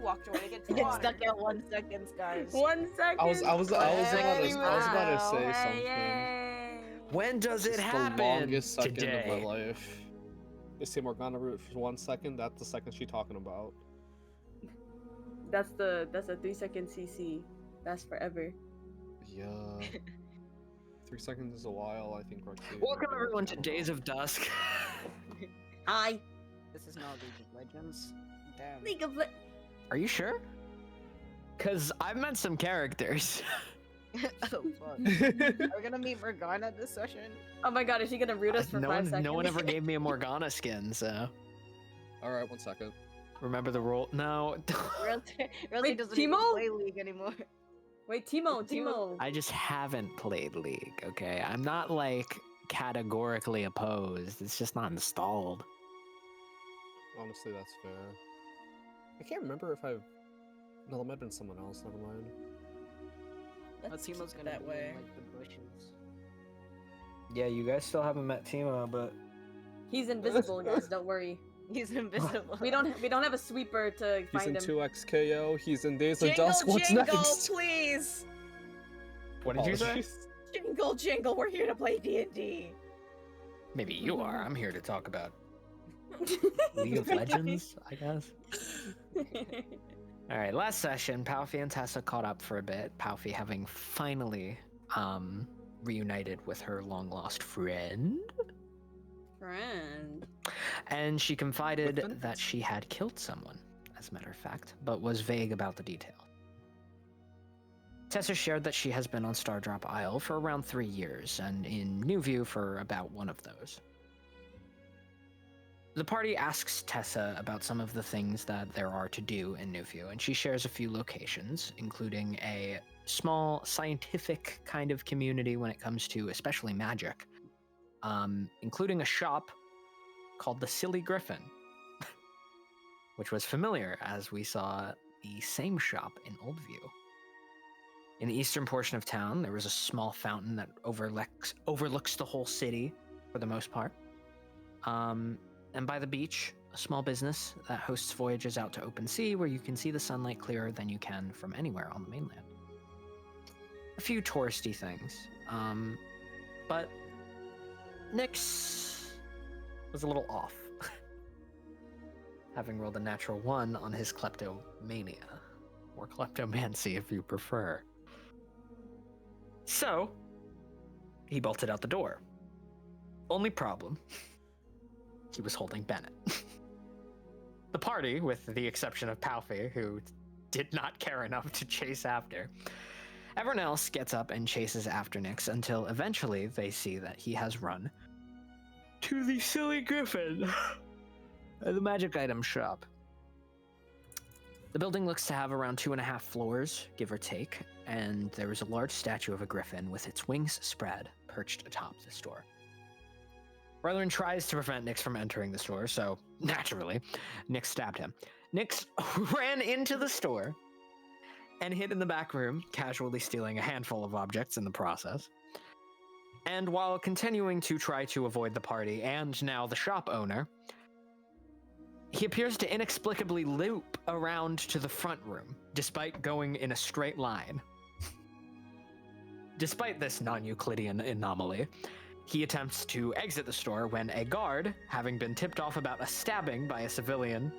walked away to get You some get water. stuck at 1 second, guys. 1 second. I was about to Wow. say Hey, something. yay. When does It's it the happen? longest second Today. of my life. They say Morgana root for 1 second. That's the second she's talking about. That's a 3-second CC. That's forever. Yeah. 3 seconds is a while, I think, Roxy. Welcome everyone to Days of Dusk. Hi. This is not League of Legends. Damn. League of Legends. Are you sure? Cause I've met some characters. Oh fuck. Are we gonna meet Morgana this session? Oh my god, is she gonna root us for 5 seconds? No one ever gave me a Morgana skin, so Alright, 1 second. remember the rule. No, Realty Wait, doesn't even Timo? play League anymore. Wait, Timo. I just haven't played League. Okay, I'm not like categorically opposed. It's just not installed. Honestly, that's fair. I can't remember if I've... No, that might have been someone else. Never mind. Let's Timo's gonna that be way. in, like the bushes. Yeah, you guys still haven't met Timo, but He's invisible, guys. Don't worry. He's invisible. We don't have a sweeper to He's find in him. 2x KO. He's in Days of Jingle, Dusk. What's jingle, next? please. what did you say? Apologies. Jingle, jingle. We're here to play D&D. Maybe you are. I'm here to talk about League of Legends, I guess. All right, last session, Palfi and Tessa caught up for a bit. Palfi having finally reunited with her long-lost friend. Friend. And she confided With that she had killed someone, as a matter of fact, but was vague about the detail. Tessa shared that she has been on Stardrop Isle for around 3 years, and in New View for about 1 of those. The party asks Tessa about some of the things that there are to do in New View, and she shares a few locations, including a small scientific kind of community when it comes to especially magic, including a shop called the Silly Griffin, which was familiar as we saw the same shop in Old View. In the eastern portion of town, there was a small fountain that overlooks the whole city for the most part. And by the beach, a small business that hosts voyages out to open sea where you can see the sunlight clearer than you can from anywhere on the mainland. A few touristy things, but Nyx was a little off, having rolled a natural 1 on his kleptomania, or kleptomancy if you prefer. So, he bolted out the door. Only problem, he was holding Bennett. The party, with the exception of Palfi, who did not care enough to chase after, everyone else gets up and chases after Nyx until eventually they see that he has run to the Silly Griffin, the magic item shop. The building looks to have around 2.5 floors, give or take, and there is a large statue of a griffin with its wings spread, perched atop the store. Rylan tries to prevent Nyx from entering the store, so naturally, Nyx stabbed him. Nyx ran into the store and hid in the back room, casually stealing a handful of objects in the process. And while continuing to try to avoid the party and now the shop owner, he appears to inexplicably loop around to the front room, despite going in a straight line. Despite this non-Euclidean anomaly, he attempts to exit the store when a guard, having been tipped off about a stabbing by a civilian,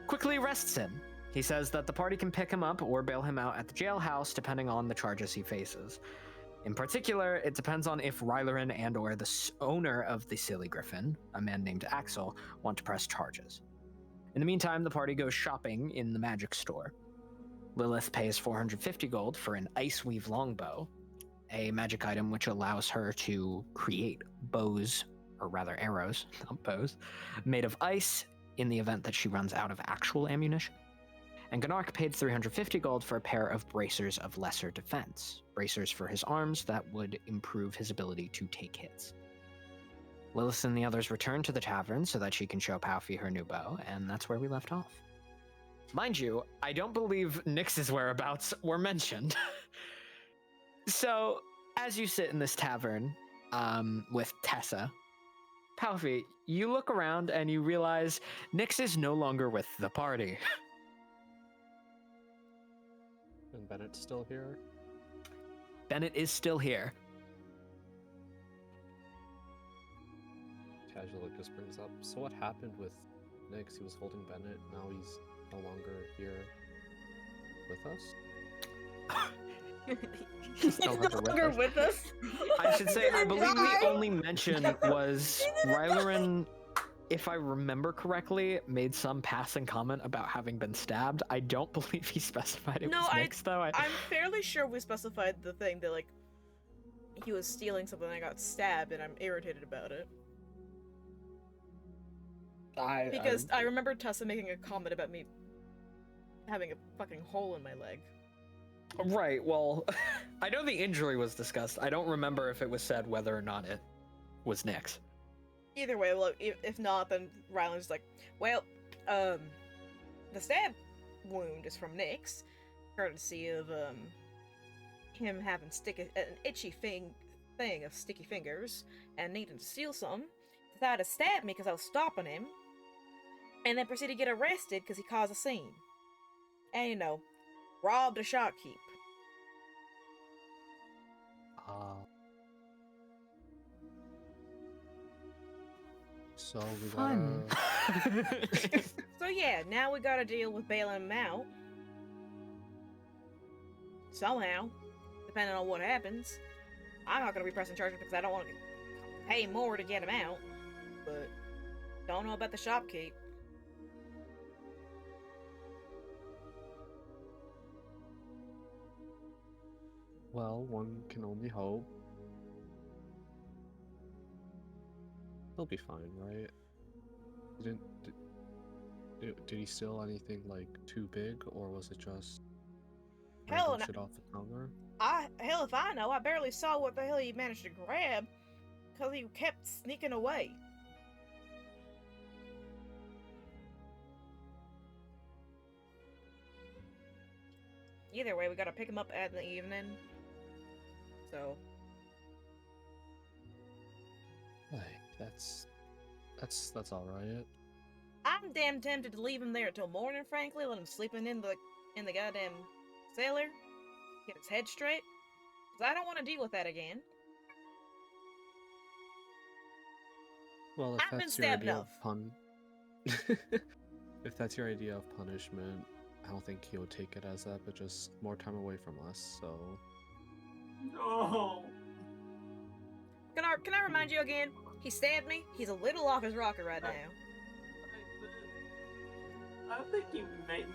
quickly arrests him. He says that the party can pick him up or bail him out at the jailhouse depending on the charges he faces. In particular, it depends on if Rylerin and or the owner of the Silly Griffin, a man named Axel, want to press charges. In the meantime, the party goes shopping in the magic store. Lilith pays 450 gold for an ice weave longbow, a magic item which allows her to create bows, or rather arrows, not bows, made of ice in the event that she runs out of actual ammunition. And Gnark paid 350 gold for a pair of bracers of lesser defense, bracers for his arms that would improve his ability to take hits. Lilith and the others return to the tavern so that she can show Palfi her new bow, and that's where we left off. Mind you, I don't believe Nyx's whereabouts were mentioned. So, as you sit in this tavern with Tessa, Palfi, you look around and you realize Nyx is no longer with the party. And Bennett's still here? Bennett is still here. Casually just brings up, so what happened with Nix? He was holding Bennett, now he's no longer here with us? He's no longer with us. I should say, I believe the only mention was Rylerin, if I remember correctly, made some passing comment about having been stabbed. I don't believe he specified it was Nix, though. I'm fairly sure we specified the thing that, like, he was stealing something and I got stabbed and I'm irritated about it. Because I remember Tessa making a comment about me having a fucking hole in my leg. Right, well, I know the injury was discussed. I don't remember if it was said whether or not it was Nix. Either way, well, if not, then Ryland's like, well, the stab wound is from Nix, courtesy of, him having an itchy thing of sticky fingers, and needing to steal some. He decided to stab me because I was stopping him, and then proceeded to get arrested because he caused a scene. And, you know, robbed a shopkeep. So we Fun. gotta... So yeah, now we gotta deal with bailing him out. Somehow, depending on what happens. I'm not gonna be pressing charges because I don't want to pay more to get him out. But don't know about the shopkeep. Well, one can only hope. He'll be fine, right? Did he steal anything, like, too big, or was it just Hell, random shit off the counter? Hell if I know, I barely saw what the hell he managed to grab, because he kept sneaking away. Either way, we gotta pick him up in the evening. So, Hey, that's alright. I'm damn tempted to leave him there till morning, frankly, let him sleeping in the goddamn cellar, get his head straight, because I don't want to deal with that again. Well, if I've been that's your stabbed idea enough. of if that's your idea of punishment, I don't think he would take it as that, but just more time away from us, so... No. Can I remind you again? He stabbed me. He's a little off his rocker right now. I don't think he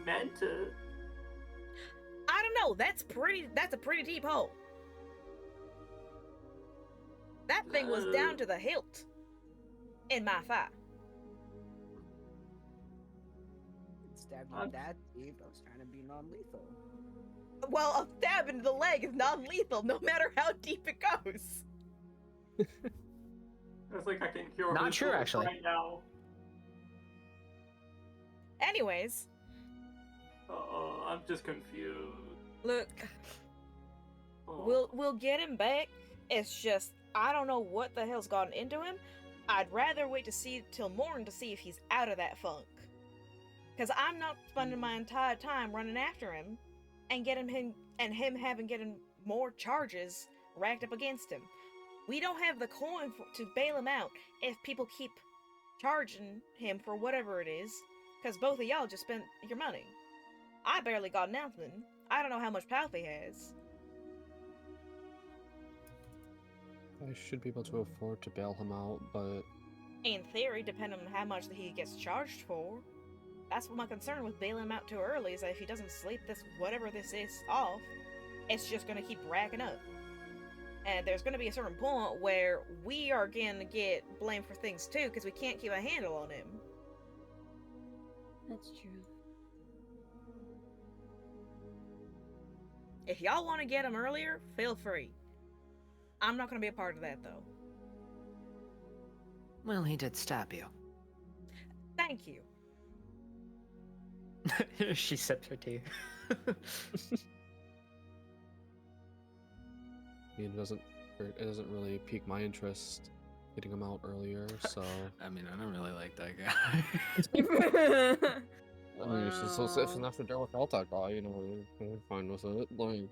meant to. I don't know. That's a pretty deep hole. That thing was down to the hilt. In my thigh. Stabbed you that deep. I was trying to be non-lethal. Well, a stab into the leg is non-lethal, no matter how deep it goes. It's like I can cure Not his sure, wound actually. right now. Anyways, I'm just confused. look, Oh. we'll get him back. It's just I don't know what the hell's gotten into him. I'd rather wait to see till morning to see if he's out of that funk. Cause I'm not spending my entire time running after him and getting him getting more charges racked up against him. We don't have the coin to bail him out if people keep charging him for whatever it is, because both of y'all just spent your money. I barely got nothing. I don't know how much Palpy he has. I should be able to afford to bail him out, but... In theory, depending on how much he gets charged for. That's my concern with bailing him out too early, is that if he doesn't sleep this, whatever this is, off, it's just gonna keep racking up. And there's gonna be a certain point where we are gonna get blamed for things too, because we can't keep a handle on him. That's true. If y'all want to get him earlier, feel free. I'm not gonna be a part of that though. Well, he did stab you. Thank you. She sipped her tea. I mean, it doesn't really pique my interest getting him out earlier, so... I mean, I don't really like that guy. I mean, if enough to deal without that guy, you know, we're fine with it. Like,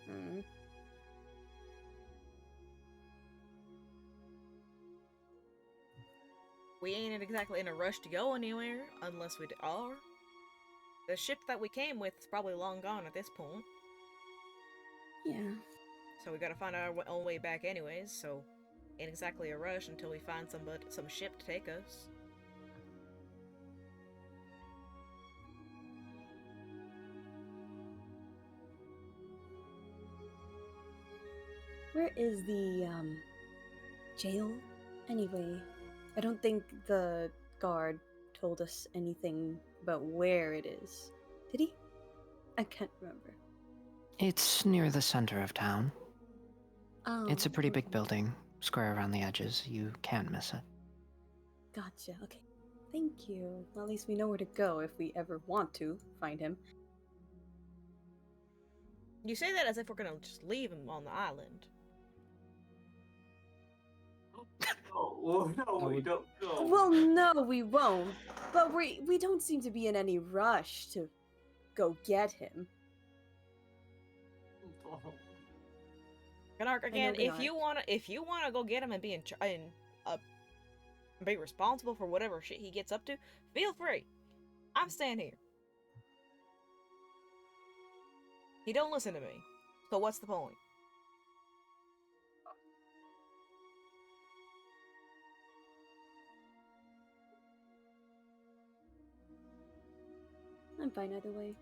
Hmm. We ain't exactly in a rush to go anywhere, unless we are. The ship that we came with is probably long gone at this point. Yeah. So we gotta find our own way back anyways, so ain't exactly a rush until we find some ship to take us. Where is the jail? Anyway, I don't think the guard told us anything about where it is. Did he? I can't remember. It's near the center of town. Oh, It's a pretty big okay. building, square around the edges. You can't miss it. Gotcha. Okay. Thank you. Well, at least we know where to go if we ever want to find him. You say that as if we're gonna just leave him on the island. Oh, no, we don't go. Well, no, we won't. But we don't seem to be in any rush to go get him. Gunark, again, Gunark. if you wanna go get him and be responsible for whatever shit he gets up to, feel free. I'm staying here. He don't listen to me, so what's the point? I'm fine either way.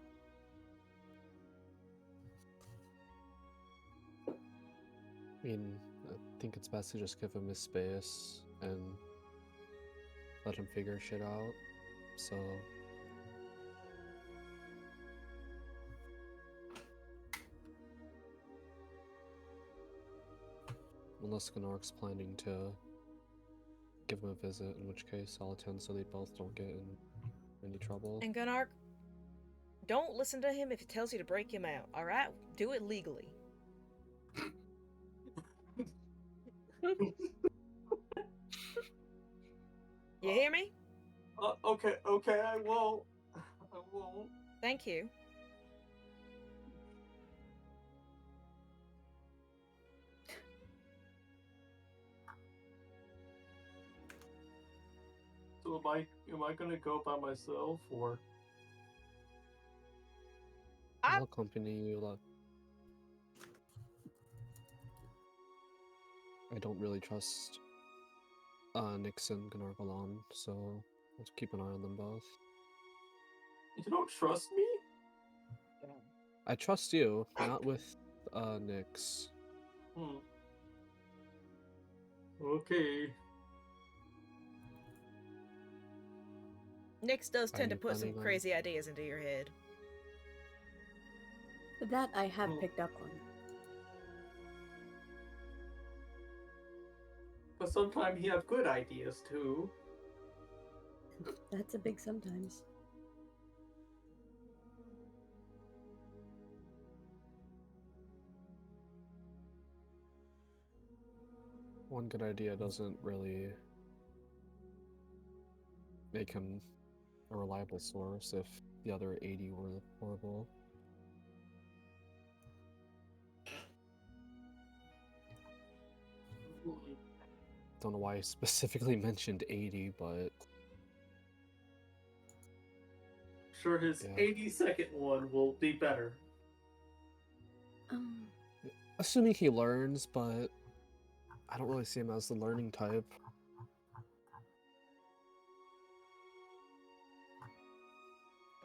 I mean, I think it's best to just give him his space and let him figure shit out. So, unless Gnark's planning to give him a visit, in which case I'll attend so they both don't get in any trouble. And Gunark, don't listen to him if he tells you to break him out, alright? Do it legally. You hear me? Okay, I won't. I won't. Thank you. So am I gonna go by myself or? I'll accompany you. I don't really trust Nyx and Gnargalon, so let's keep an eye on them both. You don't trust me? I trust you, not with Nyx. Okay. Nyx does tend to you put some planning on- crazy ideas into your head. That I have Oh. picked up on. But sometimes he have good ideas too. That's a big sometimes. One good idea doesn't really make him a reliable source if the other 80 were horrible. Don't know why I specifically mentioned 80, but Sure, his Yeah. 82nd one will be better. assuming he learns, but I don't really see him as the learning type.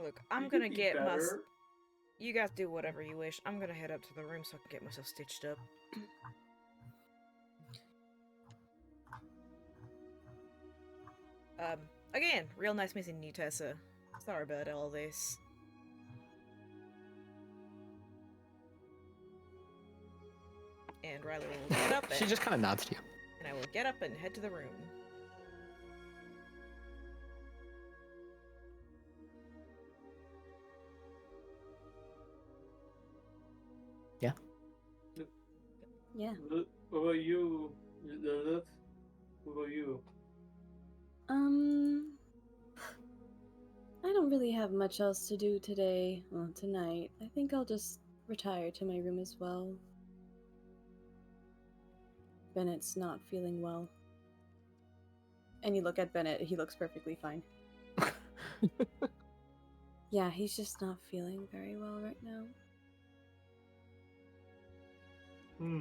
Look, I'm He gonna could be get my... better. You guys do whatever you wish. I'm gonna head up to the room so I can get myself stitched up. Again, real nice meeting you, Tessa. Sorry about all this. And Riley will get up She and, just kind of nods to you. and I will get up and head to the room. Yeah. What about you, Lilith? What about you? I don't don't really have much else to do today. Well, tonight. I think I'll just retire to my room as well. Bennett's not feeling well. And you look at Bennett, he looks perfectly fine. Yeah, he's just not feeling very well right now. Hmm.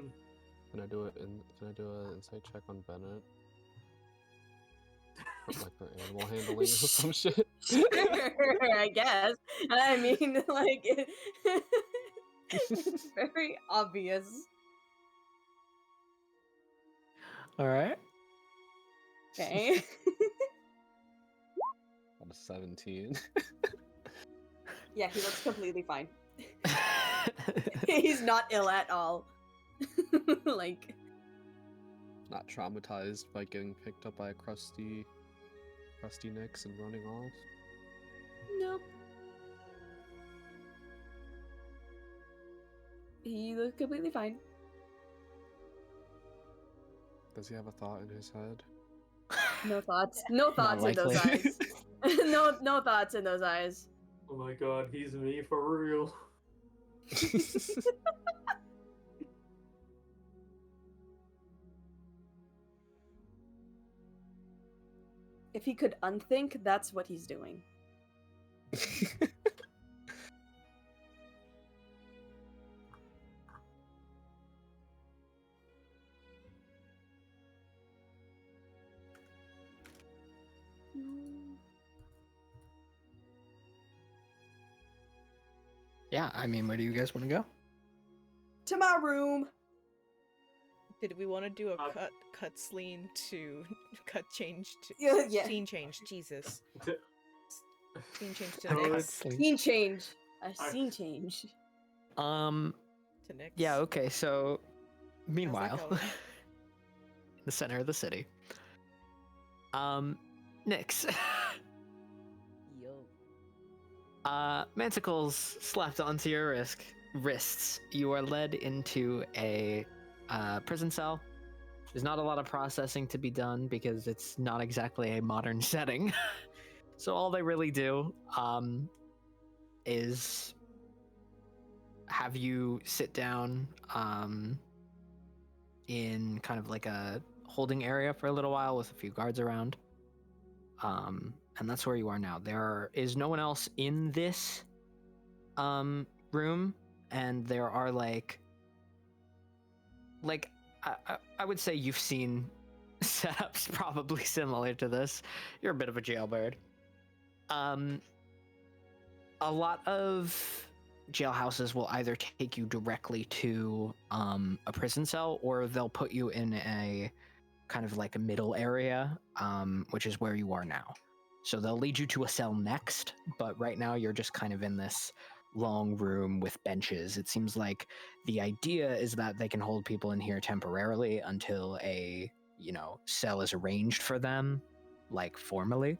Can I do it? Can I do an insight check on Bennett? Like for animal handling or some shit? Sure, I guess. I mean, like, it's very obvious. All right. Okay. On a 17. Yeah, he looks completely fine. He's not ill at all. Like, Not traumatized by getting picked up by a crusty Nix and running off. nope. He looks completely fine. Does he have a thought in his head? No thoughts. No thoughts in those likely. eyes. No thoughts in those eyes. Oh my god, he's me for real. If he could unthink, that's what he's doing. Yeah, I mean, where do you guys want to go? To my room. Did we want to do a Uh, cut scene to cut change to Yeah. scene change? Jesus, scene change to I Nick. would- Scene change. A scene change. Um, To Nick. yeah, okay, so meanwhile, going? in the center of the city, Nyx, Yo. manticles slapped onto your wrists. You are led into a prison cell. There's not a lot of processing to be done because it's not exactly a modern setting. So all they really do is have you sit down in kind of like a holding area for a little while with a few guards around. And that's where you are now. There is no one else in this room, and there are like I would say you've seen setups probably similar to this. You're a bit of a jailbird. A lot of jailhouses will either take you directly to a prison cell, or they'll put you in a kind of like a middle area, which is where you are now. So they'll lead you to a cell next, but right now you're just kind of in this long room with benches. It seems like the idea is that they can hold people in here temporarily until a, cell is arranged for them, like formally.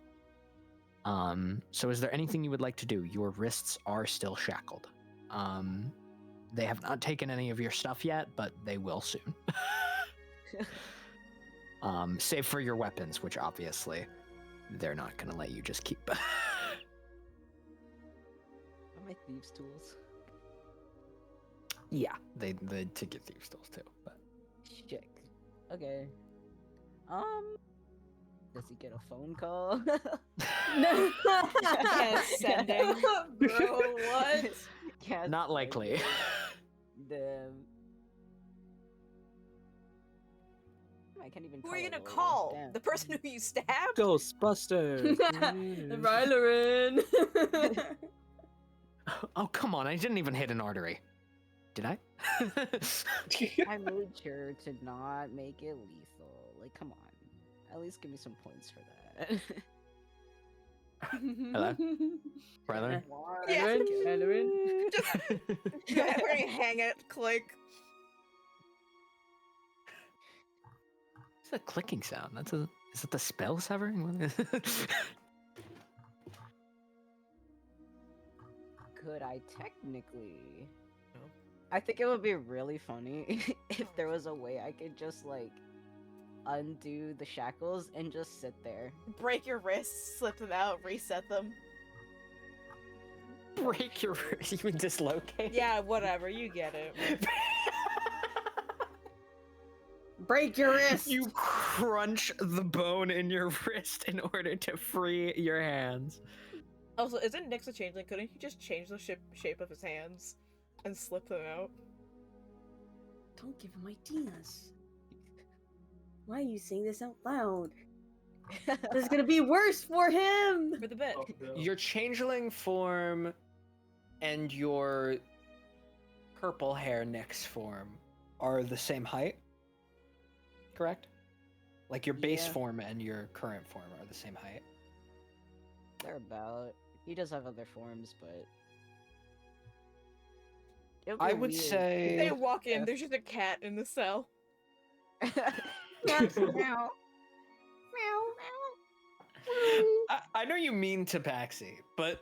So is there anything you would like to do? Your wrists are still shackled. They have not taken any of your stuff yet, but they will soon. Save for your weapons, which obviously they're not going to let you just keep. Are my thieves' tools? Yeah, they take your thieves tools too. But Shit. Okay. Does he get a phone call? Yes, sending. Bro, what? Yes, not likely. Damn. I can't even. Who are you gonna it over. call? Damn. The person who you stabbed? Ghostbusters! Rylerin. Oh, come on, I didn't even hit an artery. Did I? I made sure to not make it lethal. Like, come on. At least give me some points for that. Hello? Rylerin? Yeah. Rylerin. We're gonna hang it, click. It's a clicking sound. Is it the spell severing? Could I technically? No. I think it would be really funny if there was a way I could just like undo the shackles and just sit there. Break your wrists, slip them out, reset them. break your wrist. You would dislocate. Yeah, whatever. You get it. Break your wrist. You crunch the bone in your wrist in order to free your hands. Also, isn't Nyx a changeling? Couldn't he just change the shape of his hands and slip them out? Don't give him ideas. Why are you saying this out loud? This is gonna be worse for him. For the bit. Oh, no. Your changeling form and your purple hair Nyx form are the same height, correct? Like your base Yeah. form and your current form are the same height. They're about. He does have other forms, but it would be I would weird. say They walk in, there's just a cat in the cell. Meow. Meow. I know you mean Tabaxi, but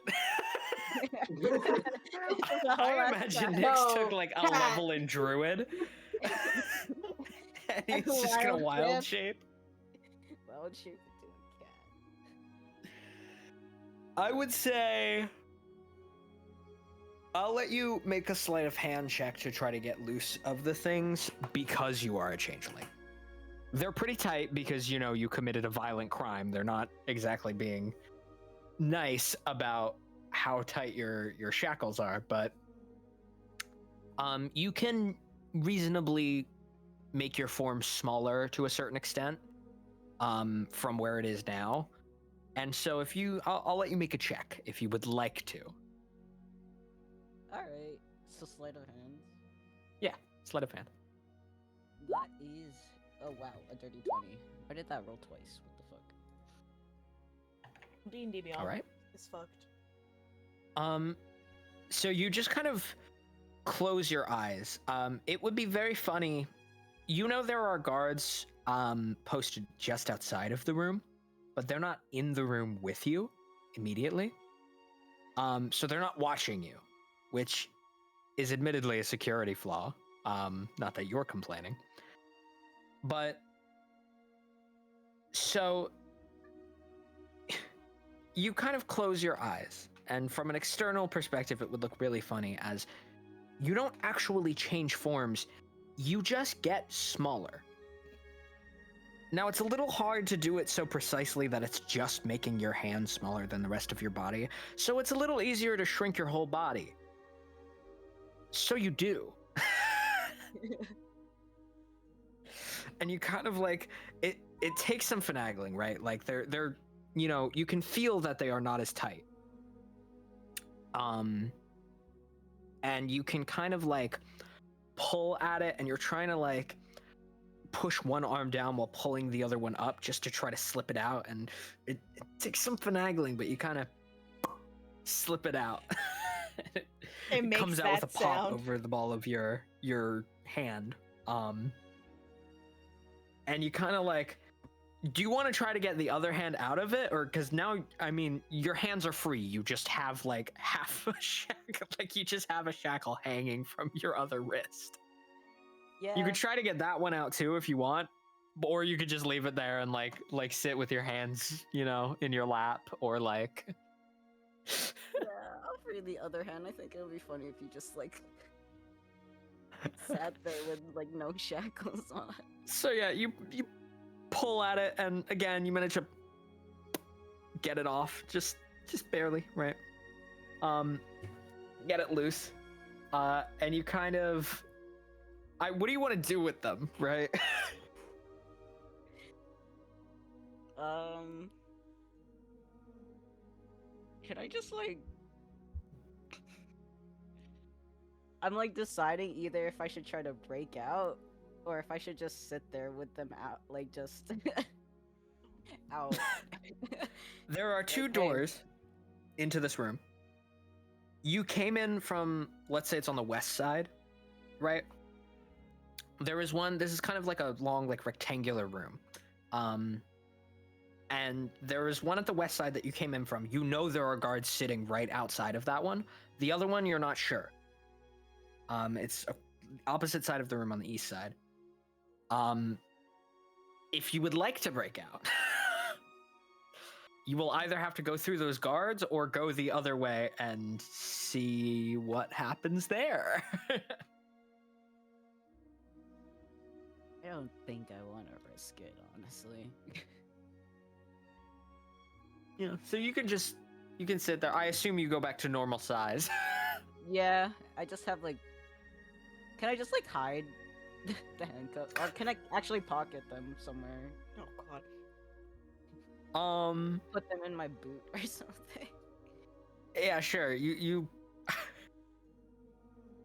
Oh, I imagine Nyx No, took like a cat. level in Druid. And he's just gonna Wild wild shape. shape. Wild shape into a cat. I would say I'll let you make a sleight of hand check to try to get loose of the things because you are a changeling. They're pretty tight because, you know, you committed a violent crime. They're not exactly being nice about how tight your shackles are, but you can reasonably make your form smaller to a certain extent from where it is now. And so if you, I'll let you make a check if you would like to. Alright, so sleight of hand. Sleight of hand. That is. Oh wow, a dirty 20. Why did that roll twice? What the fuck? D&D Beyond All right. is fucked. So you just kind of close your eyes. It would be very funny. You know there are guards posted just outside of the room, but they're not in the room with you immediately. So they're not watching you, which is admittedly a security flaw. Not that you're complaining. But so you kind of close your eyes, and from an external perspective, it would look really funny as you don't actually change forms, you just get smaller. Now, it's a little hard to do it so precisely that it's just making your hands smaller than the rest of your body, so it's a little easier to shrink your whole body. So you do. And you kind of like it takes some finagling, right? Like they're you know, you can feel that they are not as tight. And you can kind of like pull at it, and you're trying to like push one arm down while pulling the other one up just to try to slip it out, and it takes some finagling, but you kind of slip it out. It makes comes out that with a pop sound. over the ball of your hand. And you kind of like, do you want to try to get the other hand out of it? Or because now, I mean, your hands are free. You just have like half a shackle, like you just have a shackle hanging from your other wrist. Yeah. You could try to get that one out too if you want, or you could just leave it there and like sit with your hands, you know, in your lap, or like. Yeah, I'll free the other hand. I think it would be funny if you just like sat there with like no shackles on. So yeah, you pull at it, and again, you manage to get it off, just barely, right? Get it loose, and you kind of, what do you want to do with them, right? Can I just like? I'm like deciding either if I should try to break out or if I should just sit there with them out, like just out. There are two Okay. doors into this room. You came in from, let's say it's on the west side, right? There is one, this is kind of like a long, like rectangular room. And there is one at the west side that you came in from. You know there are guards sitting right outside of that one. The other one, you're not sure. It's opposite side of the room on the east side. If you would like to break out, you will either have to go through those guards or go the other way and see what happens there. I don't think I want to risk it, honestly. So you can sit there. I assume you go back to normal size. Yeah, I just have like. Can I just like hide the handcuffs, or can I actually pocket them somewhere? Oh god. Put them in my boot or something. Yeah, sure. You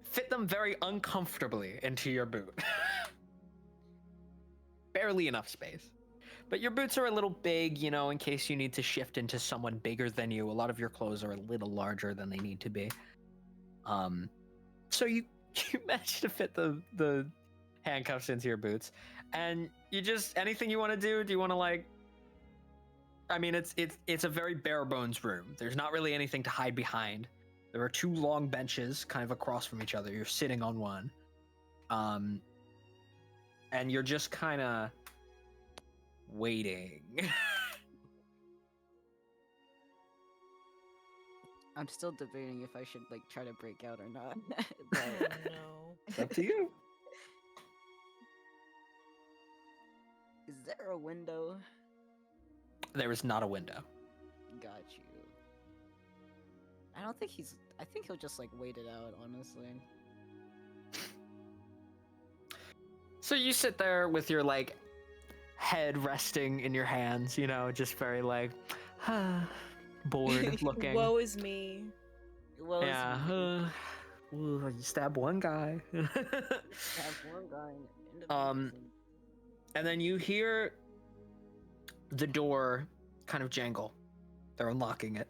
fit them very uncomfortably into your boot. Barely enough space. But your boots are a little big, in case you need to shift into someone bigger than you. A lot of your clothes are a little larger than they need to be. So you managed to fit the handcuffs into your boots. And you just, anything you want to do? Do you want to like, I mean, it's a very bare bones room. There's not really anything to hide behind. There are two long benches kind of across from each other. You're sitting on one. And you're just kind of waiting. I'm still debating if I should like try to break out or not. Oh, But no. It's up to you. is there a window? There is not a window. Got you. I think he'll just like wait it out, honestly. So you sit there with your like head resting in your hands, just very like bored looking. Woe is me. Well, Yeah. You stab one guy. have one guy in the And then you hear the door kind of jangle. They're unlocking it.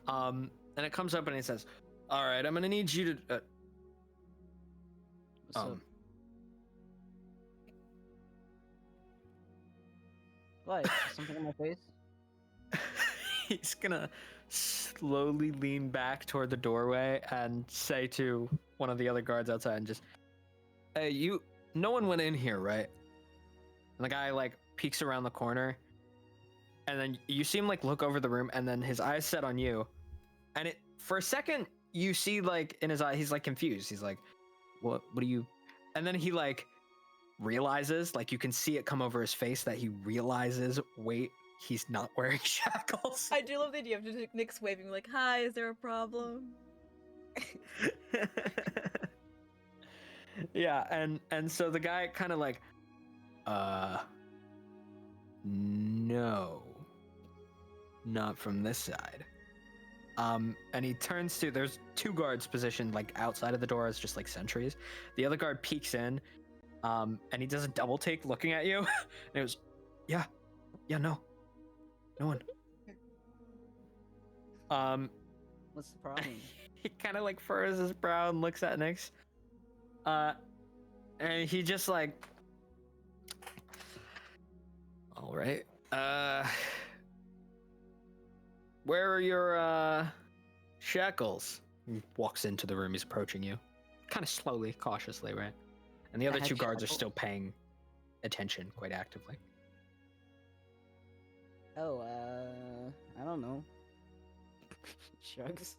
And it comes up and it says, "All right, I'm gonna need you to." What's up? What? Something on my face? He's gonna slowly lean back toward the doorway and say to one of the other guards outside, and just, "Hey, no one went in here, right?" And the guy like peeks around the corner, and then you see him like look over the room, and then his eyes set on you, and for a second you see like in his eye he's like confused. He's like, "What do you?" And then he like realizes, like you can see it come over his face that he realizes, wait, he's not wearing shackles. I do love the idea of just Nick's waving like, "Hi, is there a problem?" Yeah, and so the guy kind of like, no, not from this side. And he turns to, there's two guards positioned like outside of the door as just like sentries. The other guard peeks in, and he does a double take looking at you, and it was, yeah, no one. What's the problem? He kind of like furrows his brow and looks at Nyx. And he just like, all right, where are your shackles? He walks into the room. He's approaching you, kind of slowly, cautiously, right? And the other two guards are still paying attention quite actively. Oh, I don't know. Shrugs.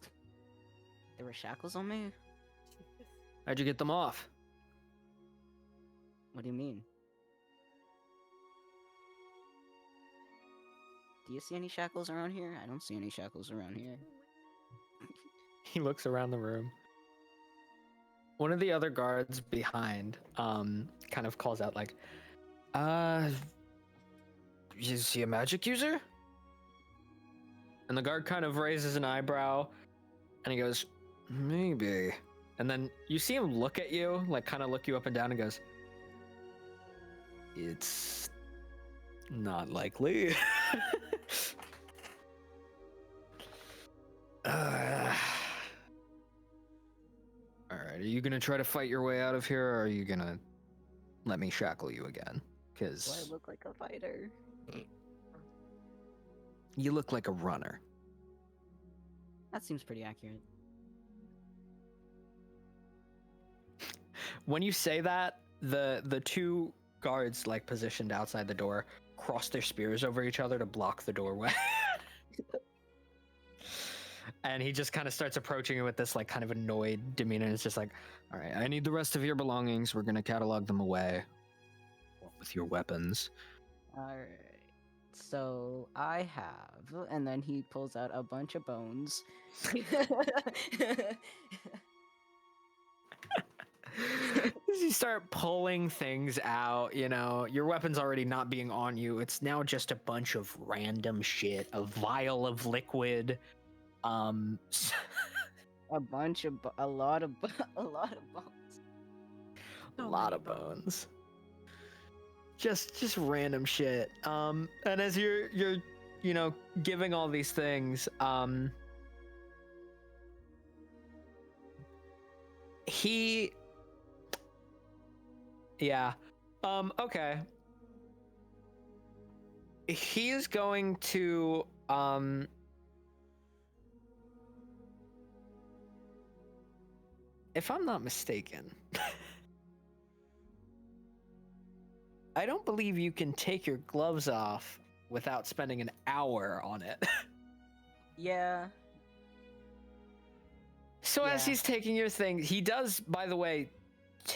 There were shackles on me? How'd you get them off? What do you mean? Do you see any shackles around here? I don't see any shackles around here. He looks around the room. One of the other guards behind kind of calls out like, is he a magic user? And the guard kind of raises an eyebrow and he goes, maybe. And then you see him look at you, like kind of look you up and down, and goes, it's not likely. Alright, are you gonna try to fight your way out of here, or are you gonna let me shackle you again? Do I Because look like a fighter? you look like a runner. That seems pretty accurate. When you say that, the two guards like positioned outside the door cross their spears over each other to block the doorway. And he just kind of starts approaching it with this like kind of annoyed demeanor. It's just like, all right, I need the rest of your belongings. We're gonna catalog them away with your weapons. Alright. So I have, and then he pulls out a bunch of bones. As you start pulling things out, you know, your weapon's already not being on you. It's now just a bunch of random shit, a vial of liquid. a bunch of, a lot of bones. A lot of bones. Just random shit. And as you're you know, giving all these things, okay. He's going to if I'm not mistaken, I don't believe you can take your gloves off without spending an hour on it. Yeah. So as Yeah. he's taking your thing, he does, by the way,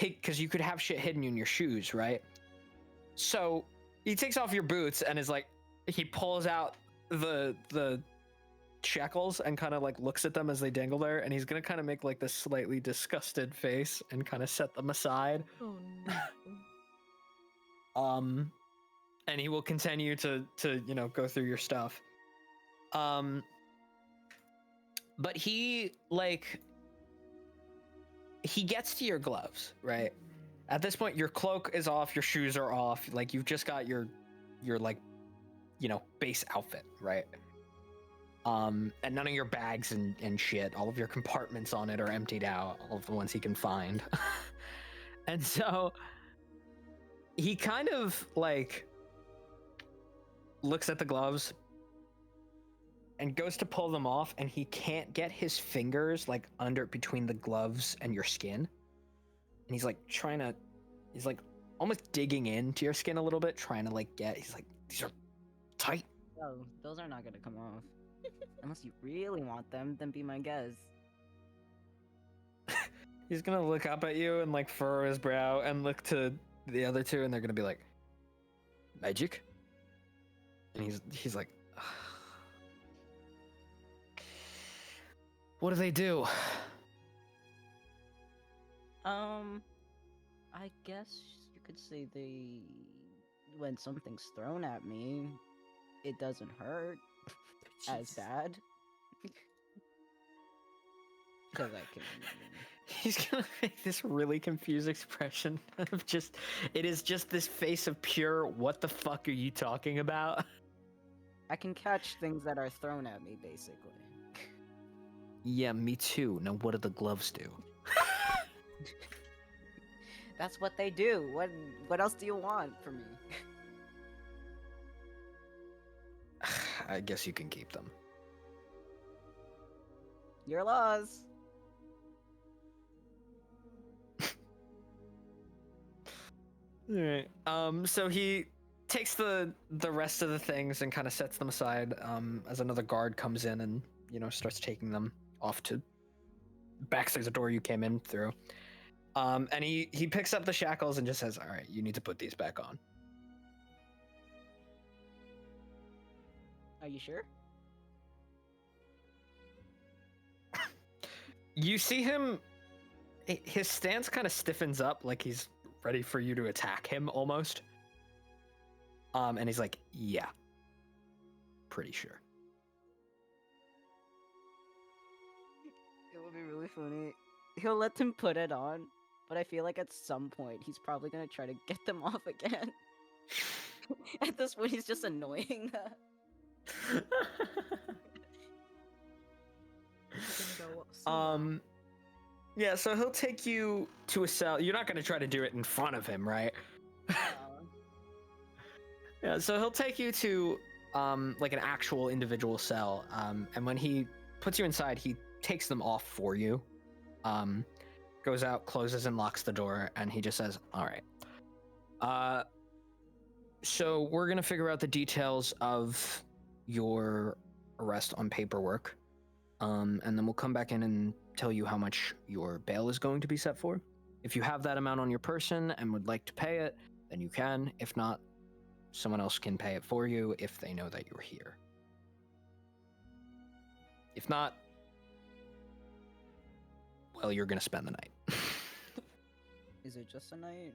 because you could have shit hidden in your shoes, right? So he takes off your boots and is like, he pulls out the shackles and kind of like looks at them as they dangle there, and he's gonna kind of make like this slightly disgusted face and kind of set them aside. Oh no. And he will continue to you know, go through your stuff. But he gets to your gloves, right? At this point, your cloak is off, your shoes are off, like you've just got your like, you know, base outfit, right? And none of your bags and shit, all of your compartments on it are emptied out, all of the ones he can find. And so he kind of like looks at the gloves and goes to pull them off, and he can't get his fingers like under between the gloves and your skin. And he's like he's like almost digging into your skin a little bit, trying to like he's like, these are tight. Oh, those are not gonna come off. Unless you really want them, then be my guest. He's gonna look up at you and like furrow his brow and look to the other two, and they're gonna be like, magic? And he's like, what do they do? I guess you could say when something's thrown at me, it doesn't hurt as bad. Because I can. He's gonna make this really confused expression of it is just this face of pure, what the fuck are you talking about? I can catch things that are thrown at me, basically. Yeah, me too. Now what do the gloves do? That's what they do. What else do you want from me? I guess you can keep them. Your laws. Alright. So he takes the rest of the things and kind of sets them aside, as another guard comes in and, you know, starts taking them off to back through the door you came in through. And he picks up the shackles and just says, all right, you need to put these back on. Are you sure? You see him, his stance kind of stiffens up, like he's ready for you to attack him almost. And he's like, yeah, pretty sure. It would be really funny. He'll let them put it on, but I feel like at some point he's probably gonna try to get them off again. At this point, he's just annoying. Yeah, so he'll take you to a cell. You're not gonna try to do it in front of him, right? Yeah, so he'll take you to like an actual individual cell. And when he puts you inside, he takes them off for you. Goes out, closes and locks the door, and he just says, all right. So we're gonna figure out the details of your arrest on paperwork, and then we'll come back in and tell you how much your bail is going to be set for. If you have that amount on your person and would like to pay it, then you can. If not, someone else can pay it for you if they know that you're here. If not, well, you're gonna spend the night. Is it just a night?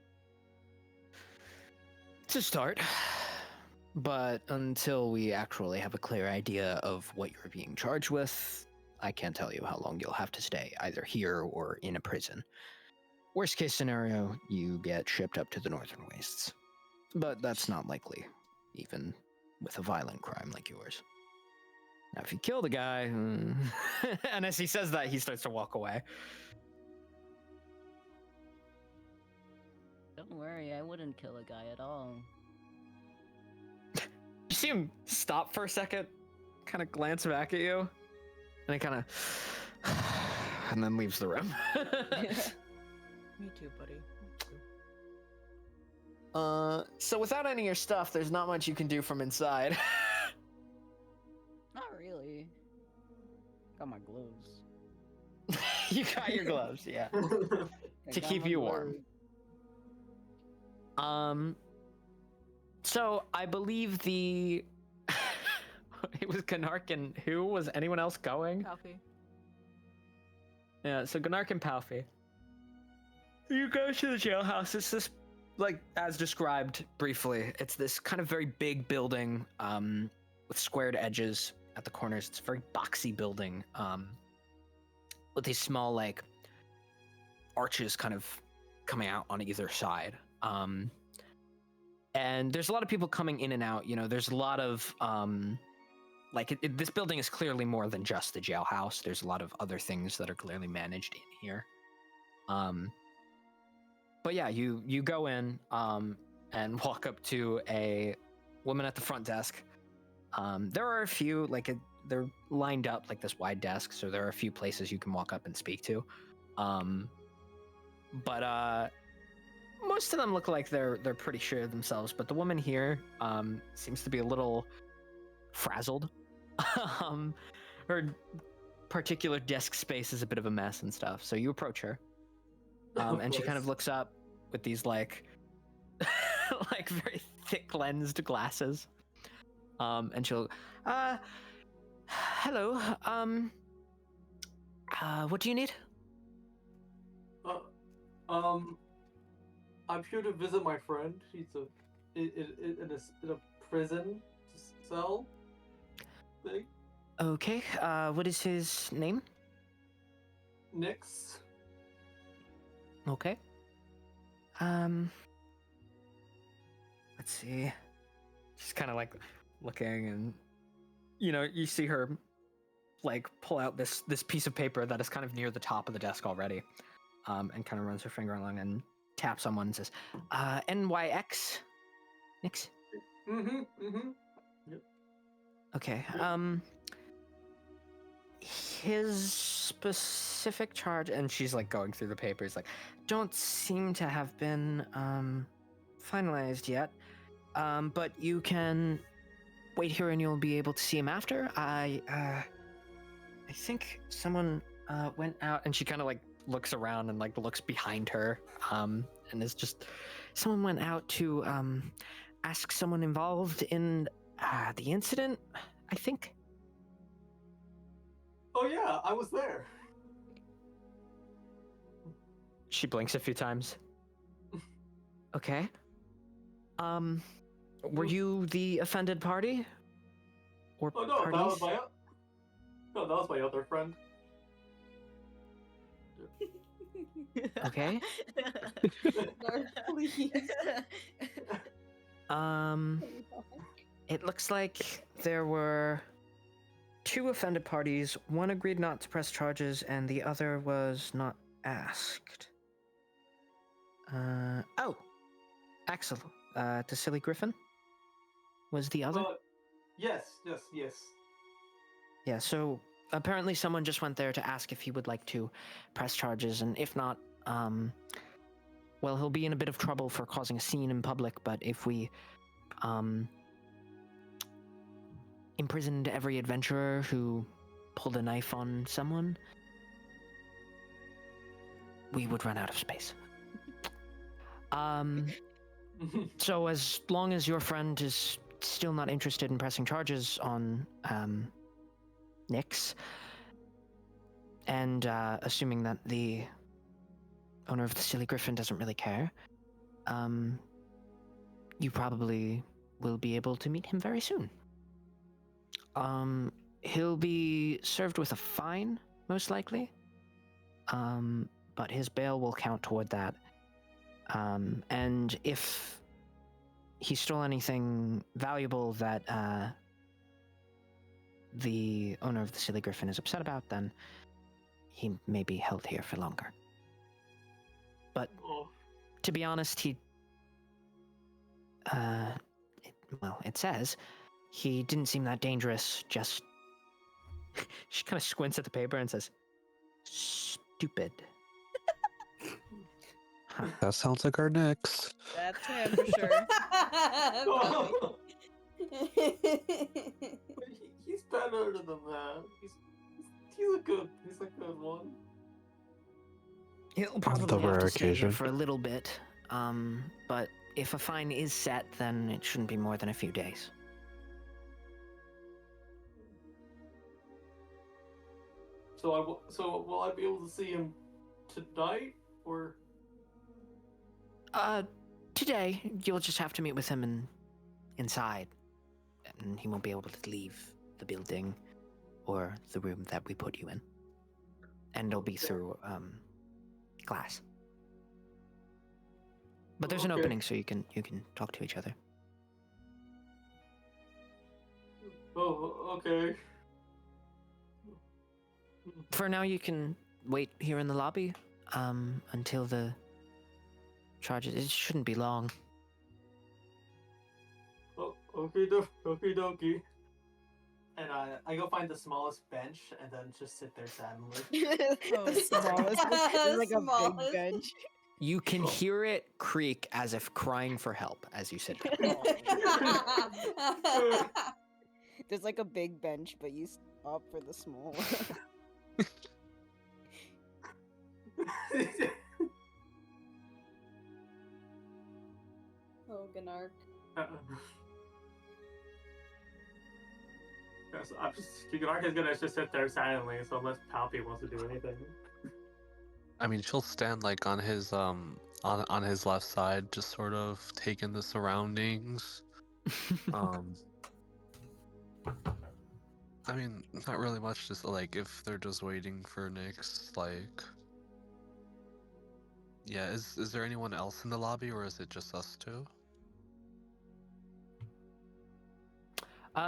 To start, but until we actually have a clear idea of what you're being charged with, I can't tell you how long you'll have to stay, either here or in a prison. Worst case scenario, you get shipped up to the northern wastes. But that's not likely, even with a violent crime like yours. Now, if you kill the guy, and as he says that, he starts to walk away. Don't worry, I wouldn't kill a guy at all. You see him stop for a second, kind of glance back at you, and he kind of, and then leaves the room. Me too, buddy. So without any of your stuff, there's not much you can do from inside. Not really. Got my gloves. You got your gloves, yeah, I to got keep my you warm. gloves. So I believe it was Gnark and who? Was anyone else going? Coffee. Yeah, so Gnark and Palfy. You go to the jailhouse. It's this, like, as described briefly, it's this kind of very big building with squared edges at the corners. It's a very boxy building with these small, like, arches kind of coming out on either side. And there's a lot of people coming in and out. You know, there's a lot of this building is clearly more than just the jailhouse. There's a lot of other things that are clearly managed in here. But yeah, you go in and walk up to a woman at the front desk. There are a few, they're lined up like this wide desk, so there are a few places you can walk up and speak to. But most of them look like they're pretty sure of themselves, but the woman here seems to be a little frazzled. Her particular desk space is a bit of a mess and stuff, so you approach her. And she kind of looks up with these like very thick lensed glasses. And she'll hello, what do you need? I'm here to visit my friend. He's in a prison cell thing. Okay, what is his name? Nix. Okay. Let's see. She's kind of like looking, and you see her like pull out this piece of paper that is kind of near the top of the desk already, and kind of runs her finger along and taps on one and says, NYX? Nix? Yep. Okay, his specific charge, and she's like going through the papers, like, don't seem to have been finalized yet, but you can wait here and you'll be able to see him after. I think someone went out, and she kind of like looks around and like looks behind her, and is just, someone went out to ask someone involved in the incident, I think. Oh yeah, I was there. She blinks a few times. Okay. Were you the offended party? Or Oh no, parties? that was my other friend. Okay. Please. It looks like there were two offended parties. One agreed not to press charges, and the other was not asked. Oh, Axel, to Silly Griffin was the other? Yes. Yeah, so apparently someone just went there to ask if he would like to press charges, and if not, well, he'll be in a bit of trouble for causing a scene in public, but if we imprisoned every adventurer who pulled a knife on someone, we would run out of space. So as long as your friend is still not interested in pressing charges on Nyx, and assuming that the owner of the Silly Griffin doesn't really care, you probably will be able to meet him very soon. He'll be served with a fine, most likely, but his bail will count toward that. And if he stole anything valuable that the owner of the Silly Griffin is upset about, then he may be held here for longer. But to be honest, it says he didn't seem that dangerous, just... She kind of squints at the paper and says, stupid. Huh. That sounds like our Nyx. That's him for sure. He's better than that. He's a good one. He'll probably the have rare to stay here occasion. for a little bit, but if a fine is set, then it shouldn't be more than a few days. So will I be able to see him tonight, or? Today, you'll just have to meet with him inside, and he won't be able to leave the building or the room that we put you in. And it'll be through, glass. But there's an Okay. opening so you can talk to each other. Oh, okay. For now, you can wait here in the lobby, until the charges... It shouldn't be long. Oh, okie dokie. And I go find the smallest bench and then just sit there sadly. The smallest. It's like a big Smallest. bench. You can hear it creak as if crying for help as you sit down. There's like a big bench, but you stop for the small. Oh, Gnark. Yes, I'm just. Ark is gonna just sit there silently, so unless Palpy wants to do anything. I mean, she'll stand like on his on his left side, just sort of take in the surroundings. I mean, not really much. Just like if they're just waiting for Nyx, like. Yeah, is there anyone else in the lobby, or is it just us two?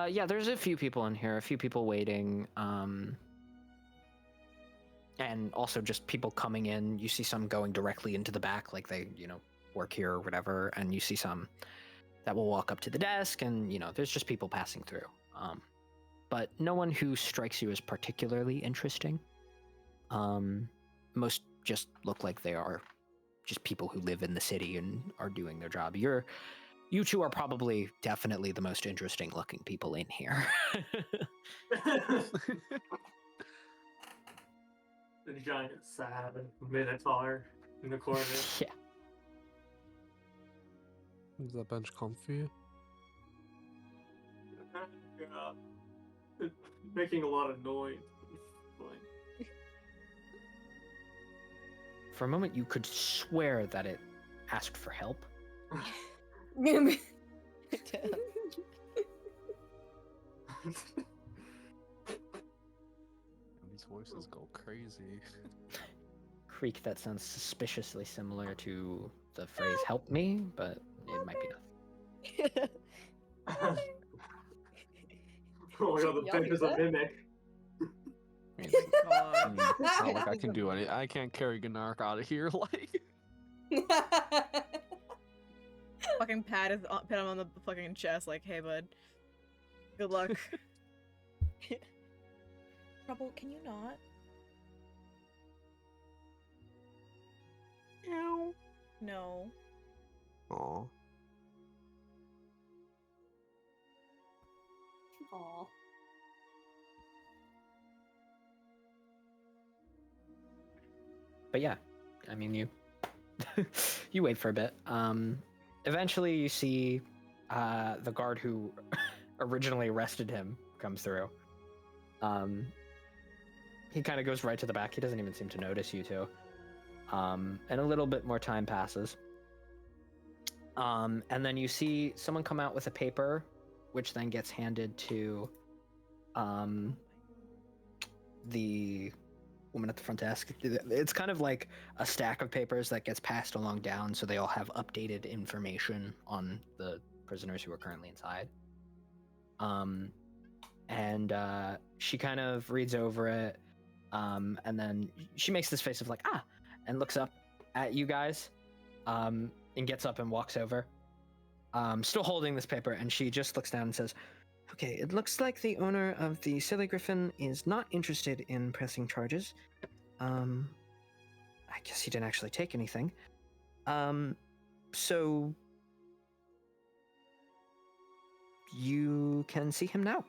Yeah, there's a few people in here, a few people waiting, and also just people coming in. You see some going directly into the back, like they, work here or whatever, and you see some that will walk up to the desk, and, there's just people passing through. But no one who strikes you as particularly interesting. Most just look like they are just people who live in the city and are doing their job. You two are probably definitely the most interesting looking people in here. The giant sad minotaur in the corner. Yeah. Is that bench comfy? Yeah. It's making a lot of noise. It's fine. For a moment, you could swear that it asked for help. These voices go crazy. Creak that sounds suspiciously similar to the phrase "help me," but it might be nothing. Oh my god, the Y'all bench hear is a that? mimic. I mean, it's not like I can do any. I can't carry Gnark out of here. Like, Fucking pat him on the fucking chest, like, hey, bud. Good luck. Trouble, can you not? Ow. No. aw. Aw. But yeah, I mean, you you wait for a bit. Eventually, you see the guard who originally arrested him comes through. He kind of goes right to the back. He doesn't even seem to notice you two. And a little bit more time passes. And then you see someone come out with a paper, which then gets handed to the woman at the front desk. It's kind of like a stack of papers that gets passed along down, so they all have updated information on the prisoners who are currently inside. And she kind of reads over it, and then she makes this face of like, and looks up at you guys, and gets up and walks over, still holding this paper, and she just looks down and says, okay, it looks like the owner of the Silly Griffin is not interested in pressing charges. I guess he didn't actually take anything. So you can see him now.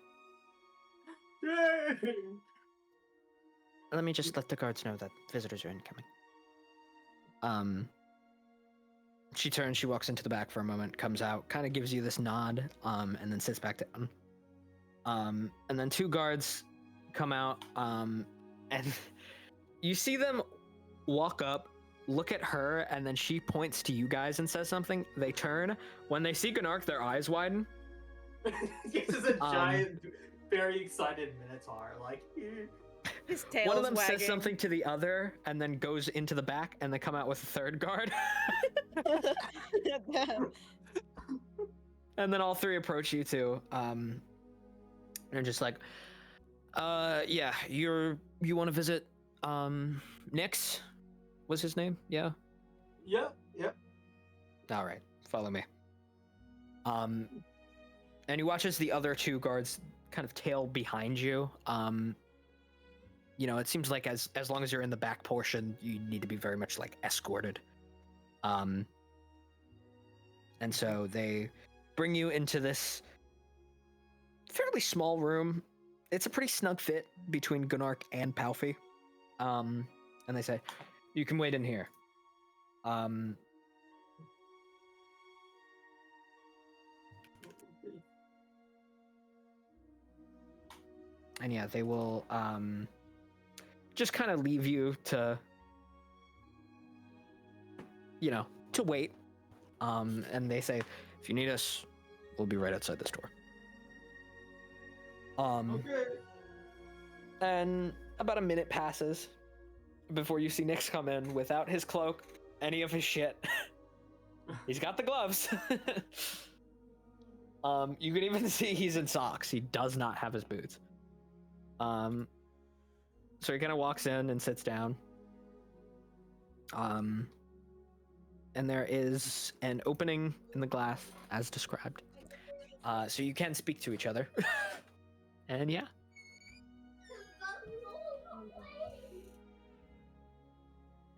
Yay! Let me just let the guards know that visitors are incoming. She turns, she walks into the back for a moment, comes out, kind of gives you this nod, and then sits back down. And then two guards come out, and you see them walk up, look at her, and then she points to you guys and says something. They turn. When they see Gnark, their eyes widen. This is a giant, very excited Minotaur. Like, His tail's One of them wagging. says something to the other, and then goes into the back, and they come out with a third guard. And then all three approach you two, and they're just like, yeah, you want to visit, Nix? Was his name? Yeah? yep. All right, follow me. And he watches the other two guards kind of tail behind you. You know, it seems like as long as you're in the back portion, you need to be very much like escorted. And so they bring you into this fairly small room. It's a pretty snug fit between Gunark and Palfi. And they say, you can wait in here. And yeah, they will just kind of leave you to, you know, to wait. And they say, if you need us, we'll be right outside this door. Okay. And about a minute passes before you see Nix come in without his cloak, any of his shit. He's got the gloves. You can even see he's in socks. He does not have his boots. So he kind of walks in and sits down. And there is an opening in the glass as described. So you can speak to each other. And yeah.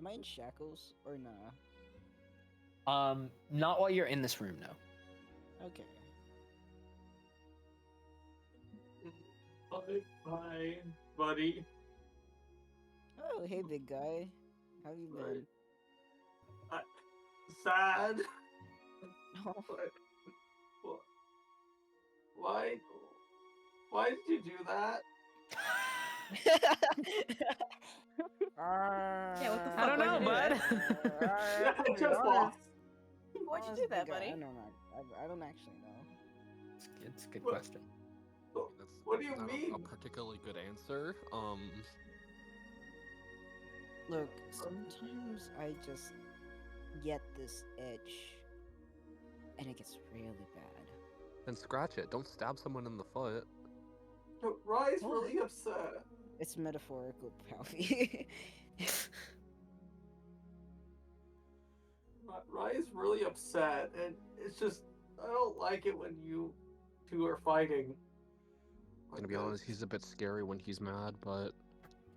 Am I in shackles or nah? Not while you're in this room, no. Okay. Hi, buddy. Oh, hey, big guy. How you been? Sad. Oh, Why? Why did you do that? Yeah, what the I fuck don't would know, you do bud. Yeah, I just lost. Why'd you do that, buddy? I don't know. I don't actually know. It's a good What? question. That's What do you not mean? a particularly good answer. Look, sometimes I just get this itch, and it gets really bad. Then scratch it. Don't stab someone in the foot. But Rye's What? really upset. It's metaphorical, Palfi. Rye's really upset, and it's just I don't like it when you two are fighting. Gonna be honest, he's a bit scary when he's mad, but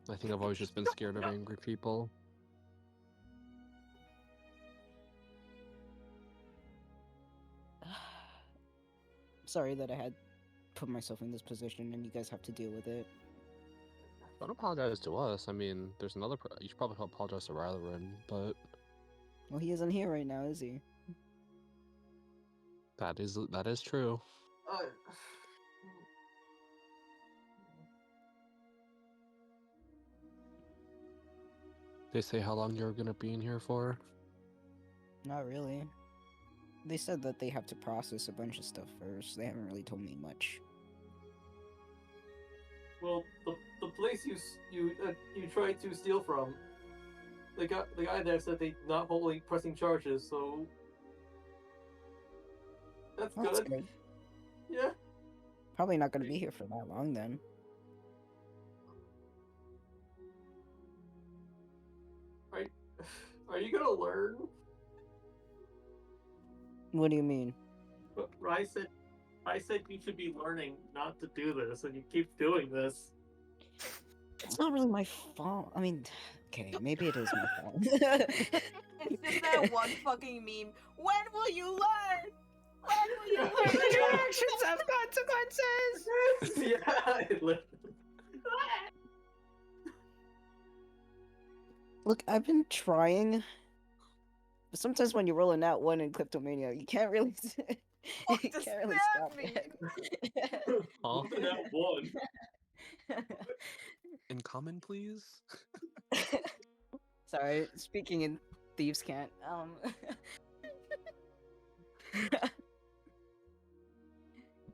I think I've always just been scared of angry people. Sorry that I had put myself in this position, and you guys have to deal with it. Don't apologize to us. I mean, there's another. You should probably apologize to Rylerin, but Well, he isn't here right now, is he? that is true. Uh, They say how long you're gonna be in here for? Not really. They said that they have to process a bunch of stuff first. They haven't really told me much. well, the place you tried to steal from, the guy there said they not holding pressing charges, so that's Well, that's good. good. Yeah. Probably not going to be here for that long then. Are you gonna learn? What do you mean? But I said you should be learning not to do this, and you keep doing this. It's not really my fault. I mean, okay, maybe it is my fault. It's just that one fucking meme. When will you learn? When will you learn? Your actions have consequences. Yeah. Look, I've been trying. But sometimes when you're rolling out one in Kleptomania, you can't really Oh, you just can't really stab stop me. it. Huh? That one. In common, please. Sorry, speaking in thieves can't.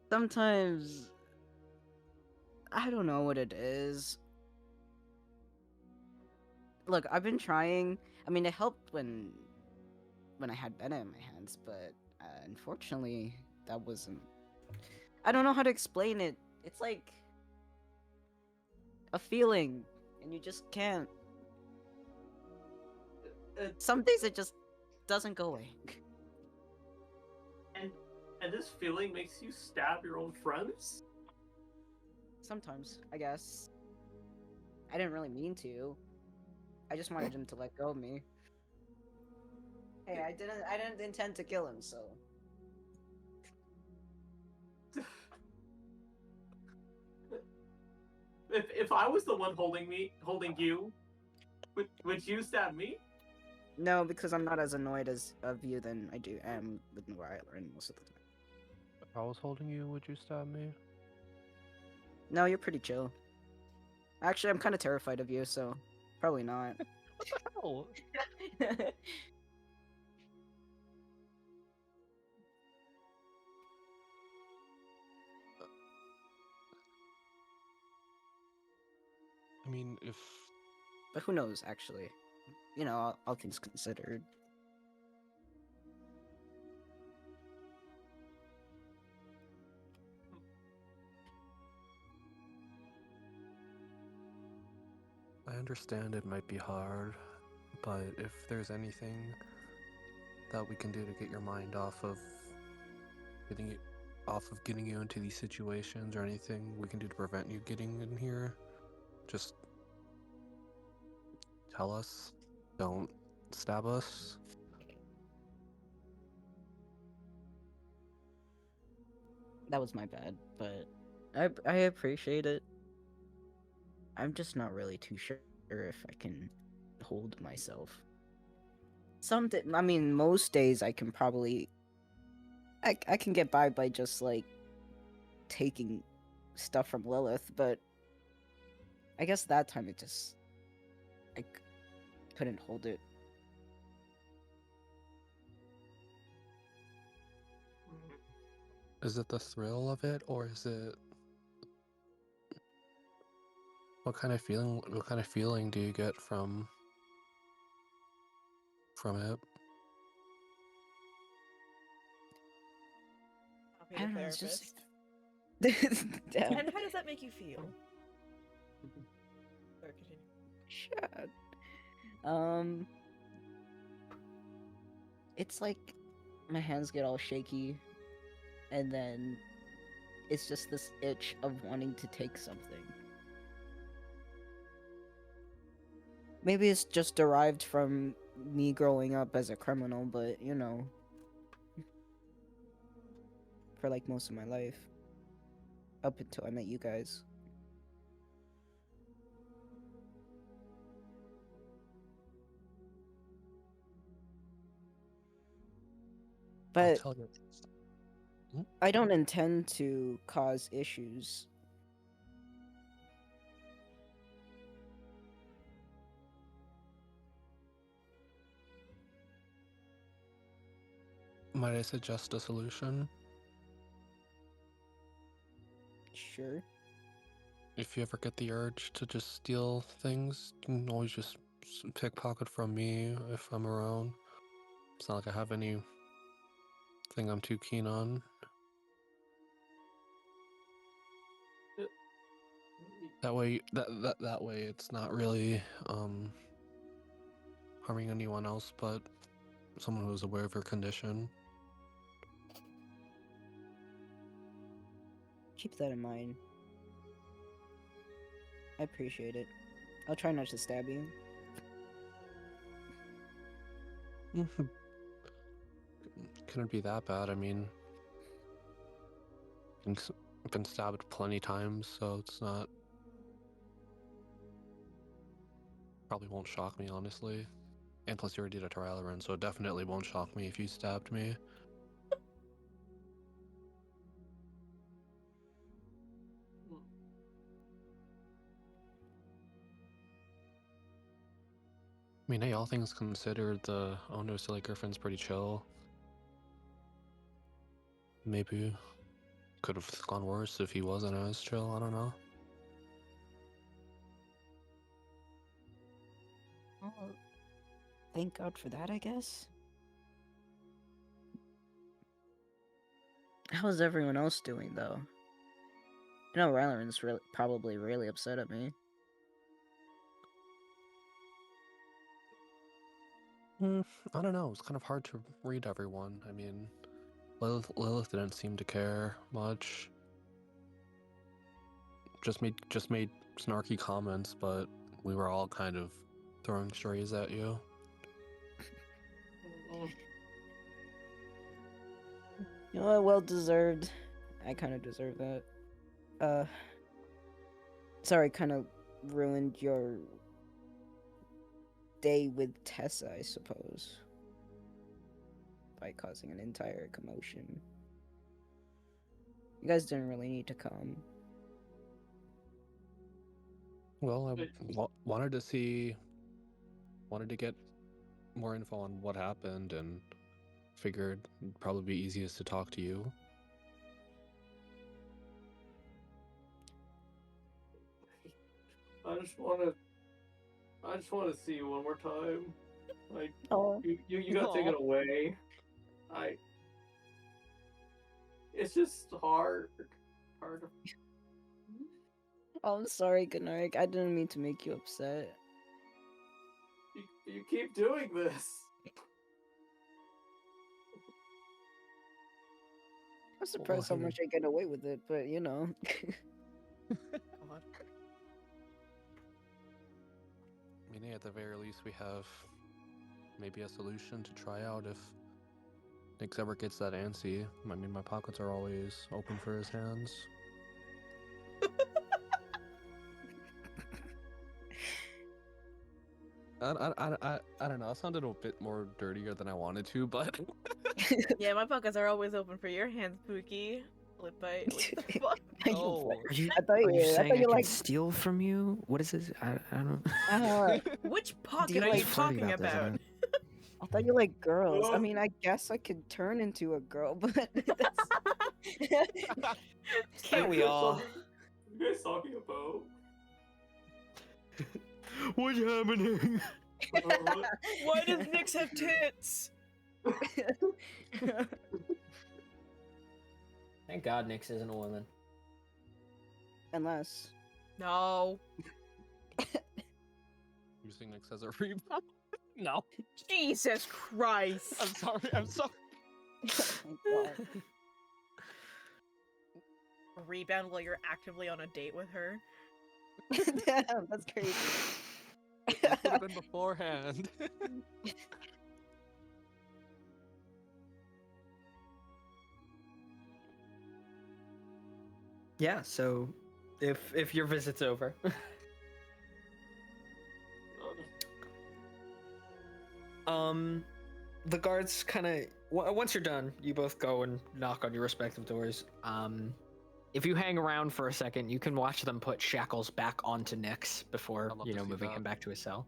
Sometimes I don't know what it is. Look, I've been trying. I mean, it helped when I had Bennett in my hands, but unfortunately, that wasn't. I don't know how to explain it. It's like a feeling, and you just can't. Some days it just doesn't go away. And this feeling makes you stab your own friends? Sometimes, I guess. I didn't really mean to. I just wanted him to let go of me. Hey, I didn't intend to kill him, so. If I was the one holding you, would you stab me? No, because I'm not as annoyed of you than I am with Rylerin most of the time. If I was holding you, would you stab me? No, you're pretty chill. Actually, I'm kind of terrified of you, so probably not. Oh. I mean, if But who knows, actually. You know, all things considered. I understand it might be hard, but if there's anything that we can do to get your mind off of getting you into these situations, or anything we can do to prevent you getting in here, just tell us. Don't stab us. That was my bad, but I appreciate it. I'm just not really too sure if I can hold myself. I mean, most days I can probably I can get by just like taking stuff from Lilith, but I guess that time it just couldn't hold it. Is it the thrill of it, or is it what kind of feeling do you get from it? I'll be I the don't know, it's therapist. just damn. And how does that make you feel? Sorry, continue. Shut. It's like my hands get all shaky, and then it's just this itch of wanting to take something. Maybe it's just derived from me growing up as a criminal, but you know, for like most of my life. up until I met you guys. I'll But tell you. I don't intend to cause issues. Might I suggest a solution? Sure. If you ever get the urge to just steal things, you can always just pickpocket from me if I'm around. It's not like I have anything I'm too keen on. That way, that way, it's not really harming anyone else but someone who's aware of your condition. Keep that in mind. I appreciate it. I'll try not to stab you. Couldn't be that bad. I mean, I've been stabbed plenty times, so it's not. Probably won't shock me, honestly. And plus, you already did a trial run, so it definitely won't shock me if you stabbed me. I mean, hey, all things considered, the Oh No Silly Griffin's pretty chill. Maybe could have gone worse if he wasn't as chill. I don't know. Oh, thank God for that, I guess. How's everyone else doing, though? I know Rylan's probably really upset at me. I don't know. It's kind of hard to read everyone. I mean, Lilith didn't seem to care much. Just made snarky comments, but we were all kind of throwing strays at you. You know what? Well deserved. I kind of deserve that. Sorry, kind of ruined your day with Tessa, I suppose, by causing an entire commotion. You guys didn't really need to come. Well, I wanted to get more info on what happened, and figured it'd probably be easiest to talk to you. I just want to see you one more time. Like, Oh, you got taken away. It's just hard. Hard. I'm sorry, Gunnarik. I didn't mean to make you upset. You keep doing this. I'm surprised how much I get away with it, but you know. I mean, hey, at the very least, we have maybe a solution to try out if Nyx ever gets that antsy. I mean, my pockets are always open for his hands. I don't know. It sounded a bit more dirtier than I wanted to, but Yeah, my pockets are always open for your hands, Pookie. Lip bite. What the fuck? oh, I thought you, Are you I saying thought I you can like. steal from you? What is this? I don't. Which pocket you are you like flirty talking about this, I about? don't- I thought you like girls. I Oh. mean, I guess I could turn into a girl, but that's... Can't we all? What are you guys talking about? What's happening? Why does Nyx have tits? Thank God Nyx isn't a woman. Unless. No. using Nyx as a rebound? No. Jesus Christ. I'm sorry. I'm sorry. Oh my God. Rebound while you're actively on a date with her. Damn, that's crazy. This would have been beforehand. Yeah, so if your visit's over. The guards kind of once you're done, you both go and knock on your respective doors. If you hang around for a second, you can watch them put shackles back onto Nyx before I'd love to see moving that. him back to his cell.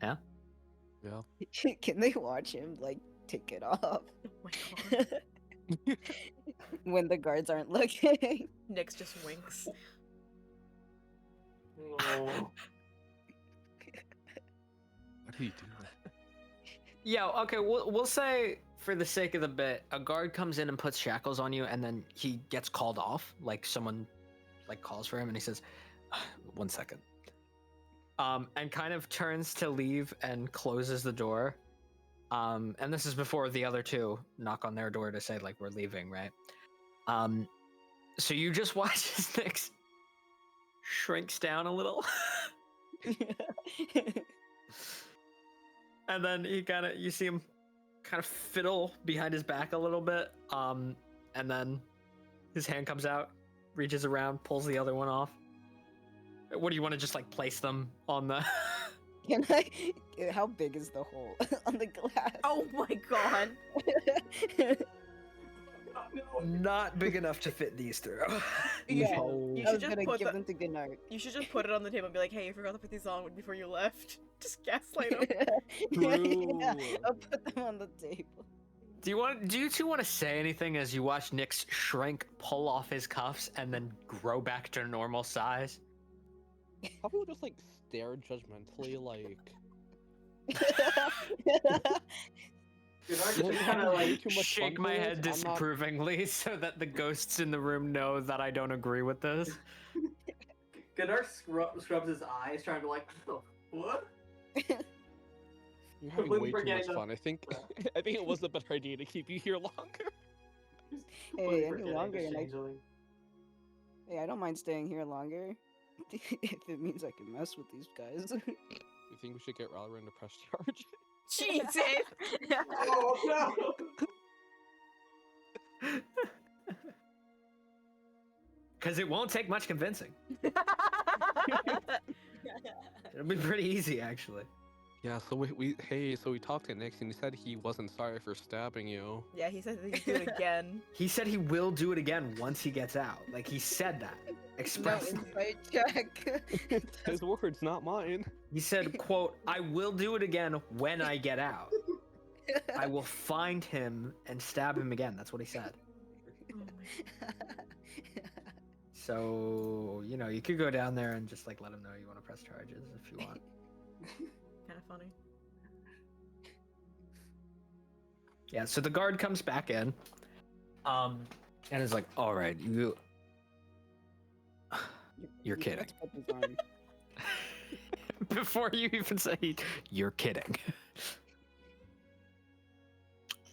Yeah. Yeah. Can they watch him like take it off Oh my god. when the guards aren't looking? Nyx just winks. No. Why did he do that? Yeah, okay, we'll say for the sake of the bit, a guard comes in and puts shackles on you, and then he gets called off. Like someone like calls for him, and he says, "1 second," and kind of turns to leave and closes the door. And this is before the other two knock on their door to say like we're leaving, right? So you just watch as Nyx shrinks down a little. And then you see him kind of fiddle behind his back a little bit. And then his hand comes out, reaches around, pulls the other one off. What do you want to just like place them on the? Can I? How big is the hole on the glass? Oh my god. Not big enough to fit these through. Yeah, You I should was just gonna put give the- them to Gunnar. You should just put it on the table and be like, hey, you forgot to put these on before you left. Just gaslight him. Yeah, I'll put them on the table. Do you two want to say anything as you watch Nyx shrink, pull off his cuffs, and then grow back to normal size? Probably just like stare judgmentally, like. Dude, I You know, just you're kind of having way like too much Shake fun my for head this, I'm not- disapprovingly so that the ghosts in the room know that I don't agree with this. Gunnar scrubs his eyes, trying to like, what? You're having Completely way too forgetting much the- fun. I think it was a better idea to keep you here longer. Completely any forgetting longer the and I- changeling. Hey, I don't mind staying here longer. If it means I can mess with these guys. You think we should get Rallyrin to press charge? Jesus! Oh no! Because it won't take much convincing. It'll be pretty easy, actually. Yeah, so we talked to Nyx and he said he wasn't sorry for stabbing you. Yeah, he said that he'd do it again. He said he will do it again once he gets out. Like, he said that No expressly. insight check. His words, not mine. He said, quote, "I will do it again when I get out. I will find him and stab him again." That's what he said. Oh my So, you could go down there and just, like, let him know you want to press charges if you want. kind of funny. Yeah, so the guard comes back in, and is like, "All right, you're kidding." Let's put this on. Before you even say, "You're kidding."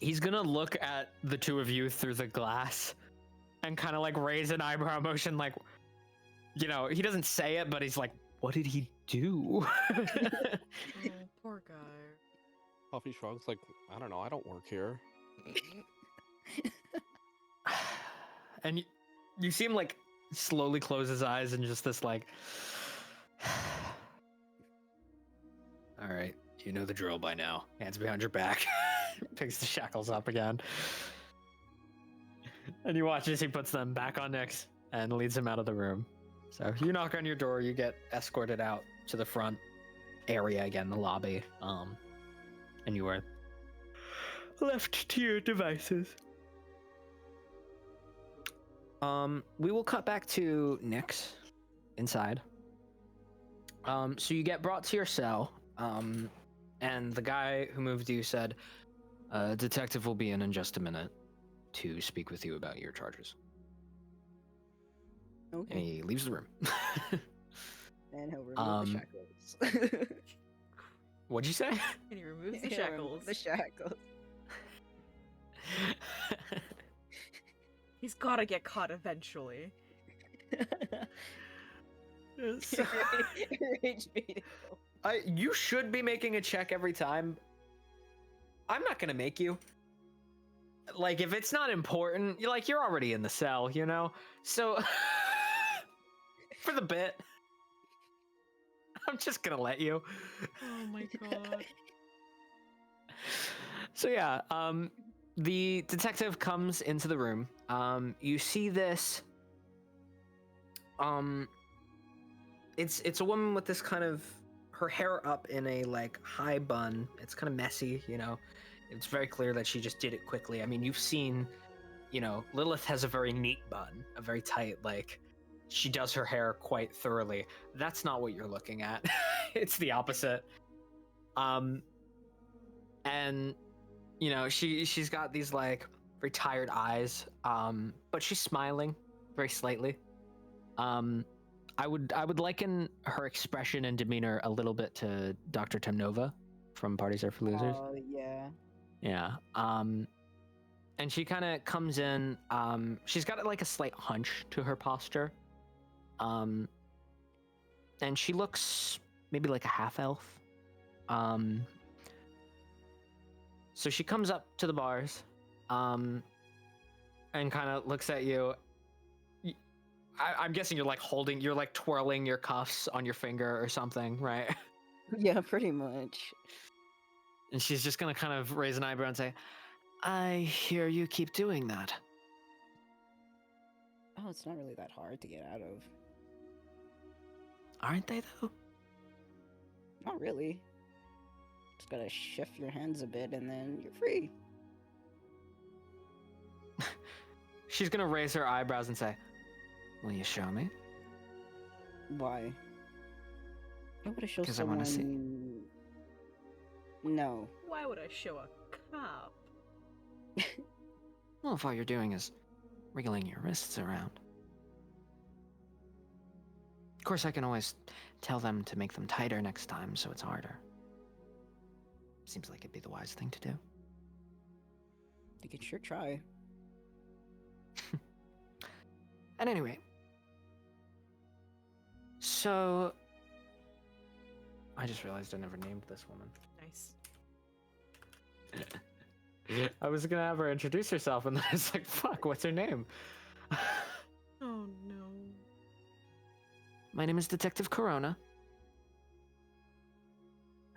He's gonna look at the two of you through the glass and kind of like raise an eyebrow motion, like, he doesn't say it, but he's like, "What did he do?" Oh, poor guy. Puffy shrugs like, I don't know, I don't work here. And you see him like slowly close his eyes and just this like, "All right, you know the drill by now." Hands behind your back, picks the shackles up again, and you watch as he puts them back on Nyx and leads him out of the room. So you knock on your door, you get escorted out to the front area again, the lobby, and you are left to your devices. We will cut back to Nyx inside. So you get brought to your cell, and the guy who moved you said, "Detective will be in just a minute to speak with you about your charges." And Okay. he leaves the room. And he'll remove Um, the shackles. What'd you say? And he removes the He'll remove shackles. The shackles. He's gotta get caught eventually. So- Rage baiting. you should be making a check every time. I'm not gonna make you. like if it's not important, you're already in the cell, you know? So for the bit, I'm just gonna let you. Oh my god. So yeah, the detective comes into the room. You see this. It's a woman with this kind of her hair up in a like high bun. It's kind of messy, you know. It's very clear that she just did it quickly. I mean, you've seen, you know, Lilith has a very neat bun, a very tight, like, she does her hair quite thoroughly. That's not what you're looking at. It's the opposite. And you know, she's got these like very tired eyes, but she's smiling very slightly. I would liken her expression and demeanor a little bit to Dr. Temnova from Parties Are for Losers. Oh, yeah. Yeah. And she kind of comes in. She's got like a slight hunch to her posture. And she looks maybe like a half elf. So she comes up to the bars, and kind of looks at you. I'm guessing you're like twirling your cuffs on your finger or something, right? Yeah, pretty much. And she's just gonna kind of raise an eyebrow and say, "I hear you keep doing that." Oh, it's not really that hard to get out of. Aren't they though? Not really. Just gotta shift your hands a bit and then you're free. She's gonna raise her eyebrows and say, "Will you show me?" Why? I would have shown 'Cause I wanna see. someone. No. Why would I show a cop? Well, if all you're doing is wriggling your wrists around. Of course, I can always tell them to make them tighter next time so it's harder. Seems like it'd be the wise thing to do. You could sure try. At any rate, so I just realized I never named this woman. Nice. I was gonna have her introduce herself, and then I was like, "Fuck, what's her name?" Oh no. My name is Detective Corona.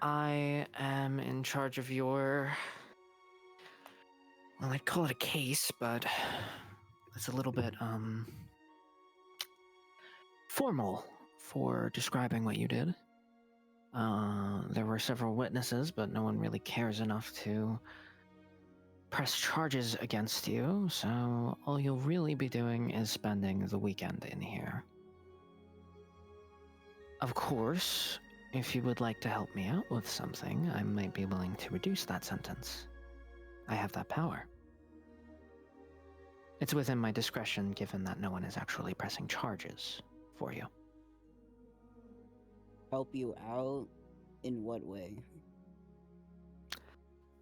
I am in charge of your. Well, I'd call it a case, but it's a little bit formal for describing what you did. There were several witnesses, but no one really cares enough to press charges against you, so all you'll really be doing is spending the weekend in here. Of course, if you would like to help me out with something, I might be willing to reduce that sentence. I have that power. It's within my discretion, given that no one is actually pressing charges for you. Help you out? In what way?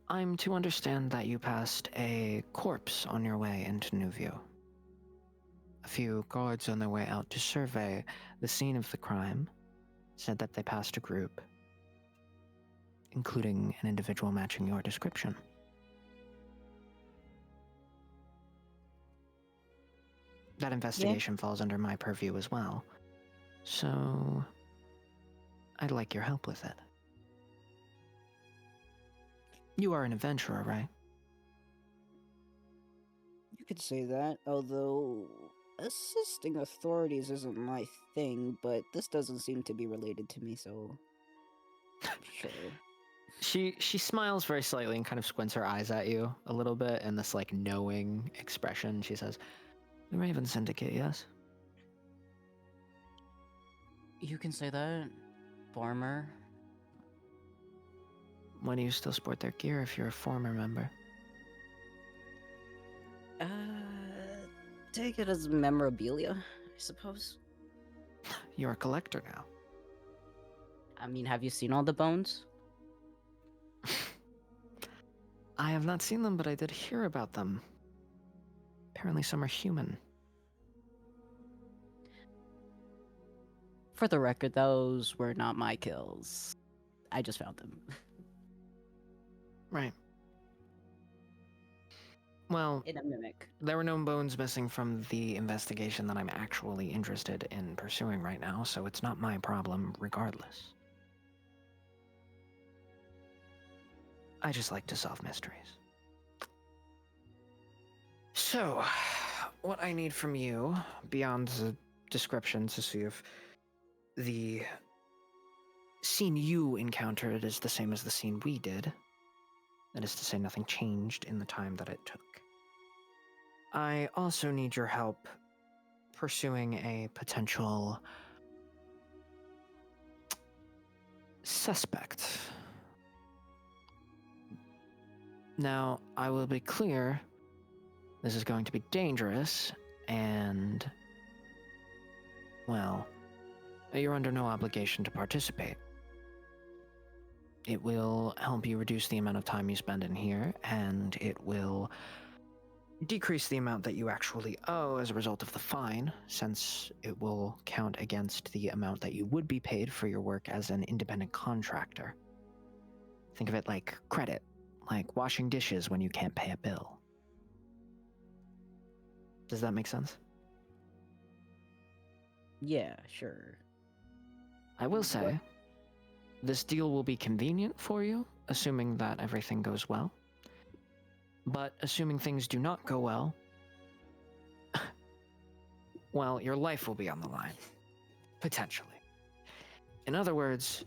I'm to understand that you passed a corpse on your way into Newview. A few guards on their way out to survey the scene of the crime said that they passed a group, including an individual matching your description. That investigation falls under my purview as well, so I'd like your help with it. You are an adventurer, right? You could say that, although assisting authorities isn't my thing, but this doesn't seem to be related to me, so sure. She smiles very slightly and kind of squints her eyes at you a little bit in this like knowing expression. She says, "The Raven Syndicate, yes?" You can say that, farmer. Why do you still sport their gear if you're a former member? Take it as memorabilia, I suppose. You're a collector now. I mean, have you seen all the bones? I have not seen them, but I did hear about them. Apparently some are human. For the record, those were not my kills. I just found them. Right. Well, in a mimic. there were no bones missing from the investigation that I'm actually interested in pursuing right now, so it's not my problem regardless. I just like to solve mysteries. So, what I need from you, beyond the description to see if the scene you encountered is the same as the scene we did, that is to say, nothing changed in the time that it took. I also need your help pursuing a potential suspect. Now, I will be clear, this is going to be dangerous, and, well, you're under no obligation to participate. It will help you reduce the amount of time you spend in here, and it will decrease the amount that you actually owe as a result of the fine, since it will count against the amount that you would be paid for your work as an independent contractor. Think of it like credit, like washing dishes when you can't pay a bill. Does that make sense? Yeah, sure. I will say, this deal will be convenient for you, assuming that everything goes well. But assuming things do not go well, well, your life will be on the line. Potentially. In other words,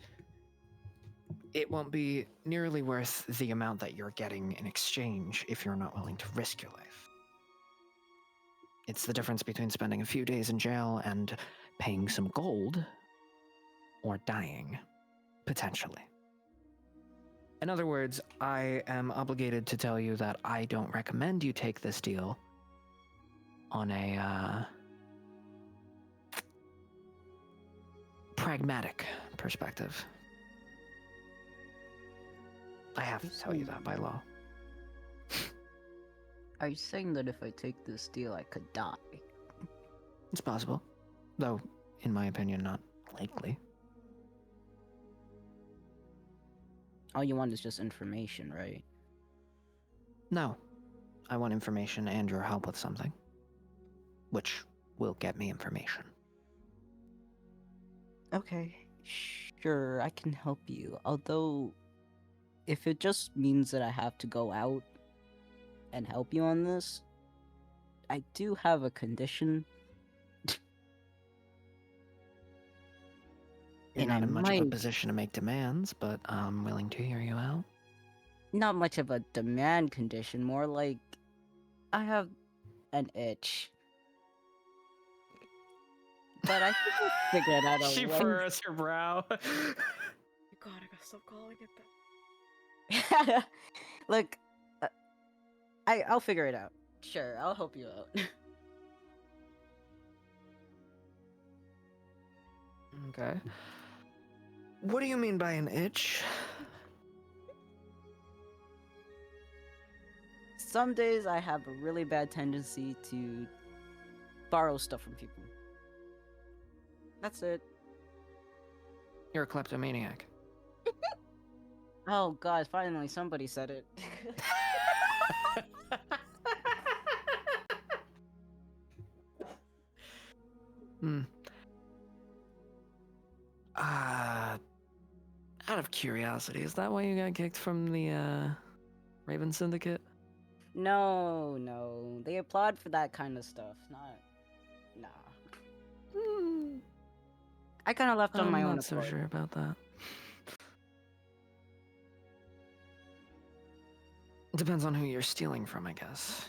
it won't be nearly worth the amount that you're getting in exchange if you're not willing to risk your life. It's the difference between spending a few days in jail and paying some gold, or dying, potentially. In other words, I am obligated to tell you that I don't recommend you take this deal on a pragmatic perspective. I have to tell you that by law. Are you saying that if I take this deal, I could die? It's possible, though, in my opinion, not likely. All you want is just information, right? No, I want information and your help with something, which will get me information. Okay, sure, I can help you. Although, if it just means that I have to go out and help you on this, I do have a condition. You're And not I in much of a might- position to make demands, but I'm willing to hear you out. Not much of a demand condition, more like I have an itch. But I think we'll figure it out She a way. furrows her brow. God, I gotta stop calling it that. Look, I'll figure it out. Sure, I'll help you out. Okay. What do you mean by an itch? Some days I have a really bad tendency to borrow stuff from people. That's it. You're a kleptomaniac. Oh god, finally somebody said it. Hmm. Out of curiosity, is that why you got kicked from the Raven Syndicate? No. They applaud for that kind of stuff. Nah. Hmm. I kind of left on my I'm own not so accord. sure about that. Depends on who you're stealing from, I guess.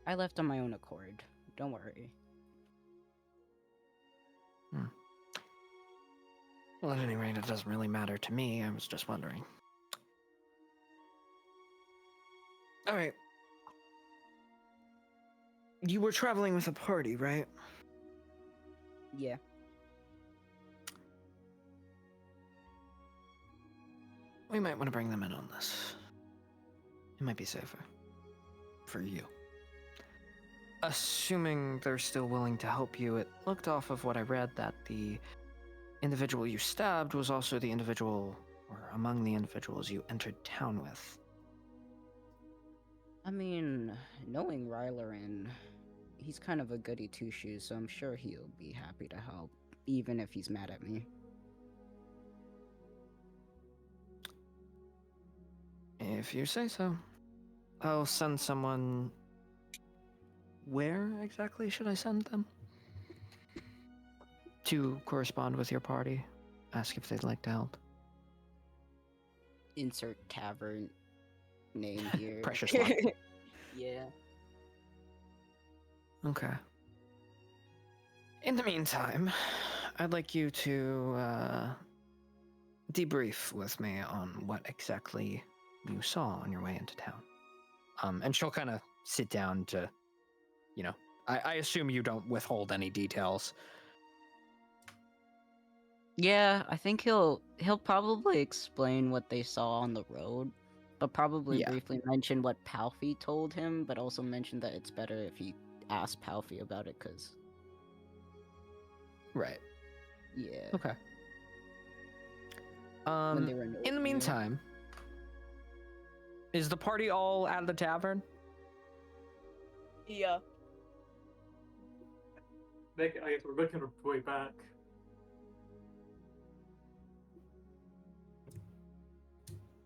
I left on my own accord. Don't worry. Well, at any rate, it doesn't really matter to me. I was just wondering. All right. You were traveling with a party, right? Yeah. We might want to bring them in on this. It might be safer. For you. Assuming they're still willing to help you, it looked off of what I read that the individual you stabbed was also the individual, or among the individuals you entered town with. I mean, knowing Rylerin, he's kind of a goody two-shoes, so I'm sure he'll be happy to help, even if he's mad at me. If you say so. I'll send someone. Where exactly should I send them? To correspond with your party. Ask if they'd like to help. Insert tavern name here. Precious one. Yeah. Okay. In the meantime, I'd like you to debrief with me on what exactly you saw on your way into town. And she'll kind of sit down to, I assume you don't withhold any details. Yeah, I think he'll probably explain what they saw on the road, but probably Yeah. briefly mention what Palfy told him, but also mention that it's better if he asks Palfy about it, cause Right. yeah. Okay. When they were In the Oatmeal. meantime, is the party all at the tavern? Yeah. I guess we're making our way back.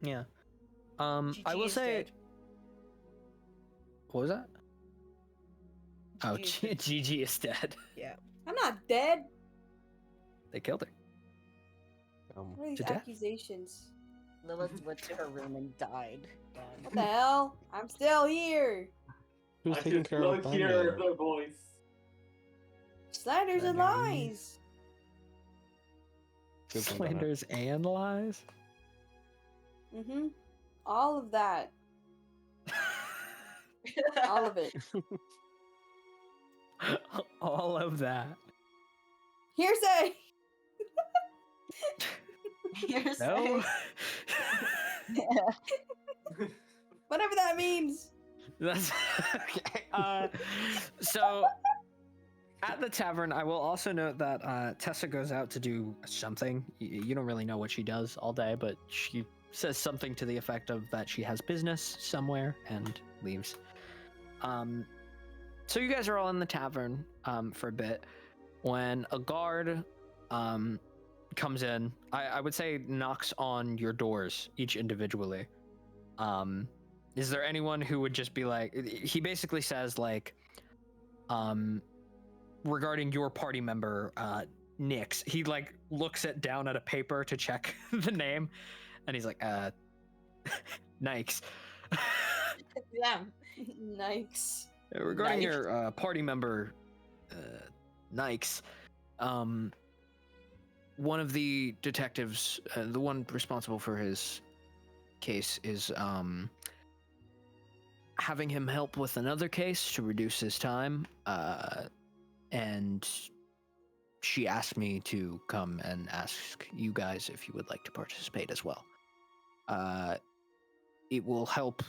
Yeah. I GG will is say. dead. What was that? Oh, GG is dead. Gigi is dead. Yeah. I'm not dead. They killed her. What are these To death? accusations? Lilith went to her room and died. What the hell? I'm still here. Who's I taking just care of don't hear Thunder? their voice. Slanders and lies. Good thing that Slanders and lies? Mm-hmm. All of that. All of it. All of that. Hearsay. Hearsay. No? Whatever that means. That's okay. So at the tavern, I will also note that Tessa goes out to do something. You don't really know what she does all day, but she says something to the effect of that she has business somewhere and leaves. So you guys are all in the tavern for a bit when a guard comes in. I would say knocks on your doors each individually. Is there anyone who would just be like, he basically says like, regarding your party member, Nyx, he like looks down at a paper to check the name and he's like, Nyx. Yeah. Nice. Regarding Nyx. your party member, Nyx, one of the detectives, the one responsible for his case is having him help with another case to reduce his time, and she asked me to come and ask you guys if you would like to participate as well. It will help.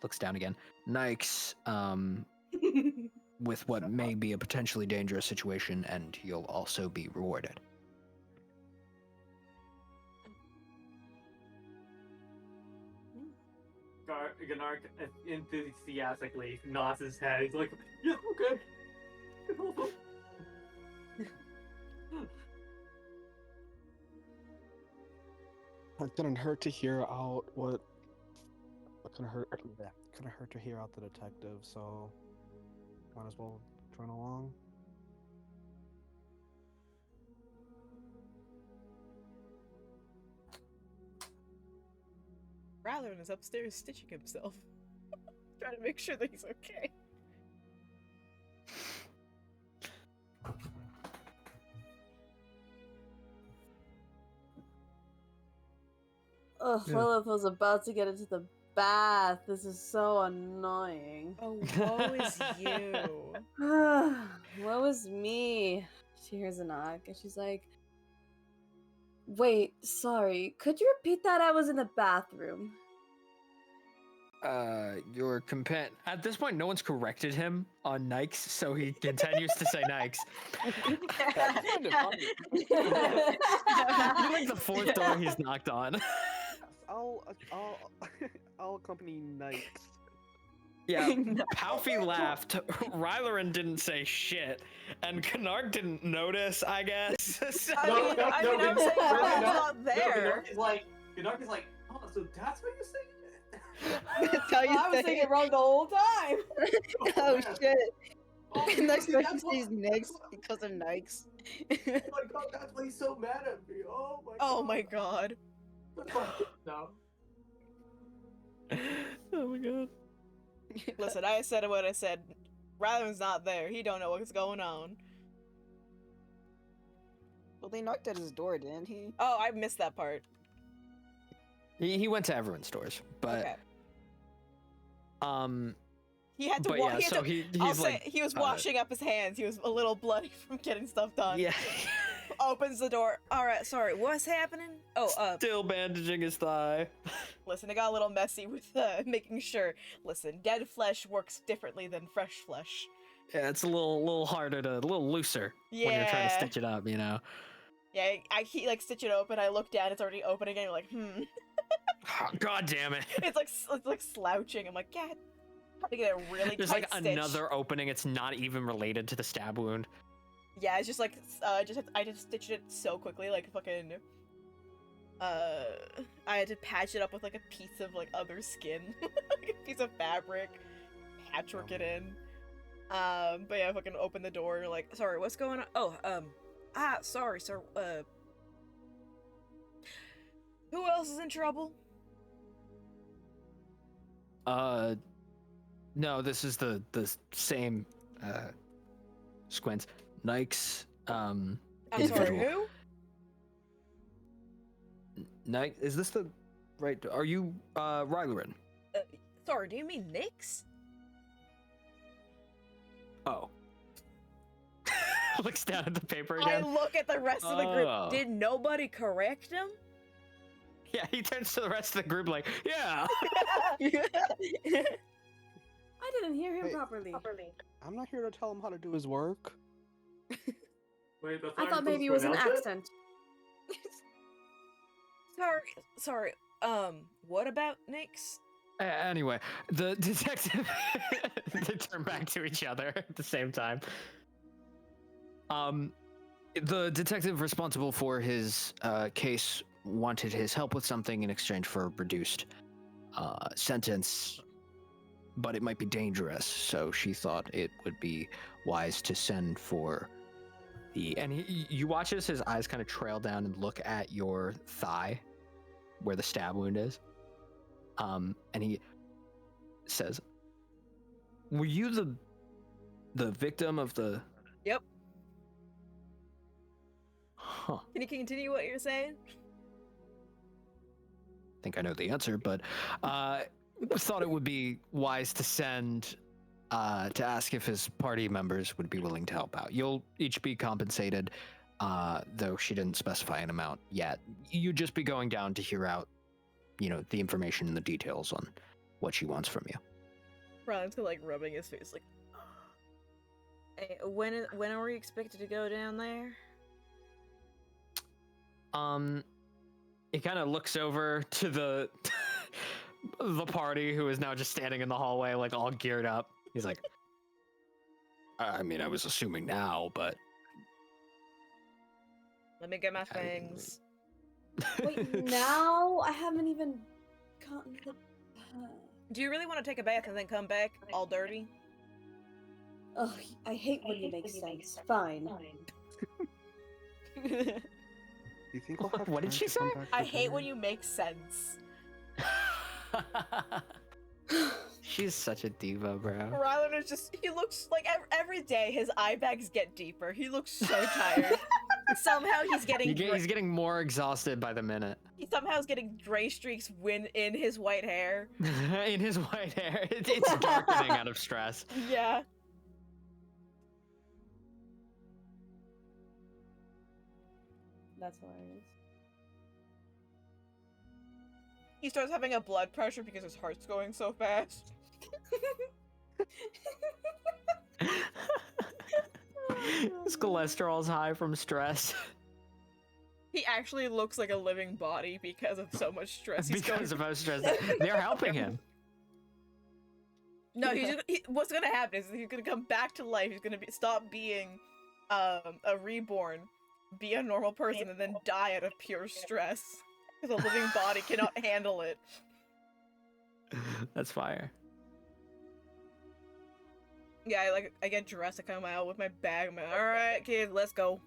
Looks down again. Nyx, with what may be a potentially dangerous situation, and you'll also be rewarded. Gnark enthusiastically nods his head. He's like, yeah, okay. It couldn't hurt to hear out what couldn't hurt to hear out the detective, so might as well join along. Rylerin is upstairs stitching himself. Trying to make sure that he's okay. Ugh, Yeah. Lilith was about to get into the bath. This is so annoying. Oh, woe is you. What was me? She hears a knock and she's like, wait, sorry, could you repeat that? I was in the bathroom. Your at this point, no one's corrected him on Nikes, so he continues to say Nikes. You're like the fourth door he's knocked on. I'll accompany Knight. Yeah, Palfy laughed. Rylerin didn't say shit, and Canard didn't notice, I guess. So- I mean, I'm saying Rylan's not there. Gnark is like, oh, so that's what you're saying? That's how you I was say saying it. it wrong the whole time. Oh man. shit. Oh, Next that's person why- sees Nyx because of Nyx. Oh my god, that's why he's so mad at me. Oh my god. Oh my god. That's why now. Oh my god. Listen, I said what I said. Rylan's not there. He don't know what's going on. Well, they knocked at his door, didn't he? Oh, I missed that part. He went to everyone's stores, but Okay. he He had to but wa- yeah, he had so to- he's I'll say like he was washing up his hands. He was a little bloody from getting stuff done. yeah, Opens the door. All right, sorry. What's happening? Oh, still bandaging his thigh. listen, it got a little messy with making sure. Listen, dead flesh works differently than fresh flesh. Yeah, it's a little harder a little looser when you're trying to Yeah. stitch it up, you know. Yeah, he like stitch it open. I look down, it's already open again. You're like, God damn it. it's like slouching. I'm like, God, how to get a really There's tight like stitch. another opening. It's not even related to the stab wound. Yeah, it's just like I just stitched it so quickly, like fucking. I had to patch it up with like a piece of like other skin, like a piece of fabric, patchwork it in. But yeah, fucking open the door. You're like, sorry, what's going on? Oh, sorry, sir. Who else is in trouble? No, this is the same Squints. Nike's I'm individual. sorry, who? Nike, is this the right? Are you Rylerin? Sorry, do you mean Nyx? Oh. Looks down at the paper I again. look at the rest of the group. Oh. Did nobody correct him? Yeah, he turns to the rest of the group like, yeah. I didn't hear him Hey. properly. I'm not here to tell him how to do his work. Wait, that's I not thought supposed maybe to it was an pronounce it? accent. Sorry. What about Nyx? Anyway, the detective they turn back to each other at the same time. The detective responsible for his case wanted his help with something in exchange for a reduced sentence, but it might be dangerous, so she thought it would be wise to send for the. And you watch as his eyes kind of trail down and look at your thigh, where the stab wound is. And he says, "Were you the victim of the?" Yep. Huh. Can you continue what you're saying? Think I know the answer, but thought it would be wise to send to ask if his party members would be willing to help out. You'll each be compensated, though she didn't specify an amount yet. You'd just be going down to hear out, the information and the details on what she wants from you. Ron's like rubbing his face, like. Hey, when are we expected to go down there? He kind of looks over to the the party, who is now just standing in the hallway, like all geared up. He's like, I mean, I was assuming now, but Let me get my fangs. Wait, now I haven't even gotten the. Do you really want to take a bath and then come back all dirty? Ugh, I hate when you make sense. Fine. You think we'll have What did time she to come say? back I for hate when dinner? you make sense. She's such a diva, bro. Rylan is he looks like every day his eye bags get deeper. He looks so tired. Somehow he's getting He's getting more exhausted by the minute. he somehow is getting gray streaks in his white hair. In his white hair, it's darkening out of stress. Yeah. That's hilarious. He starts having a blood pressure because his heart's going so fast. His cholesterol's high from stress. He actually looks like a living body because of so much stress he's Because going of how stressed they're helping him. No, what's gonna happen is he's gonna come back to life. He's gonna stop being a reborn, be a normal person, and then die out of pure stress. Because a living body cannot handle it. That's fire. Yeah, I get dressed, I come out with my bag, I'm like, alright, kids, let's go.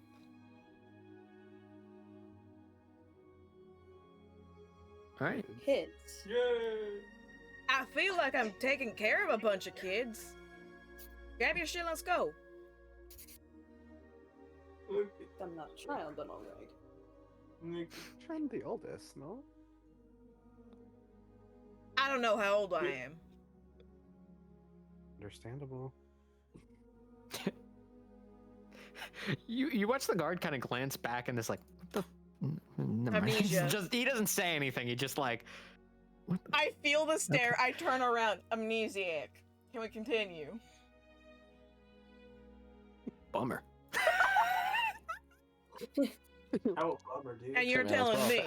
Alright. Hits. Yay! I feel like I'm taking care of a bunch of kids. Grab your shit, let's go. I'm not a child, but alright. I'm the oldest, no? I don't know how old I am. Understandable. You watch the guard kind of glance back and is like, what the? Never mind. Amnesia. He doesn't say anything. He just like. I feel the stare, I turn around, amnesiac. Can we continue? Bummer. How a bummer, dude. And you're Come on, telling me.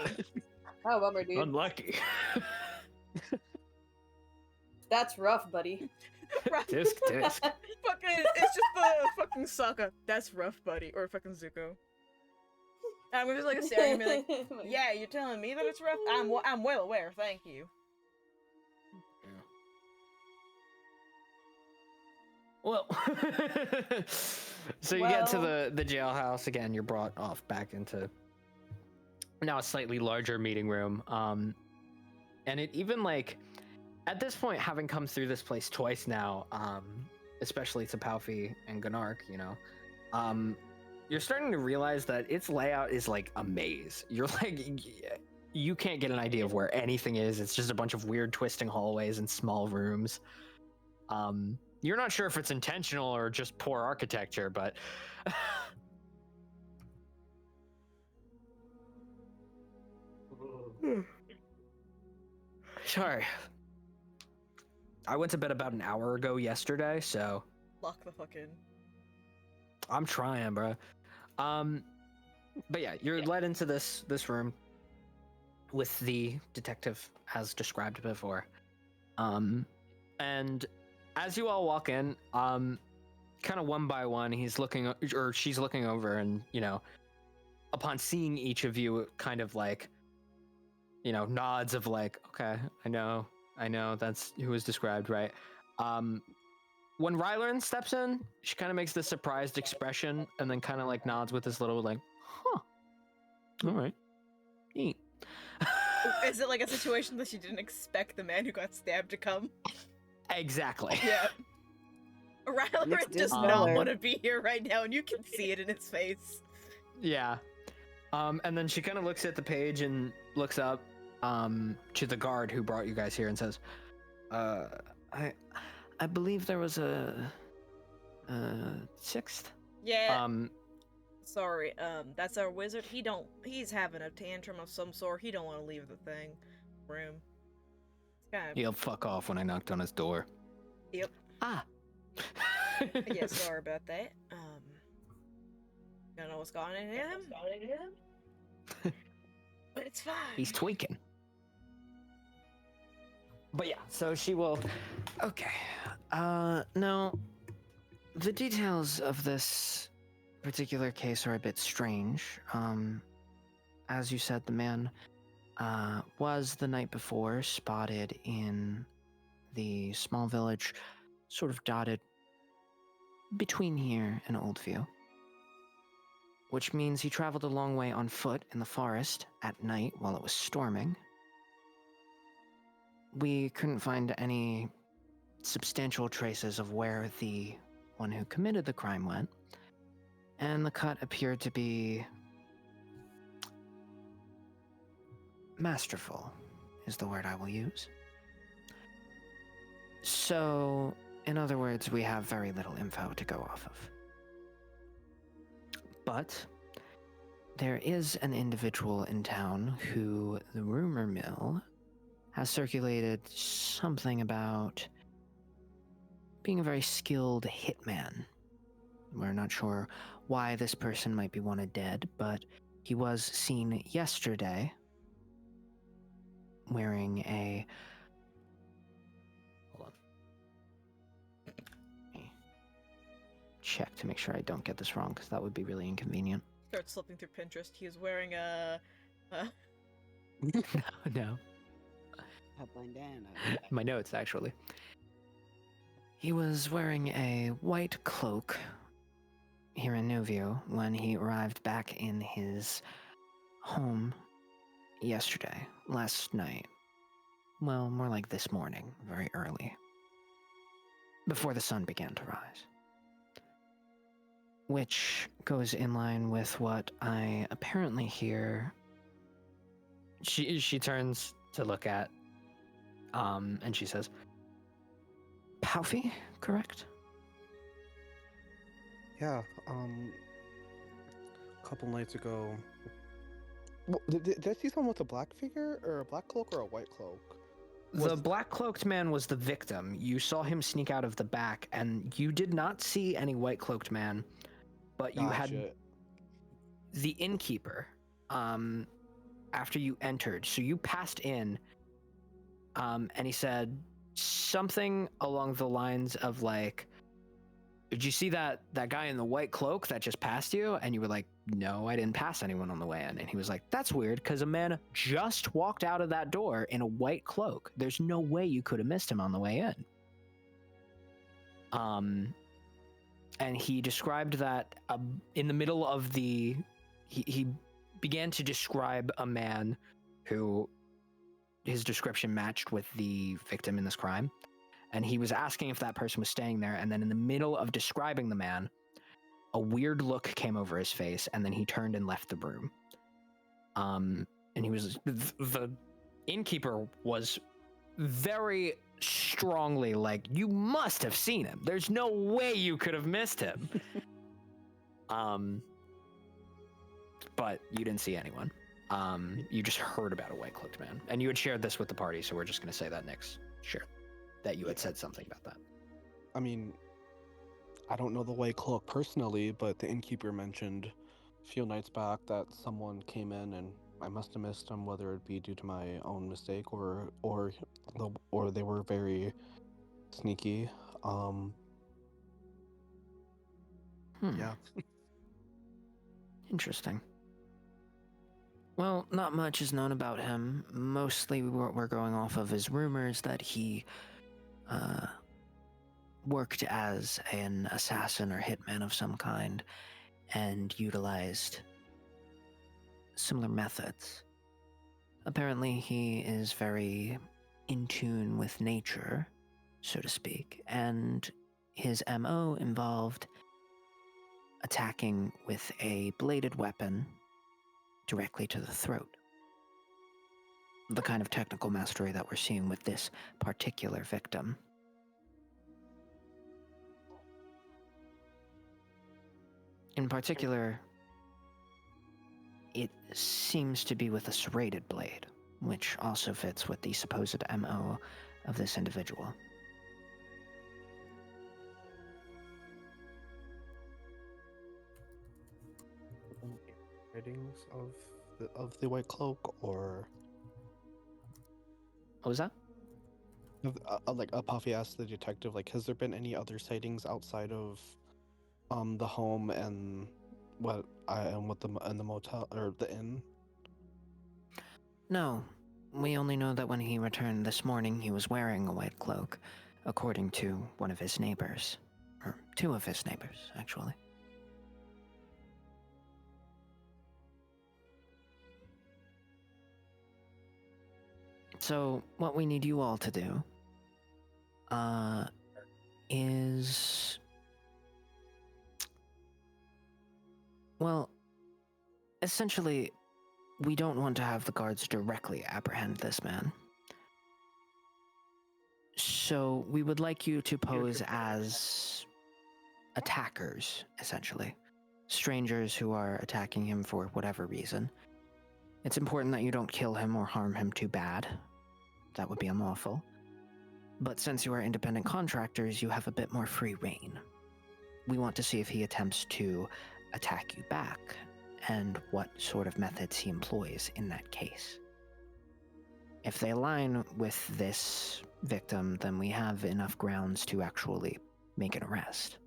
Oh, bummer, dude. Unlucky. That's rough, buddy. Right. Disc. Fucking, it's just the fucking sucker. That's rough, buddy. Or fucking Zuko. I'm just like staring and be like, yeah, you're telling me that it's rough? I'm well aware, thank you. Well, so you get to the jailhouse again. You're brought off back into now a slightly larger meeting room. And it even like at this point, having come through this place twice now, especially to Palfi and Gunark, you know, you're starting to realize that its layout is like a maze. You're like, you can't get an idea of where anything is. It's just a bunch of weird twisting hallways and small rooms. You're not sure if it's intentional or just poor architecture, but sorry. I went to bed about an hour ago yesterday, so Lock the fuck in. I'm trying, bro. But yeah, you're led into this room with the detective as described before. And as you all walk in, kind of one by one, he's looking or she's looking over, and you know, upon seeing each of you, kind of like, you know, nods of like, okay, I know, that's who was described, right? When Rylan steps in, she kind of makes this surprised expression and then kind of like nods with this little like, huh, all right, neat. Is it like a situation that she didn't expect the man who got stabbed to come? Exactly. Yeah. Rylan Nick's does just not there. want to be here right now, and you can see it in his face. Yeah. And then she kind of looks at the page and looks up to the guard who brought you guys here and says, I believe there was a sixth. Yeah. Sorry, that's our wizard. He's having a tantrum of some sort. He don't want to leave the room. It's kind of... He'll fuck off when I knocked on his door. Yep. Ah. Yeah, sorry about that. Don't know what's going on in him. But it's fine. He's tweaking. But yeah, so she will... Okay. Now, the details of this particular case are a bit strange. As you said, the man was the night before spotted in the small village sort of dotted between here and Oldview, which means he traveled a long way on foot in the forest at night while it was storming. We couldn't find any substantial traces of where the one who committed the crime went, and the cut appeared to be masterful, is the word I will use. So, in other words, we have very little info to go off of. But there is an individual in town who the rumor mill has circulated something about being a very skilled hitman. We're not sure why this person might be wanted dead, but He was seen yesterday wearing a... Hold on. Let me check to make sure I don't get this wrong, because that would be really inconvenient. Start slipping through Pinterest. He was wearing a No. A bandana. My notes, actually. He was wearing a white cloak here in Nuvio when he arrived back in his home yesterday, last night. Well, more like this morning, very early, before the sun began to rise. Which goes in line with what I apparently hear. She turns to look at, and she says, Palfy, correct? Yeah, a couple nights ago. Did I see someone with a black figure, or a black cloak, or a white cloak? The black-cloaked man was the victim. You saw him sneak out of the back, and you did not see any white-cloaked man, but you had Gotcha. the innkeeper, after you entered. So you passed in, and he said something along the lines of like, did you see that guy in the white cloak that just passed you? And you were like, no, I didn't pass anyone on the way in. And he was like, that's weird, because a man just walked out of that door in a white cloak. There's no way you could have missed him on the way in. And he described that in the middle of he began to describe a man who his description matched with the victim in this crime. And he was asking if that person was staying there. And then in the middle of describing the man, a weird look came over his face, and then he turned and left the room. And he was, the innkeeper was very strongly like, you must have seen him. There's no way you could have missed him. But you didn't see anyone. You just heard about a white cloaked man, and you had shared this with the party. So we're just going to say that Nyx shared that you had said something about that. I mean, I don't know the white cloak personally, but the innkeeper mentioned a few nights back that someone came in and I must have missed them, whether it be due to my own mistake or they were very sneaky. Yeah. Interesting. Well, not much is known about him. Mostly what we're going off of is rumors that he worked as an assassin or hitman of some kind and utilized similar methods. Apparently, he is very in tune with nature, so to speak, and his MO involved attacking with a bladed weapon directly to the throat. The kind of technical mastery that we're seeing with this particular victim. In particular, it seems to be with a serrated blade, which also fits with the supposed MO of this individual. Sightings of the white cloak, or What was that? like Puffy asked the detective, like, has there been any other sightings outside of the home and the motel or the inn? No, we only know that when he returned this morning he was wearing a white cloak, according to one of his neighbors. Or two of his neighbors, actually. So, what we need you all to do is... Well, essentially, we don't want to have the guards directly apprehend this man. So, we would like you to pose as attackers, essentially. Strangers who are attacking him for whatever reason. It's important that you don't kill him or harm him too bad. That would be unlawful. But since you are independent contractors, you have a bit more free reign. We want to see if he attempts to attack you back, and what sort of methods he employs in that case. If they align with this victim, then we have enough grounds to actually make an arrest.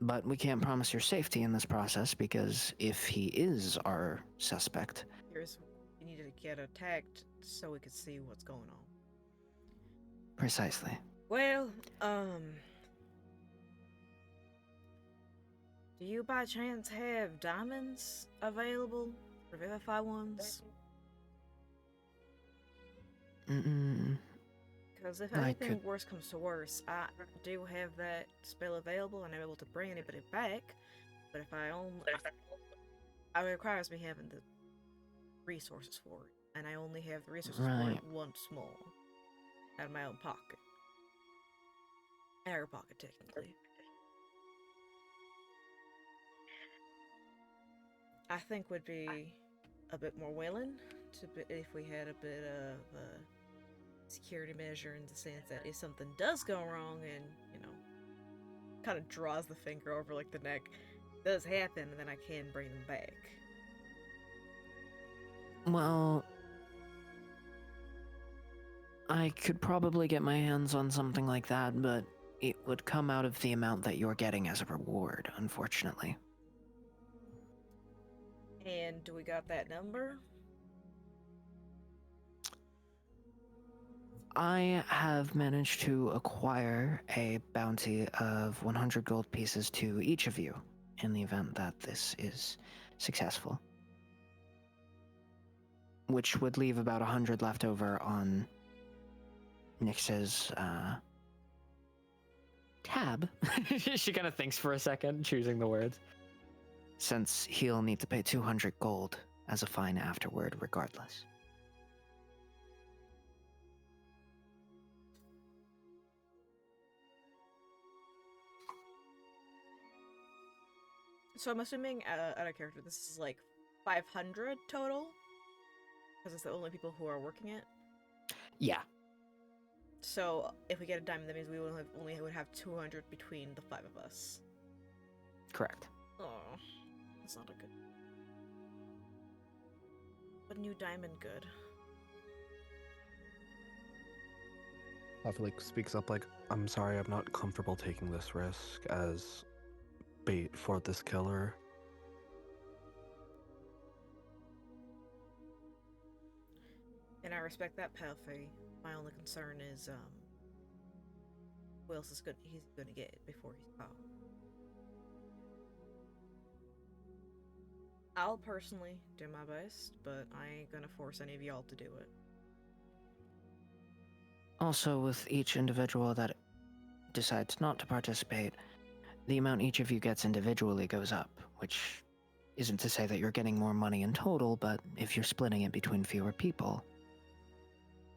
But we can't promise your safety in this process, because if he is our suspect... We need to get attacked so we can see what's going on. Precisely. Well, do you by chance have diamonds available? Revivify ones? Because if anything worse comes to worse, I do have that spell available and I'm able to bring anybody back. But if I only... it requires me having the resources for it. And I only have the resources for it once more. Out of my own pocket. Air pocket, technically. I think would be a bit more willing to if we had a bit of a security measure in the sense that if something does go wrong and, you know, kind of draws the finger over like the neck, does happen, and then I can bring them back. Well, I could probably get my hands on something like that, but it would come out of the amount that you're getting as a reward, unfortunately. And do we got that number? I have managed to acquire a bounty of 100 gold pieces to each of you in the event that this is successful. Which would leave about 100 left over on Nyx's tab. She kind of thinks for a second, choosing the words. Since he'll need to pay 200 gold as a fine afterward regardless. So I'm assuming, out of character, this is like 500 total? Because it's the only people who are working it? Yeah. So if we get a diamond, that means we only would have 200 between the 5 of us. Correct. Oh, that's not a good... A new diamond good. Avalik speaks up like, I'm sorry, I'm not comfortable taking this risk as bait for this killer. And I respect that, Palfy. My only concern is, who else is he's gonna get it before he's caught. I'll personally do my best, but I ain't gonna force any of y'all to do it. Also, with each individual that decides not to participate, the amount each of you gets individually goes up, which isn't to say that you're getting more money in total, but if you're splitting it between fewer people,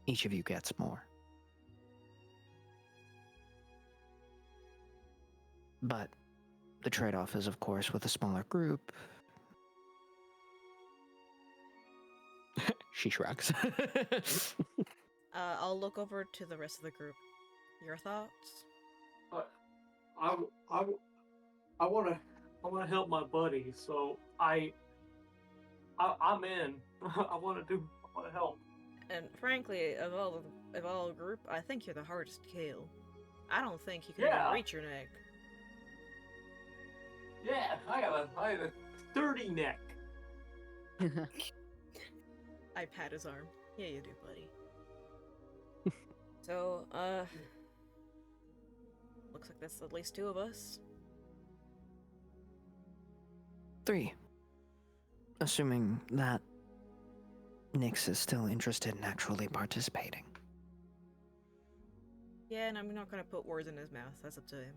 each of you gets more. But the trade-off is, of course, with a smaller group. She shrugs. I'll look over to the rest of the group. Your thoughts? I wanna help my buddy, so I'm in. I wanna help. And frankly, of all the group, I think you're the hardest to kill. I don't think you can Yeah. even reach your neck. Yeah, I have a sturdy neck. I pat his arm. Yeah, you do, buddy. So, looks like that's at least 2 of us. 3. Assuming that Nyx is still interested in actually participating. Yeah, and I'm not gonna put words in his mouth. That's up to him.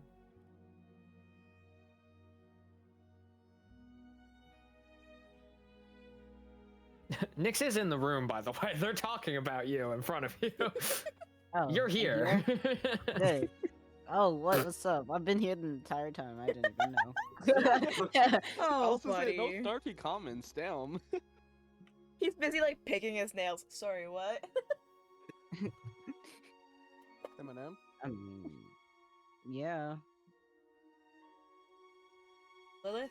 Nyx is in the room, by the way. They're talking about you in front of you. Oh, You're I'm here. Hey. Oh, what's up? I've been here the entire time. I didn't even know. Oh, No buddy. snarky comments, damn. He's busy, like, picking his nails. Sorry, what? Eminem? Yeah. Lilith?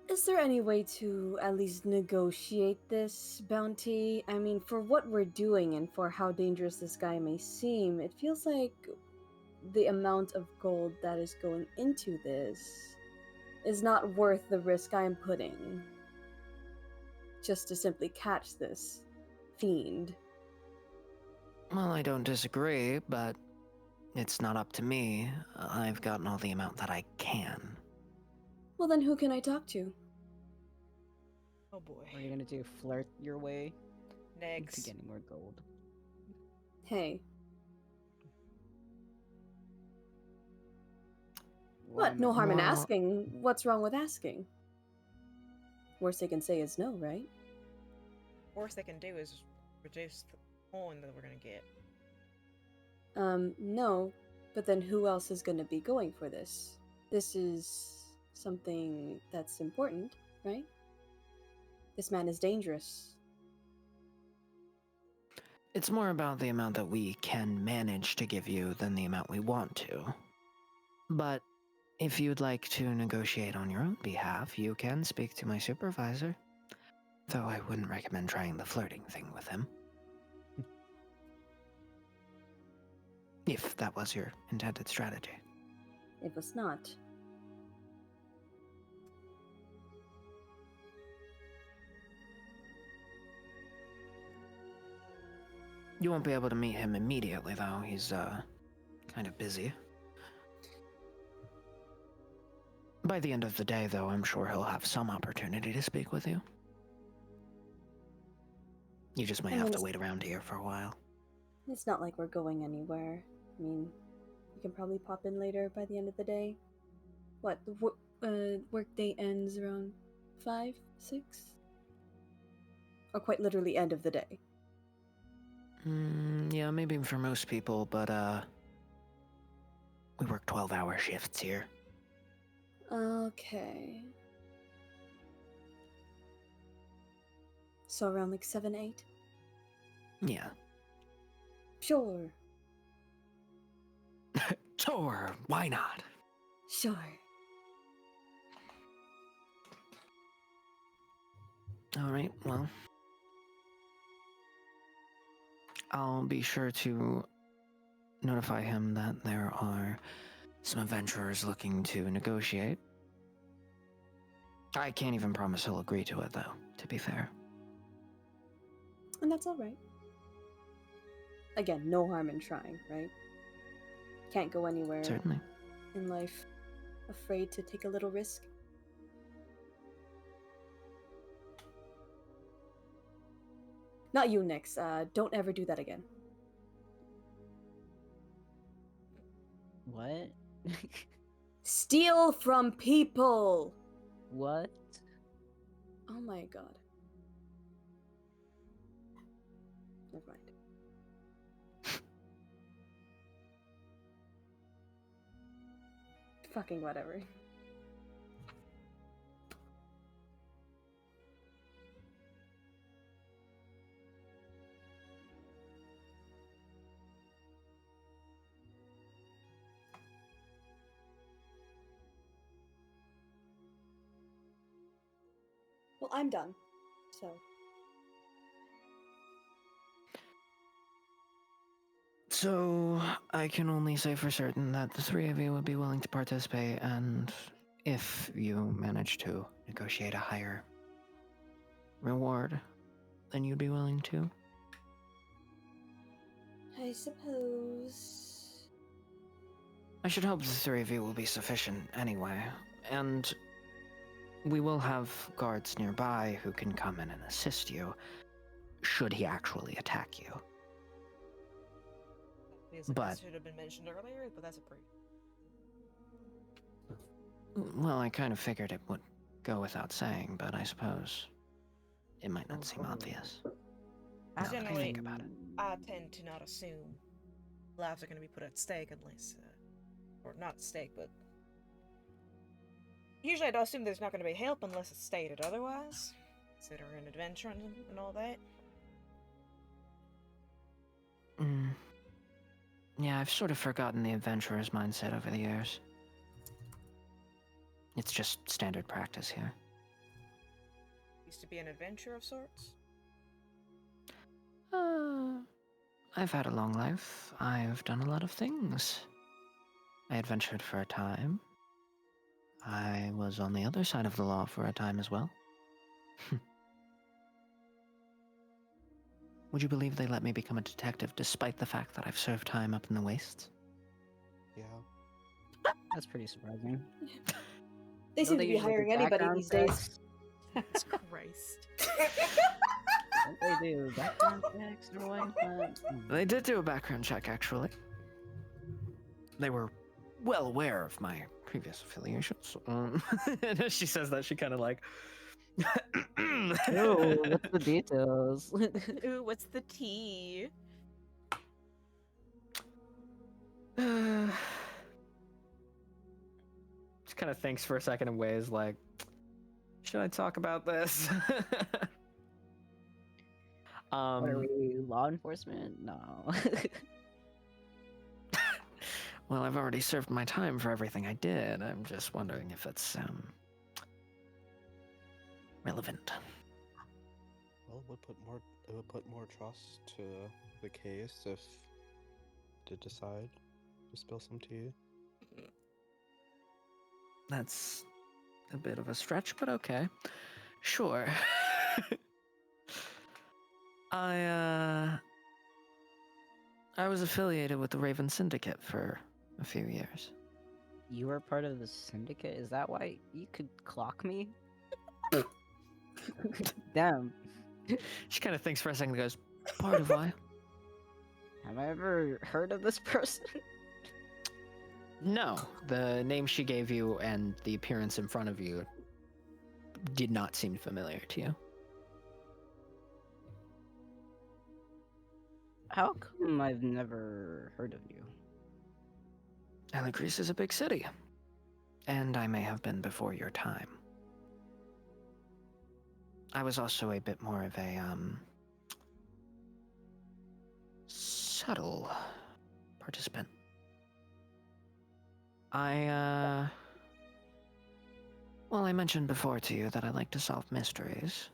Is there any way to at least negotiate this bounty? I mean, for what we're doing and for how dangerous this guy may seem, it feels like the amount of gold that is going into this is not worth the risk I'm putting just to simply catch this fiend. Well, I don't disagree, but it's not up to me. I've gotten all the amount that I can. Well, then who can I talk to? Oh boy. What are you gonna do? Flirt your way into Next. getting more gold? Hey, Why what? No not? harm in Well- asking. What's wrong with asking? Worst they can say is no, right? Worst they can do is reduce the coin that we're gonna get. No. But then who else is gonna be going for this? This is something that's important, right? This man is dangerous. It's more about the amount that we can manage to give you than the amount we want to. But if you'd like to negotiate on your own behalf, you can speak to my supervisor. Though I wouldn't recommend trying the flirting thing with him. If that was your intended strategy. It was not. You won't be able to meet him immediately, though. He's, kind of busy. By the end of the day, though, I'm sure he'll have some opportunity to speak with you. You just might I have mean, to wait around here for a while. It's not like we're going anywhere. I mean, you can probably pop in later by the end of the day. What, the work day ends around 5, 6? Or quite literally end of the day. Yeah, maybe for most people, but, we work 12-hour shifts here. Okay. So around like 7, 8? Yeah. Sure. Sure, why not? Sure. Alright, well. I'll be sure to notify him that there are some adventurers looking to negotiate. I can't even promise he'll agree to it, though, to be fair. And that's alright. Again, no harm in trying, right? Can't go anywhere Certainly. in life afraid to take a little risk. Not you, Nyx. Don't ever do that again. What? Steal from people! What? Oh my god. Never mind. Fucking whatever. Well, I'm done. So. So, I can only say for certain that the three of you would be willing to participate, and if you manage to negotiate a higher reward, then you'd be willing to. I suppose. I should hope the three of you will be sufficient anyway, and we will have guards nearby who can come in and assist you, should he actually attack you. Feels like But- this should have been mentioned earlier, but that's a pretty. Well, I kind of figured it would go without saying, but I suppose it might not seem obvious. Now that I Generally- think about it. I tend to not assume lives are going to be put at stake unless, or not at stake, but usually I don't assume there's not going to be help unless it's stated otherwise, considering adventure and all that. Yeah, I've sort of forgotten the adventurer's mindset over the years. It's just standard practice here. Used to be an adventure of sorts. I've had a long life. I've done a lot of things. I adventured for a time. I was on the other side of the law for a time as well. Would you believe they let me become a detective despite the fact that I've served time up in the wastes? Yeah. That's pretty surprising. They seem to be usually do hiring anybody background these days. checks. Jesus Christ. Don't they do background checks or whatnot? They did do a background check, actually. They were well aware of my previous affiliations. And as she says that, she kind of like... Ooh, what's the details? Ooh, what's the tea? Just kind of thinks for a second and weighs like, should I talk about this? What are we, law enforcement? No. Well, I've already served my time for everything I did. I'm just wondering if it's relevant. Well, it would put more trust to the case if did decide to spill some tea. That's a bit of a stretch, but okay. Sure. I was affiliated with the Raven Syndicate for a few years. You were part of the syndicate? Is that why you could clock me? Damn. She kind of thinks for a second and goes, part of why? Have I ever heard of this person? No, the name she gave you and the appearance in front of you did not seem familiar to you. How come I've never heard of you? Greece is a big city, and I may have been before your time. I was also a bit more of a, subtle participant. I mentioned before to you that I like to solve mysteries.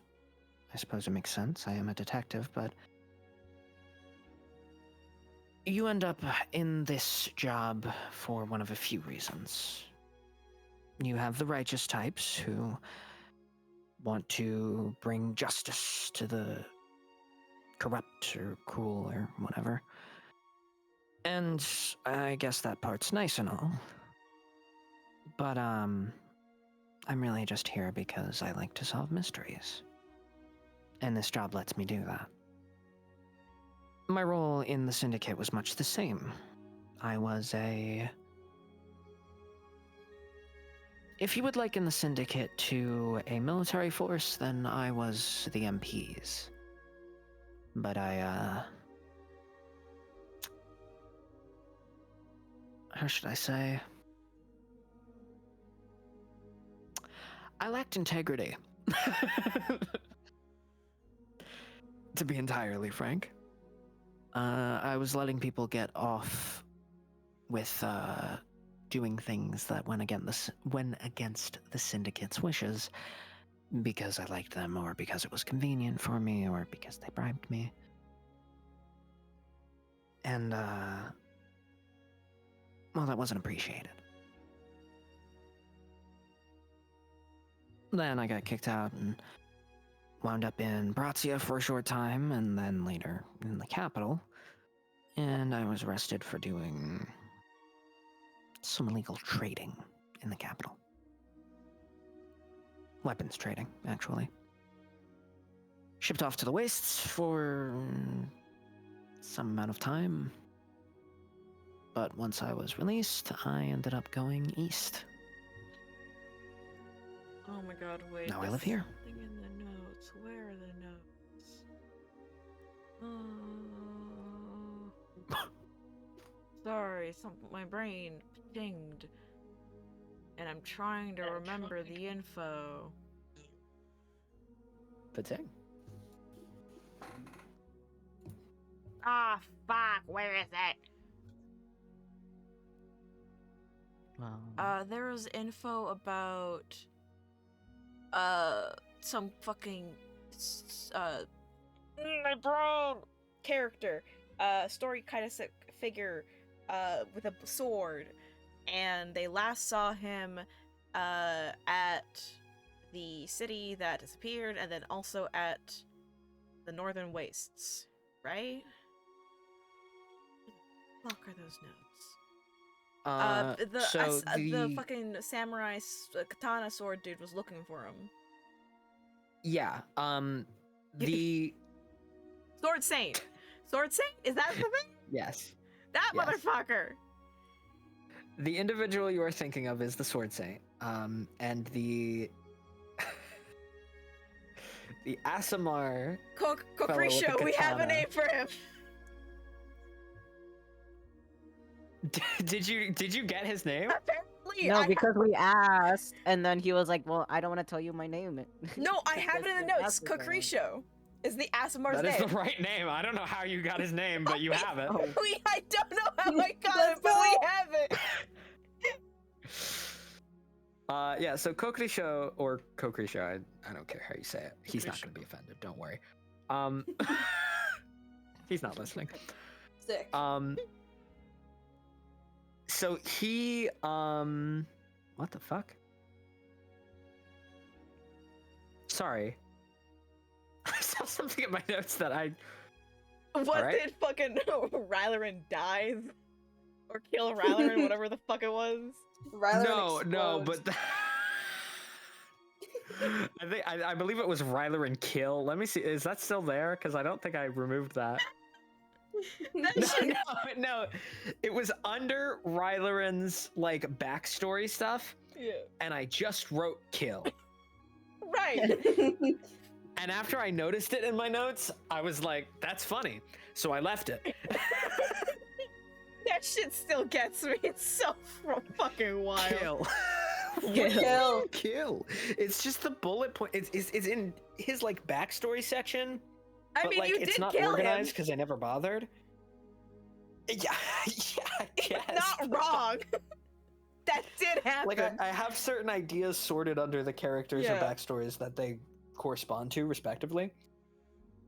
I suppose it makes sense. I am a detective, but you end up in this job for one of a few reasons. You have the righteous types who want to bring justice to the corrupt or cruel or whatever. And I guess that part's nice and all. But, I'm really just here because I like to solve mysteries. And this job lets me do that. My role in the syndicate was much the same. I was if you would liken the syndicate to a military force, then I was the MPs. But how should I say? I lacked integrity. To be entirely frank. I was letting people get off with doing things that went against the syndicate's wishes because I liked them, or because it was convenient for me, or because they bribed me. And that wasn't appreciated. Then I got kicked out and wound up in Brazia for a short time, and then later in the capital. And I was arrested for doing some illegal trading in the capital. Weapons trading, actually. Shipped off to the wastes for some amount of time. But once I was released, I ended up going east. Oh my god, wait. Now I live here. Something in the notes. Where are the notes? Sorry, my brain dinged. And I'm trying to remember the info. Pating. Ah, fuck, where is it? There was info about some fucking my brain character, story kind of figure with a sword, and they last saw him at the city that disappeared, and then also at the Northern Wastes, right? What the fuck are those notes? The fucking samurai katana sword dude was looking for him. Yeah. The Sword Saint. Sword Saint? Is that the thing? Yes. That Yes. motherfucker. The individual you are thinking of is the Sword Saint. And the the Aasimar. Kokrisho, we have a name for him. Did you get his name? Apparently, No, because we asked, and then he was like, "Well, I don't want to tell you my name." No, I have it in the notes. Kokrisho is the Aasimar's That is name. the right name. I don't know how you got his name, but you have it. I don't know how I got it, but we have it. Yeah, so Kokrisho, or Kokrisho, I don't care how you say it. He's not going to be offended, don't worry. He's not listening. Sick. So he, what the fuck? Sorry. I saw something in my notes that I... What Alright. did fucking Rylerin die? Or kill Rylerin, whatever the fuck it was? No, but... I believe it was Rylerin kill. Let me see, is that still there? Because I don't think I removed that. No. It was under Rylerin's like backstory stuff. Yeah. And I just wrote kill. Right. And after I noticed it in my notes, I was like, that's funny. So I left it. That shit still gets me. It's so fucking wild. Kill. Kill. It's just the bullet point. It's in his like backstory section. I mean, like, you it's did not kill organized him. because I never bothered. Yeah, I guess. Not wrong. That did happen. Like I have certain ideas sorted under the characters or backstories that they correspond to, respectively.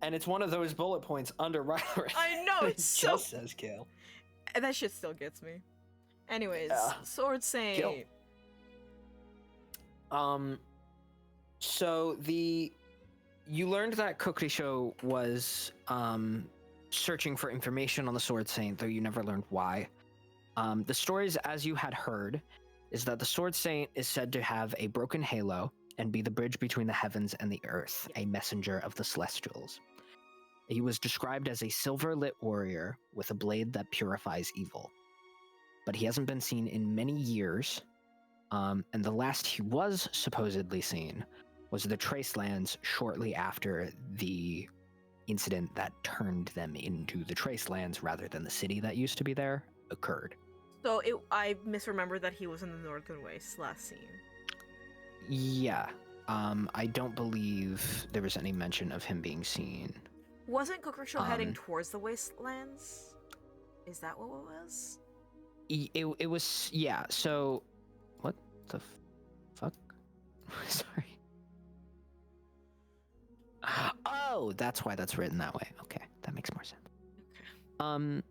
And it's one of those bullet points under Ryler. I know, it's so... just says kill. And that shit still gets me. Anyways, Yeah. Sword Saint. Kill. So you learned that Kokrisho was searching for information on the Sword Saint, though you never learned why. The stories, as you had heard, is that the Sword Saint is said to have a broken halo and be the bridge between the heavens and the earth, a messenger of the Celestials. He was described as a silver-lit warrior with a blade that purifies evil. But he hasn't been seen in many years, and the last he was supposedly seen was the Tracelands shortly after the incident that turned them into the Tracelands rather than the city that used to be there occurred. So I misremembered that he was in the Northern Wastes last scene. Yeah, I don't believe there was any mention of him being seen. Wasn't Kokrisho heading towards the Wastelands? Is that what it was? It was, yeah, so... What the fuck? Sorry. Oh, that's why that's written that way. Okay, that makes more sense. Okay.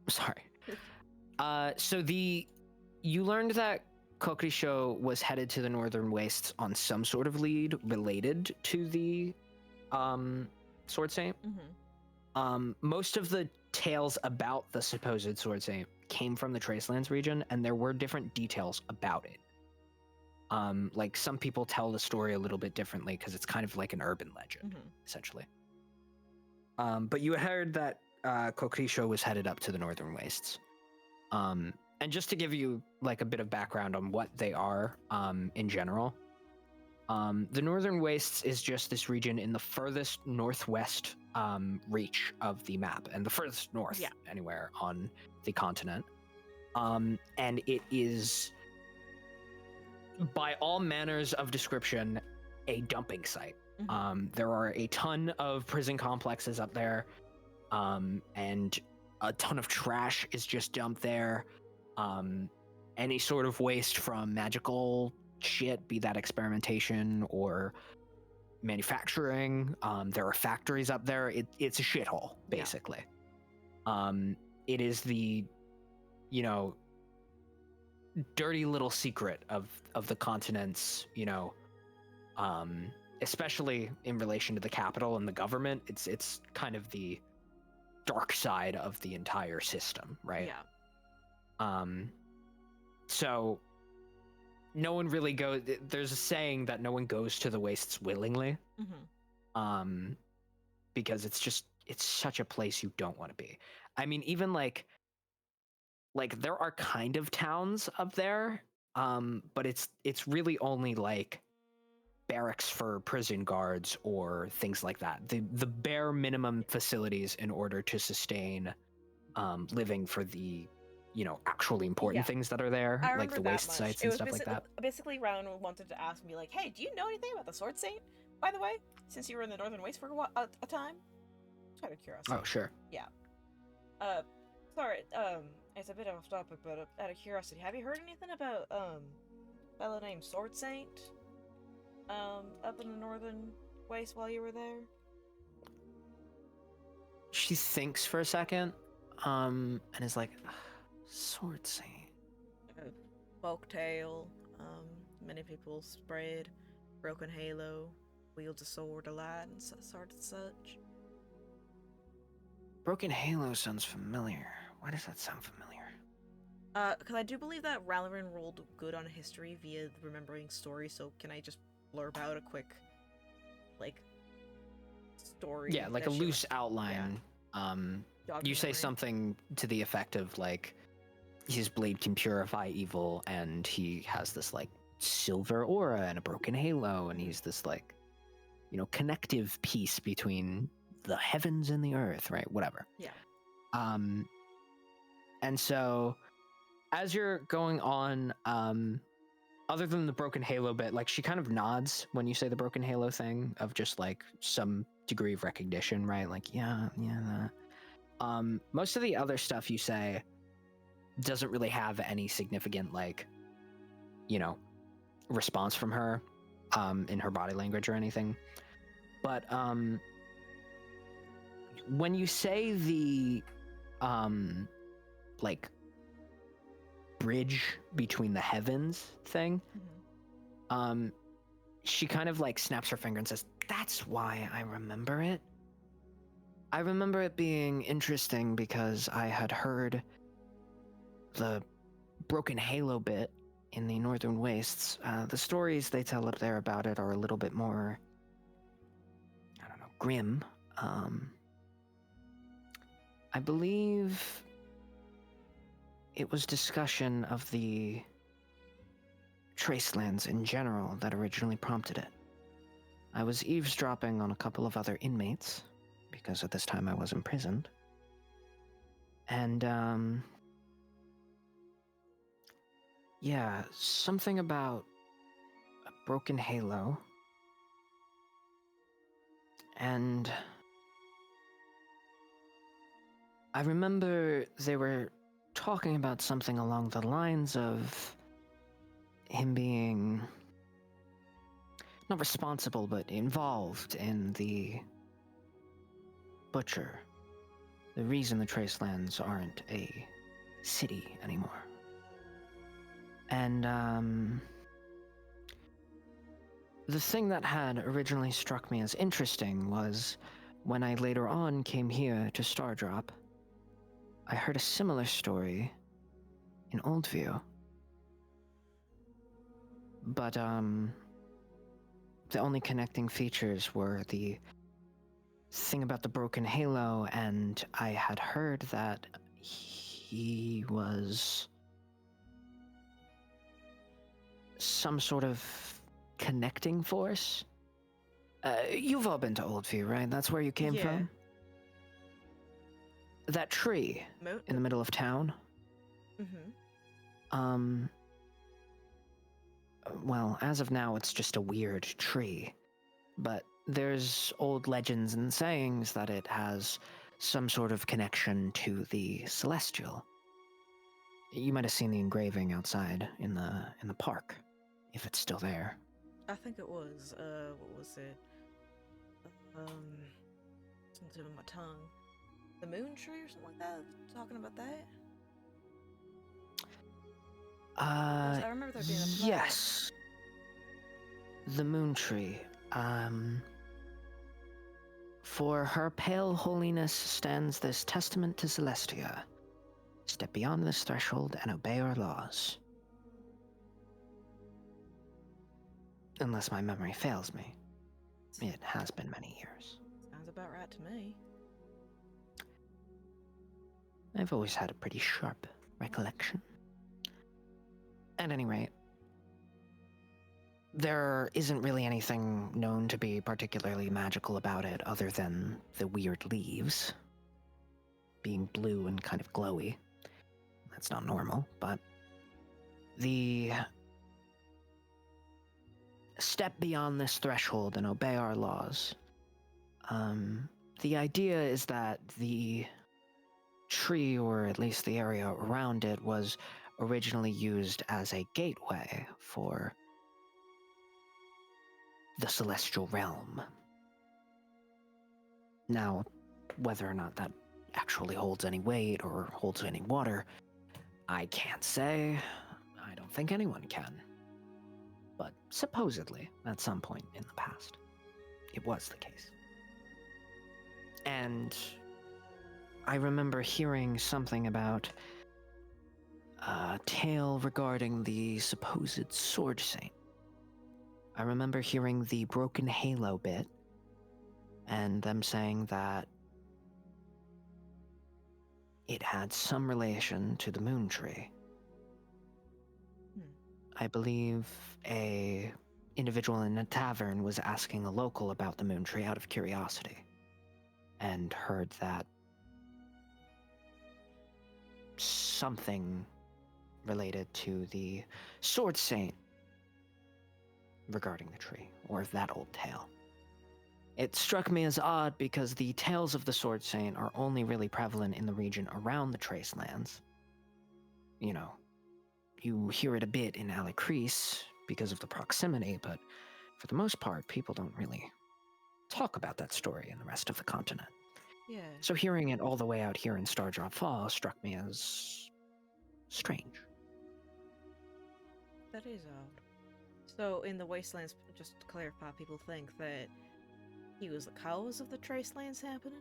Sorry. So you learned that Kokrisho was headed to the Northern Wastes on some sort of lead related to the Sword Saint. Mm-hmm. Most of the tales about the supposed Sword Saint came from the Tracelands region, and there were different details about it. Like some people tell the story a little bit differently because it's kind of like an urban legend, essentially. But you heard that Kokrisho was headed up to the Northern Wastes. And just to give you like a bit of background on what they are in general, the Northern Wastes is just this region in the furthest northwest reach of the map, and the furthest north anywhere on the continent. And it is, by all manners of description, a dumping site. There are a ton of prison complexes up there, and a ton of trash is just dumped there. any sort of waste from magical shit, be that experimentation or manufacturing. There are factories up there. It's a shithole, Yeah. basically. It is the, dirty little secret of the continent's, especially in relation to the capital and the government. It's kind of the dark side of the entire system, right? Yeah. So no one really goes. There's a saying that no one goes to the wastes willingly, because it's such a place you don't want to be. I mean, even like there are kind of towns up there, but it's really only like barracks for prison guards or things like that. The bare minimum facilities in order to sustain living for the actually important things that are there, I like remember the that waste much. sites It and was stuff like that. basically Ryan wanted to ask me like, hey, do you know anything about the Sword Saint, by the way, since you were in the Northern Waste for a time? Just out of curiosity. Oh, sure. Yeah. Sorry, it's a bit off topic, but out of curiosity, have you heard anything about a fellow named Sword Saint up in the Northern Waste while you were there? She thinks for a second, and is like, Sword Saint. Folktale, many people spread, broken halo, wields a sword a lot, and sort of such. Broken Halo sounds familiar. Why does that sound familiar? Because I do believe that Raloran rolled good on history via remembering stories, so can I just blurb out a quick, like, story? Yeah, like a loose outline. You say something to the effect of, like, his blade can purify evil, and he has this, like, silver aura and a broken halo, and he's this, like, connective piece between the heavens and the earth, right? Whatever. Yeah. And so, as you're going on, other than the broken halo bit, like, she kind of nods when you say the broken halo thing, of just, like, some degree of recognition, right? Like, yeah, that. Most of the other stuff you say doesn't really have any significant, like, response from her, in her body language or anything. But, when you say the, like, bridge between the heavens thing, she kind of, like, snaps her finger and says, that's why I remember it. I remember it being interesting because I had heard the broken halo bit in the Northern Wastes. The stories they tell up there about it are a little bit more, I don't know, grim. I believe it was discussion of the Tracelands in general that originally prompted it. I was eavesdropping on a couple of other inmates, because at this time I was imprisoned. And, yeah, something about a broken halo. And I remember they were talking about something along the lines of him being not responsible, but involved in the Butcher. The reason the Tracelands aren't a city anymore. And, the thing that had originally struck me as interesting was when I later on came here to Stardrop, I heard a similar story in Oldview. But, the only connecting features were the thing about the broken halo, and I had heard that he was some sort of connecting force. You've all been to Oldview, right? That's where you came from? That tree in the middle of town? Well, as of now, it's just a weird tree. But there's old legends and sayings that it has some sort of connection to the Celestial. You might have seen the engraving outside in the park, if it's still there. I think it was, what was it? It's on the tip of my tongue. The moon tree or something like that? Talking about that? I remember there being a flag. Yes. The moon tree. For her pale holiness stands this testament to Celestia. Step beyond this threshold and obey our laws. Unless my memory fails me. It has been many years. Sounds about right to me. I've always had a pretty sharp recollection. At any rate, there isn't really anything known to be particularly magical about it other than the weird leaves being blue and kind of glowy. That's not normal, but the step beyond this threshold and obey our laws. The idea is that the tree, or at least the area around it, was originally used as a gateway for the celestial realm. Now, whether or not that actually holds any weight or holds any water, I can't say. I don't think anyone can. But supposedly, at some point in the past, it was the case. And I remember hearing something about a tale regarding the supposed Sword Saint. I remember hearing the broken halo bit, and them saying that it had some relation to the moon tree. I believe a individual in a tavern was asking a local about the moon tree out of curiosity, and heard that something related to the Sword Saint regarding the tree, or that old tale. It struck me as odd because the tales of the Sword Saint are only really prevalent in the region around the Tracelands. You know, you hear it a bit in Alicrease because of the proximity, but for the most part, people don't really talk about that story in the rest of the continent. Yeah. So hearing it all the way out here in Stardrop Fall struck me as strange. That is odd. So, in the Wastelands, just to clarify, people think that he was the cause of the Tracelands happening?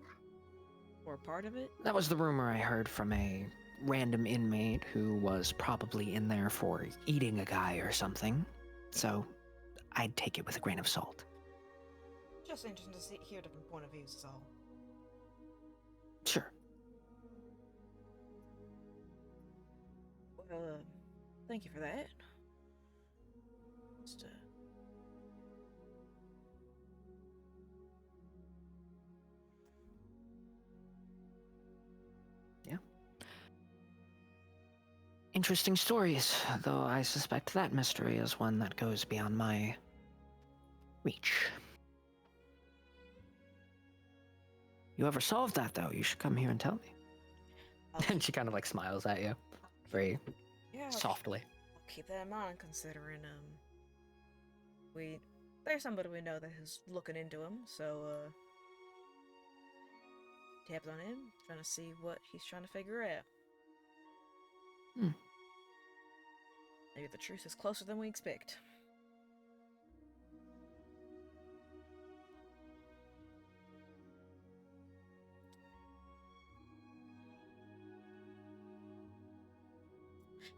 Or part of it? That was the rumor I heard from a random inmate who was probably in there for eating a guy or something. So, I'd take it with a grain of salt. Just interesting to hear different point of views is all. Sure. Well, thank you for that. Just, Yeah. Interesting stories, though I suspect that mystery is one that goes beyond my reach. You ever solved that, though? You should come here and tell me. And she kind of like smiles at you, very softly. I'll keep that in mind, considering there's somebody we know that is looking into him, so tapped on him, trying to see what he's trying to figure out. Maybe the truth is closer than we expect.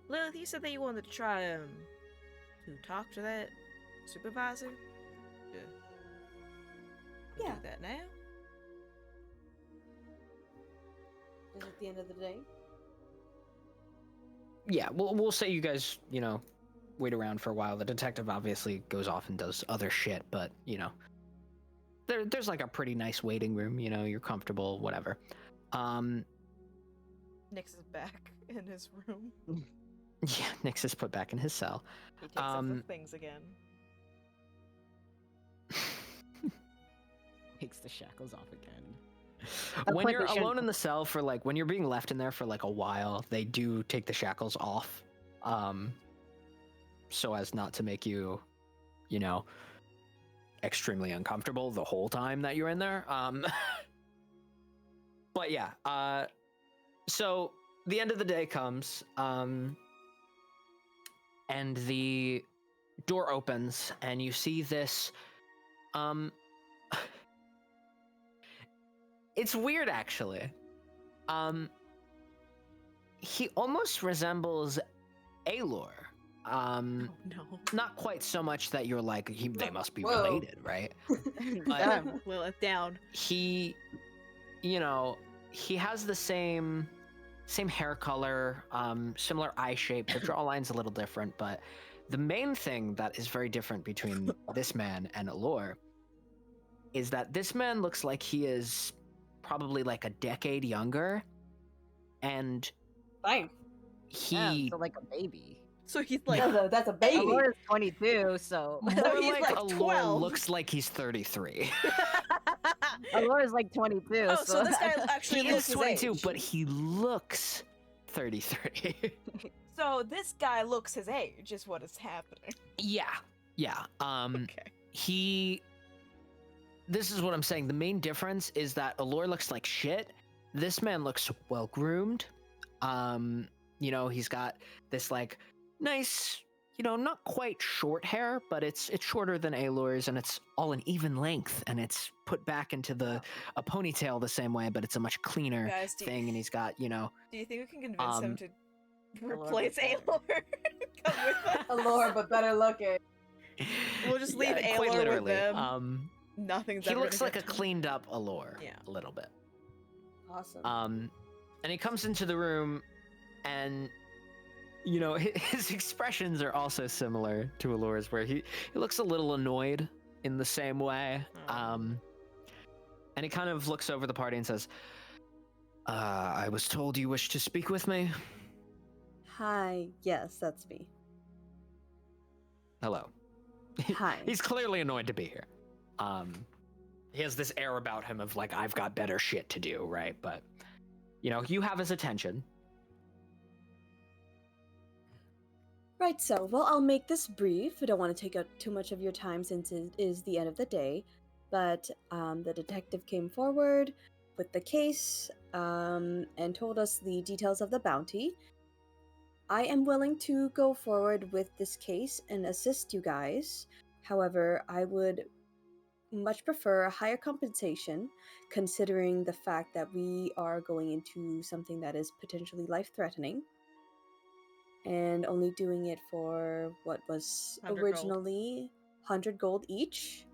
Lilith, you said that you wanted to try to talk to that supervisor. Yeah. Do that now. Is it the end of the day? Yeah, we'll say you guys, wait around for a while. The detective obviously goes off and does other shit, but, there's like a pretty nice waiting room, you're comfortable, whatever. Nyx is back in his room. Yeah, Nyx is put back in his cell. He takes up the things again. Takes the shackles off again. That's When why you're they shouldn't- alone in the cell for like when you're being left in there for like a while, they do take the shackles off, so as not to make you, you know, extremely uncomfortable the whole time that you're in there. But yeah, so the end of the day comes, and the door opens, and you see this, it's weird actually. He almost resembles Aelor. Oh no. Not quite so much that you're like they must be Whoa. related, right? But Damn. Lilith down. he, you know, he has the same hair color, similar eye shape. The jawline's a little different, but the main thing that is very different between this man and Allure is that this man looks like he is probably like a decade younger, and Fine. he so like a baby. So he's like, That's a baby. Allure is 22, so more he's like like Allure 12. looks like he's 33. Allure is like 22. oh, so this guy actually He looks is his 22, age. but he looks 33. So this guy looks his age, is what is happening. Yeah. Okay. This is what I'm saying. The main difference is that Allure looks like shit. This man looks well groomed. You know, he's got this like nice, you know, not quite short hair, but it's shorter than Aelure's, and it's all an even length, and it's put back into a ponytail the same way, but it's a much cleaner Guys, thing, and he's got, you know, Do you think we can convince him to Allure replace better. Aelor? Come with us. Allure, but better looking. We'll just leave quite Aelor with literally. them. Nothing's He ever looks gonna like a get done. cleaned up Allure, Yeah. a little bit. Awesome. And he comes into the room, and you know his expressions are also similar to Allure's, where he looks a little annoyed in the same way. Oh. And he kind of looks over the party and says, "I was told you wished to speak with me. Hi. Yes, that's me. Hello." Hi. He's clearly annoyed to be here. He has this air about him of like, I've got better shit to do, right? But you know, you have his attention. Right, so, well, I'll make this brief. I don't want to take up too much of your time since it is the end of the day. But the detective came forward with the case and told us the details of the bounty. I am willing to go forward with this case and assist you guys. However, I would much prefer a higher compensation, considering the fact that we are going into something that is potentially life-threatening. And only doing it for what was 100 gold. originally 100 gold each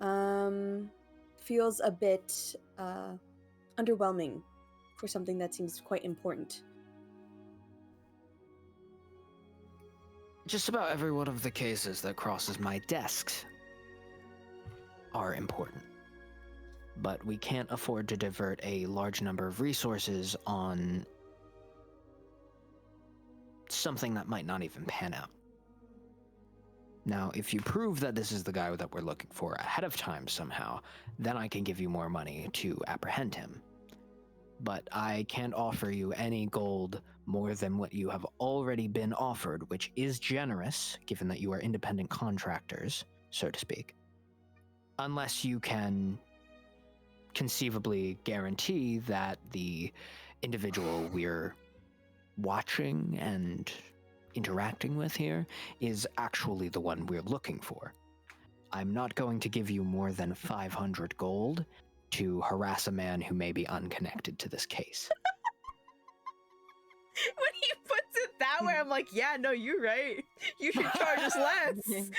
feels a bit underwhelming for something that seems quite important. Just about every one of the cases that crosses my desks are important. But we can't afford to divert a large number of resources on something that might not even pan out. Now, if you prove that this is the guy that we're looking for ahead of time somehow, then I can give you more money to apprehend him. But I can't offer you any gold more than what you have already been offered, which is generous, given that you are independent contractors, so to speak. Unless you can conceivably guarantee that the individual we're watching and interacting with here is actually the one we're looking for. I'm not going to give you more than 500 gold to harass a man who may be unconnected to this case. When he puts it that way, I'm like, yeah, no, you're right. You should charge us less.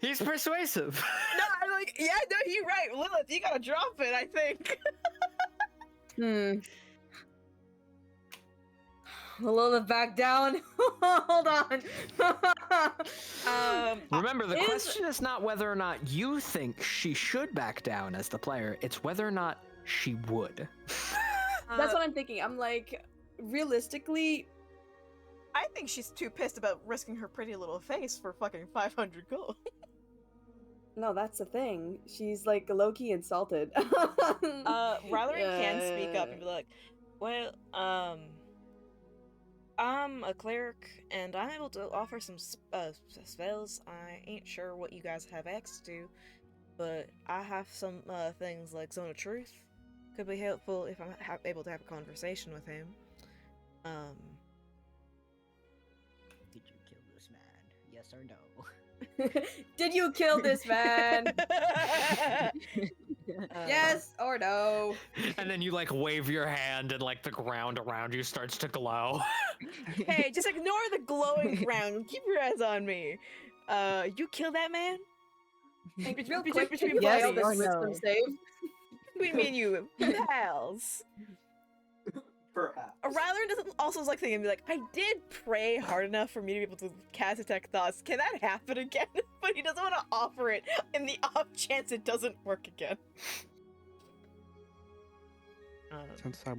He's persuasive. No, I'm like, yeah, no, you're right. Lilith, you gotta drop it, I think. Lilith back down. Hold on. Remember, the question is not whether or not you think she should back down as the player, it's whether or not she would. That's what I'm thinking. I'm like, realistically, I think she's too pissed about risking her pretty little face for fucking 500 gold. No, that's the thing. She's like low-key insulted. Rylerin can speak up and be like, well, I'm a cleric, and I'm able to offer some spells. I ain't sure what you guys have access to, but I have some things like Zone of Truth. Could be helpful if I'm able to have a conversation with him. Did you kill this man? Yes or no? Did you kill this man? Yes or no? And then you like wave your hand and like the ground around you starts to glow. Hey, just ignore the glowing ground. Keep your eyes on me. You kill that man? Real quick, between can you yes fail buddies. this or wisdom no? save? Between me and you, pals. Perhaps. Ryler doesn't also like thinking, be like, I did pray hard enough for me to be able to cast Detect Thoughts. Can that happen again? But he doesn't want to offer it in the off chance it doesn't work again. Since I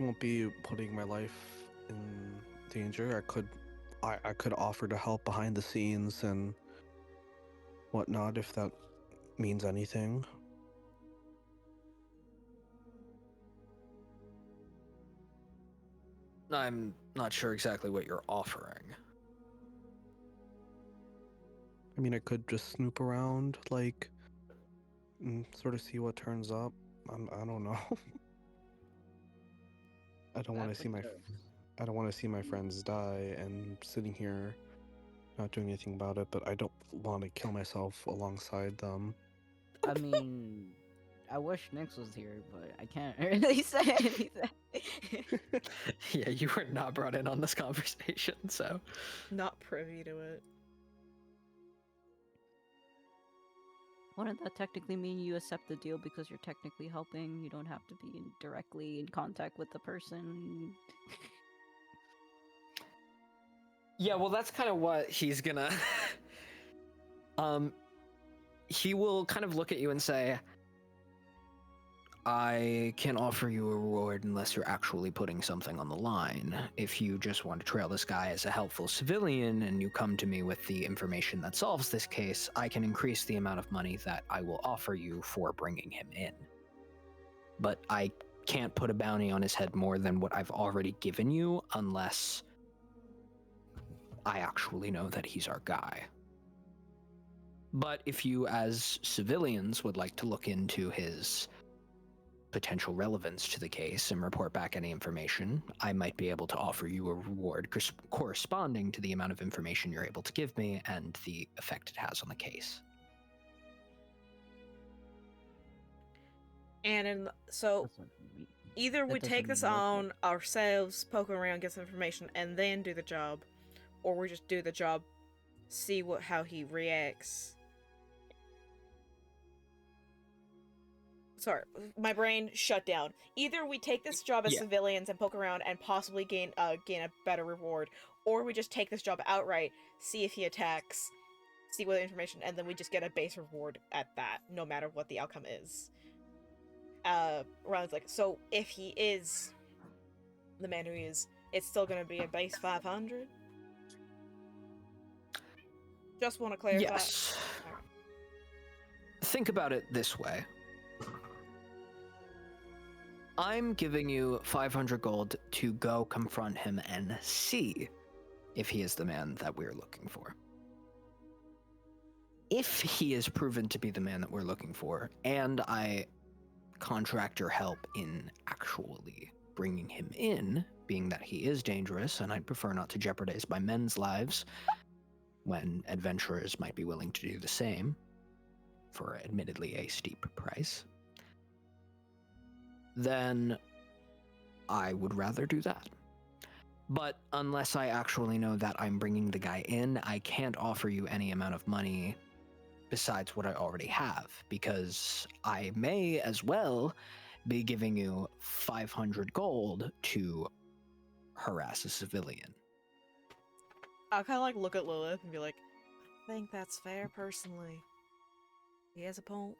won't be putting my life in danger, I could offer to help behind the scenes and whatnot if that means anything. I'm not sure exactly what you're offering. I mean, I could just snoop around, like, and sort of see what turns up. I don't know. I don't want to see I don't want to see my friends die and sitting here not doing anything about it, but I don't want to kill myself alongside them. I mean, I wish Nyx was here, but I can't really say anything. Yeah, you were not brought in on this conversation, so. Not privy to it. Wouldn't that technically mean you accept the deal because you're technically helping? You don't have to be directly in contact with the person. Yeah, well, that's kind of what he's gonna. He will kind of look at you and say, I can't offer you a reward unless you're actually putting something on the line. If you just want to trail this guy as a helpful civilian and you come to me with the information that solves this case, I can increase the amount of money that I will offer you for bringing him in. But I can't put a bounty on his head more than what I've already given you unless I actually know that he's our guy. But if you, as civilians, would like to look into his potential relevance to the case and report back any information, I might be able to offer you a reward corresponding to the amount of information you're able to give me and the effect it has on the case. And so either we take this on ourselves, poke around, get some information, and then do the job, or we just do the job, see how he reacts. Sorry, my brain shut down. Either we take this job as civilians and poke around and possibly gain a better reward, or we just take this job outright, see if he attacks, see what information, and then we just get a base reward at that, no matter what the outcome is. Ron's like, so if he is the man who he is, it's still gonna be a base 500? Just want to clarify. Yes. Think about it this way. I'm giving you 500 gold to go confront him and see if he is the man that we're looking for. If he is proven to be the man that we're looking for, and I contract your help in actually bringing him in, being that he is dangerous, and I'd prefer not to jeopardize my men's lives when adventurers might be willing to do the same for admittedly a steep price, then I would rather do that. But unless I actually know that I'm bringing the guy in, I can't offer you any amount of money besides what I already have, because I may as well be giving you 500 gold to harass a civilian. I'll kind of like look at Lilith and be like, I think that's fair personally. He has a point.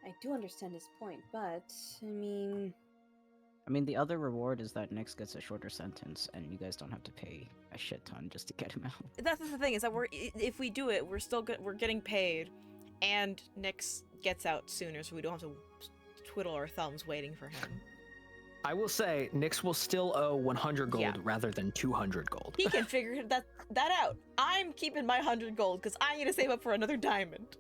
I do understand his point, but I mean, I mean, the other reward is that Nyx gets a shorter sentence, and you guys don't have to pay a shit ton just to get him out. That's the thing, is that if we do it, we're getting paid, and Nyx gets out sooner, so we don't have to twiddle our thumbs waiting for him. I will say, Nyx will still owe 100 gold Yeah. rather than 200 gold. He can figure that out. I'm keeping my 100 gold because I need to save up for another diamond.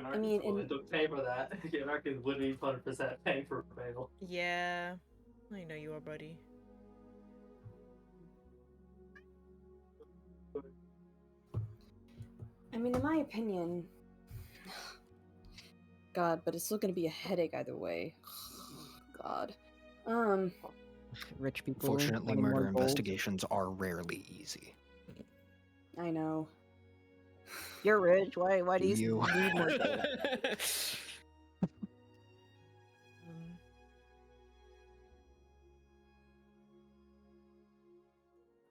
I mean, willing to pay for that. Gunark is literally 100% paying for bail. Yeah, I know you are, buddy. I mean, in my opinion, God, but it's still gonna be a headache either way. God. Rich people. Fortunately, wanting more murder gold. investigations are rarely easy. I know. You're rich. Why do you You. need more gold?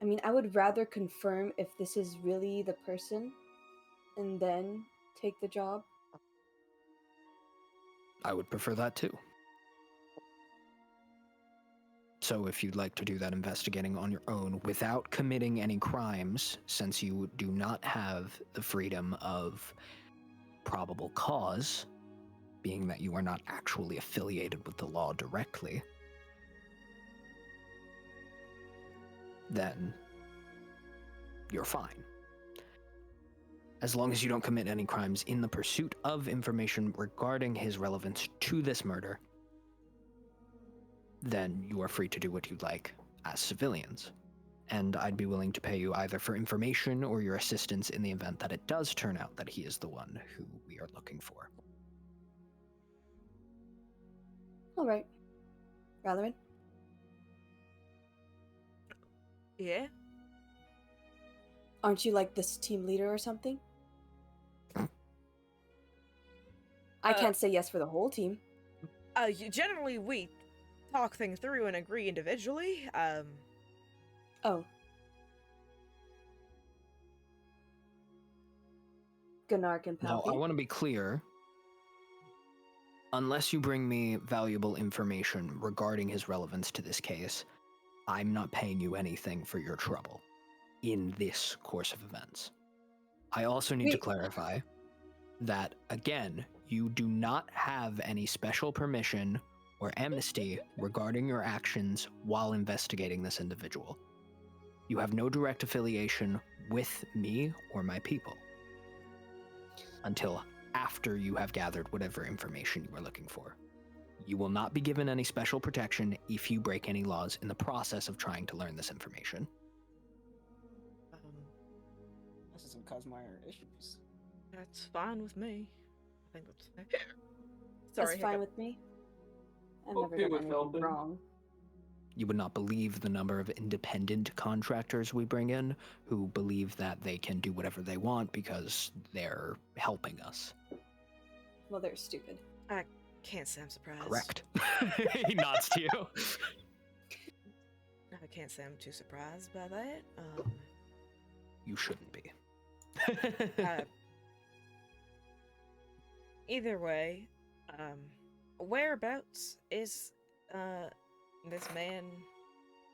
I mean, I would rather confirm if this is really the person and then take the job. I would prefer that too. So if you'd like to do that investigating on your own without committing any crimes, since you do not have the freedom of probable cause, being that you are not actually affiliated with the law directly, then you're fine. As long as you don't commit any crimes in the pursuit of information regarding his relevance to this murder, then you are free to do what you'd like as civilians. And I'd be willing to pay you either for information or your assistance in the event that it does turn out that he is the one who we are looking for. All right. Ralorin? Yeah? Aren't you like this team leader or something? I can't say yes for the whole team. Generally we talk things through and agree individually. Oh. Gunark and Now, Palpy. I want to be clear. Unless you bring me valuable information regarding his relevance to this case, I'm not paying you anything for your trouble in this course of events. I also need to clarify that, again, you do not have any special permission or amnesty regarding your actions while investigating this individual. You have no direct affiliation with me or my people until after you have gathered whatever information you are looking for. You will not be given any special protection if you break any laws in the process of trying to learn this information. This doesn't cause minor issues. That's fine with me. I think that's That's sorry. fine with me. I've never Okay done with anything helping. wrong. You would not believe the number of independent contractors we bring in who believe that they can do whatever they want because they're helping us. Well, they're stupid. I can't say I'm surprised. Correct. He nods to you. I can't say I'm too surprised by that. You shouldn't be. Either way, whereabouts is this man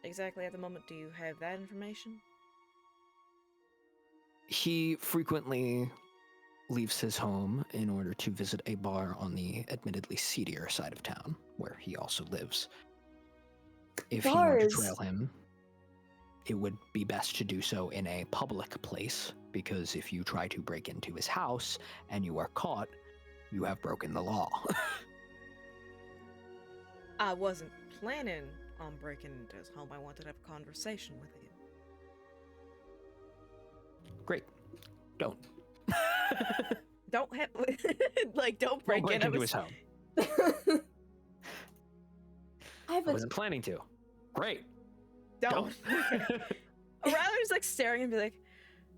exactly at the moment? Do you have that information? He frequently leaves his home in order to visit a bar on the admittedly seedier side of town, where he also lives. If you want to Bars. trail him, it would be best to do so in a public place, because if you try to break into his house and you are caught, you have broken the law. I wasn't planning on breaking into his home. I wanted to have a conversation with him. Great. Don't. Don't have like don't break, Don't break in. into his home. I have I a wasn't planning to. Great. Don't. Rather just like staring and be like,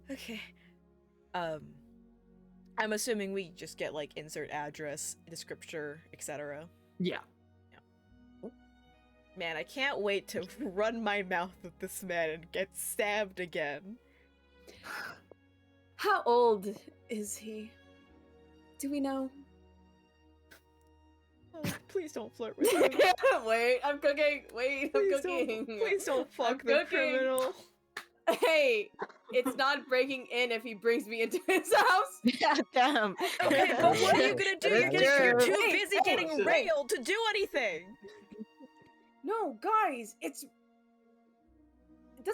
okay. I'm assuming we just get like insert address, descriptor, etc. Yeah. Man, I can't wait to run my mouth with this man and get stabbed again. How old is he? Do we know? Oh, please don't flirt with me. Wait, I'm cooking. Wait, I'm cooking. Please don't fuck I'm the cooking. criminal. Hey, it's not breaking in if he brings me into his house. Yeah, damn. Okay, but what are you gonna do? That is You're true. too Hey, busy hey, getting shit. railed to do anything. No, guys, does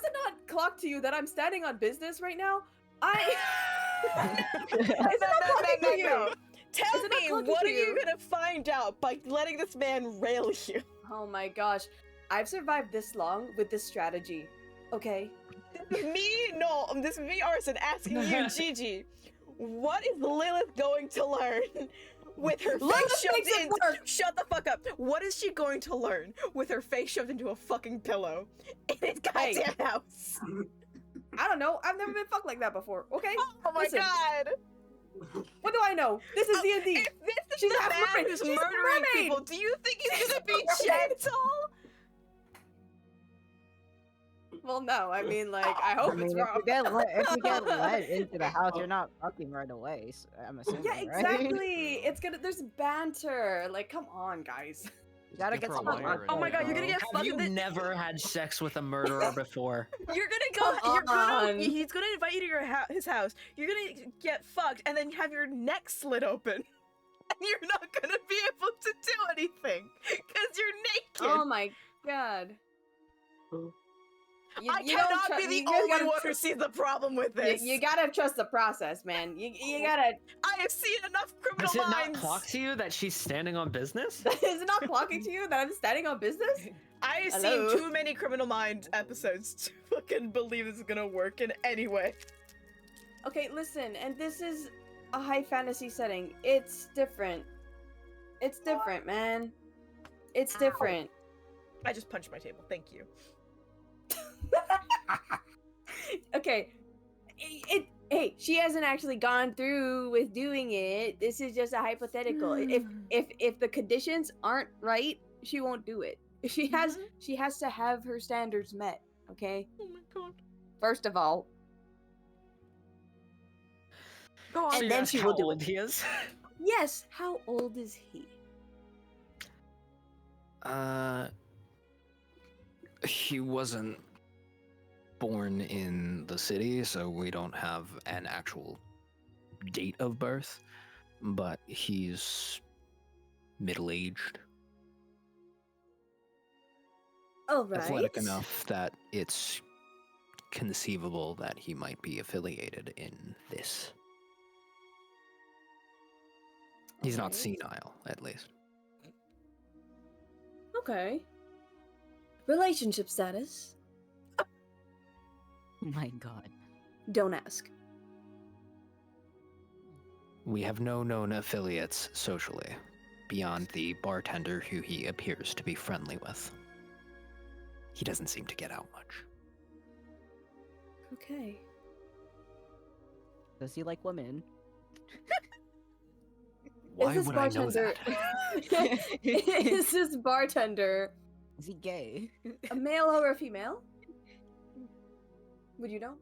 it not clock to you that I'm standing on business right now? Is it not clocking to you? Tell Is it not me, clocking what to are you you? gonna find out by letting this man rail you? Oh my gosh, I've survived this long with this strategy. Okay. This is me, Arson, asking you, Gigi, what is Lilith going to learn with her Lilith face shoved makes it into- work. Shut the fuck up. What is she going to learn with her face shoved into a fucking pillow in his goddamn house? I don't know. I've never been fucked like that before. Okay. Oh my Listen, god. what do I know? This is D&D. If this is She's the half man mermaid. who's She's a murdering mermaid. people, do you think he's gonna be She's a mermaid. gentle? Well, no. I mean, like, I hope it's if wrong. you get if you get led into the house, you're not fucking right away. So I'm assuming. Yeah, Right? exactly. It's gonna. There's banter. Like, come on, guys. You gotta Give get her a some wire work. and Oh my god, you're gonna go. get Have you fucking. never had sex with a murderer before? You're gonna Come go. You're gonna. on. He's gonna invite you to his house. You're gonna get fucked, and then have your neck slit open, and you're not gonna be able to do anything because you're naked. Oh my god. I you don't cannot tru- be the you guys only gotta one tr- who sees the problem with this. You gotta trust the process, man. You gotta. I have seen enough criminal Does it not minds. clock to you that she's standing on business? Is it not clocking to you that I'm standing on business? I have Hello? seen too many Criminal Minds episodes to fucking believe this is gonna work in any way. Okay, listen, and this is a high fantasy setting. It's different. It's different, man. It's different. I just punched my table. Thank you. Okay. Hey, she hasn't actually gone through with doing it. This is just a hypothetical. If the conditions aren't right, she won't do it. She has to have her standards met, okay? Oh my god. First of all. Go on. So And you then asked she how will do old he is? Yes, how old is he? He wasn't born in the city, so we don't have an actual date of birth, but he's middle-aged, athletic Alright. enough that it's conceivable that he might be affiliated in this. He's not Okay. senile, at least. Okay. Relationship status? Oh my god. Don't ask. We have no known affiliates socially, beyond the bartender who he appears to be friendly with. He doesn't seem to get out much. Okay. Does he like women? Why is this would I know bartender that? is this bartender Is he gay? a male or a female? Would you know?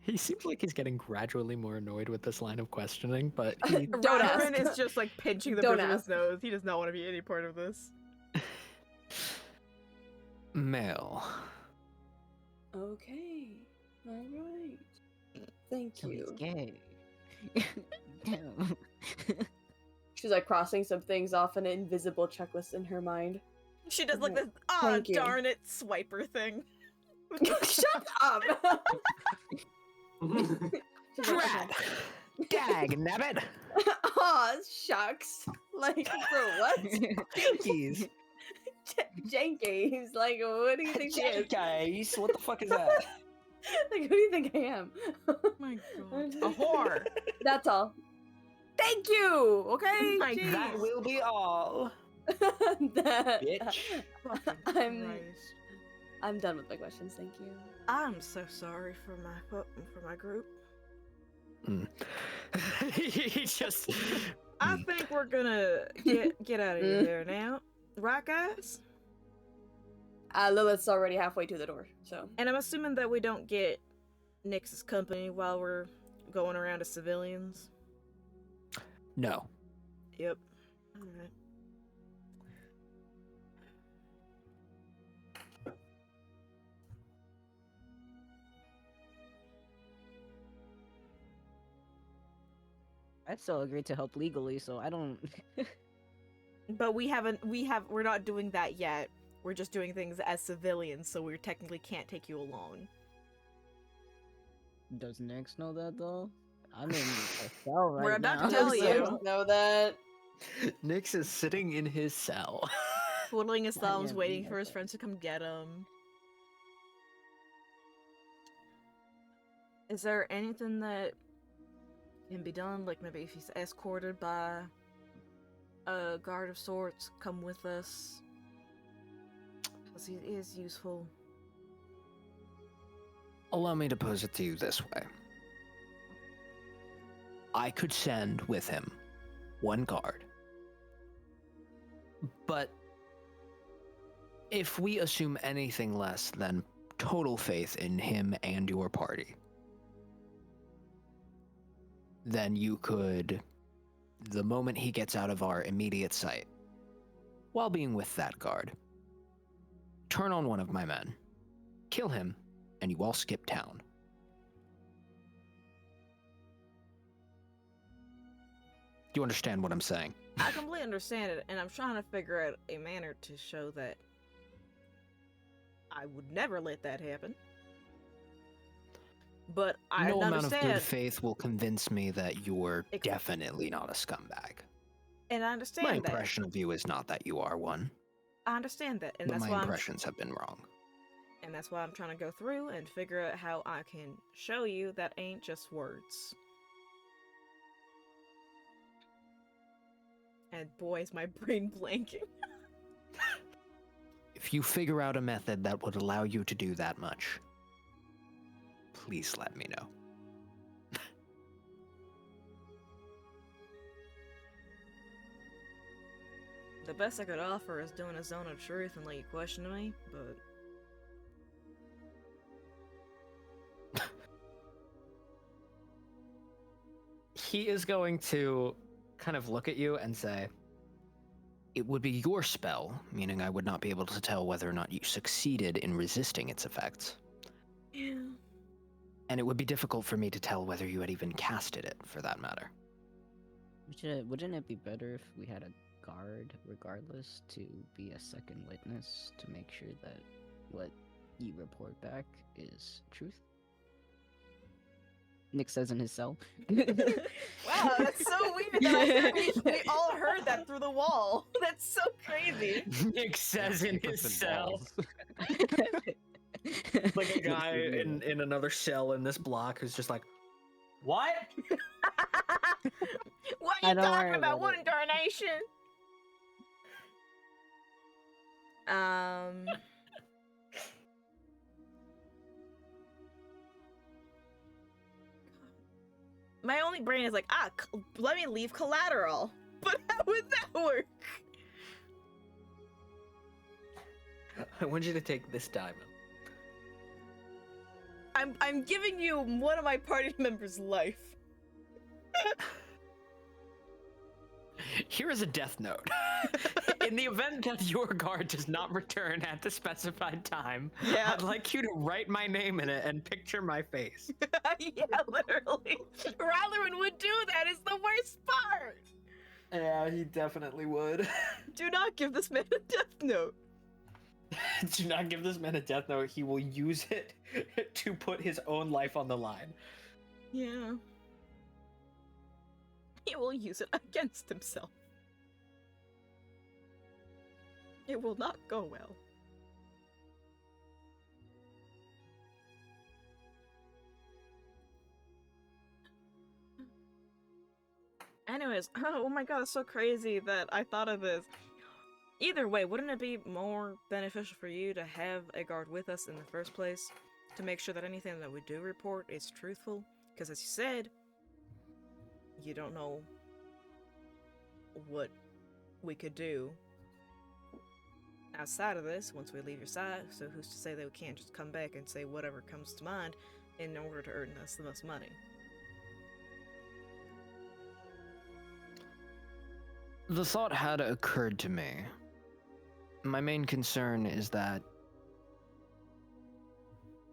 He seems like he's getting gradually more annoyed with this line of questioning, but he Don't Radaman ask. is just like pinching the Don't bridge of his ask. nose. He does not want to be any part of this. Male. Okay. Alright. Thank So he's you. gay. Damn. She's like crossing some things off an invisible checklist in her mind. She does like Mhm. this, Thank you. darn it, swiper thing. Shut up! She's like, Drat! Dag nabbit! Aw, shucks. Like, for what? Jinkies! Jenkins, like, what do you think she is? Jinkies! What the fuck is that? Like, who do you think I am? My god. A whore. That's all. Thank you. Okay. My Jeez. That will be all. That- Bitch. I'm done with my questions. Thank you. I'm so sorry for my group. He just. I think we're gonna get out of here now. Right, guys? Lilith's already halfway to the door, so. And I'm assuming that we don't get Nyx's company while we're going around as civilians. No. Yep. Alright. I'd still agree to help legally, so I don't. But we're not doing that yet. We're just doing things as civilians, so we technically can't take you along. Does Nix know that though? I'm in a cell right We're about now. to tell so- you. Know that. Nyx is sitting in his cell. Twiddling his I thumbs, am waiting in for his that. friends to come get him. Is there anything that can be done? Like maybe if he's escorted by a guard of sorts, come with us. Because he is useful. Allow me to pose it to you this way. I could send with him one guard. But if we assume anything less than total faith in him and your party, then you could, the moment he gets out of our immediate sight, while being with that guard, turn on one of my men, kill him, and you all skip town. Do you understand what I'm saying? I completely understand it, and I'm trying to figure out a manner to show that I would never let that happen. But I no amount of understand, good faith will convince me that you're Ex- definitely not a scumbag. and I My understand that. impression of you is not that you are one, I understand that, and but that's my why impressions have been wrong. and that's why I'm trying to go through and figure out how I can show you that ain't just words. And boy, is my brain blanking. If you figure out a method that would allow you to do that much, please let me know. The best I could offer is doing a zone of truth and let you question me, but He is going to kind of look at you and say, It would be your spell, meaning I would not be able to tell whether or not you succeeded in resisting its effects. yeah. And it would be difficult for me to tell whether you had even casted it, for that matter. Wouldn't it be better if we had a guard, regardless, to be a second witness to make sure that what you report back is truth? Nick says in his cell. Wow, that's so weird that we all heard that through the wall. That's so crazy. Nick says in his Griffin cell, balls. like a guy in another cell in this block who's just like, what? What I are you don't talking worry about? about What it. in darnation? My only brain is like, let me leave collateral. But how would that work? I want you to take this diamond. I'm giving you one of my party members' life. Here is a death note. In the event that your guard does not return at the specified time, Yeah. I'd like you to write my name in it and picture my face. Yeah, literally. Rylerin would do that. Is the worst part. Yeah, he definitely would. Do not give this man a death note. Do not give this man a death note. He will use it to put his own life on the line. Yeah. He will use it against himself. It will not go well. Anyways, oh my god, it's so crazy that I thought of this. Either way, wouldn't it be more beneficial for you to have a guard with us in the first place? To make sure that anything that we do report is truthful? Because as you said, you don't know what we could do outside of this once we leave your side, so who's to say that we can't just come back and say whatever comes to mind in order to earn us the most money? The thought had occurred to me. My main concern is that.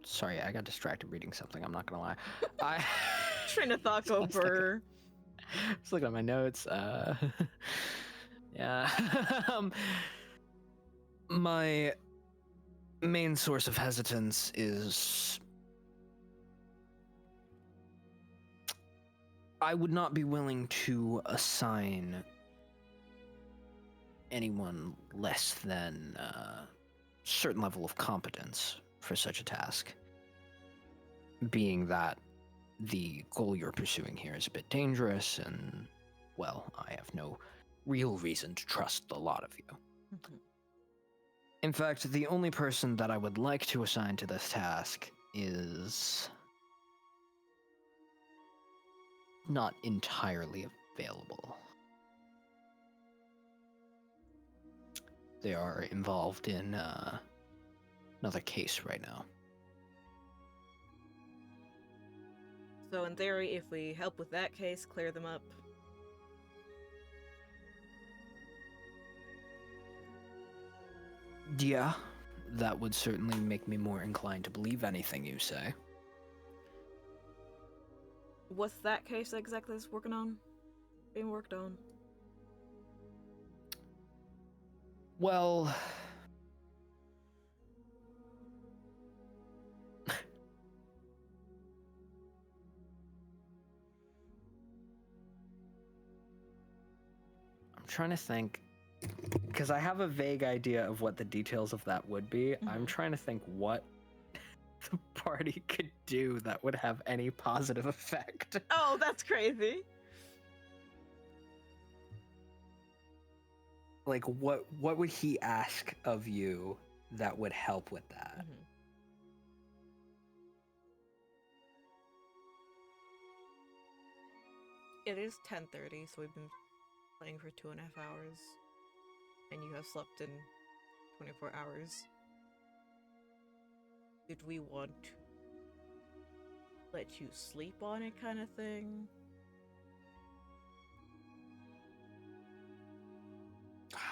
Sorry, I got distracted reading something. I'm not gonna lie. I Train of thought go burr. Just looking at my notes. Yeah. My main source of hesitance is I would not be willing to assign anyone less than a certain level of competence for such a task, being that the goal you're pursuing here is a bit dangerous and, well, I have no real reason to trust the lot of you. Mhm. In fact, the only person that I would like to assign to this task is not entirely available. They are involved in another case right now. So in theory, if we help with that case, clear them up. Yeah, that would certainly make me more inclined to believe anything you say. What's that case exactly that's being worked on? Well, I'm trying to think, because I have a vague idea of what the details of that would be. I'm Mhm. trying to think what the party could do that would have any positive effect. Oh, that's crazy. Like, what would he ask of you that would help with that? Mhm. It is 10:30, so we've been playing for 2.5 hours, and you have slept in 24 hours. Did we want to let you sleep on it, kind of thing?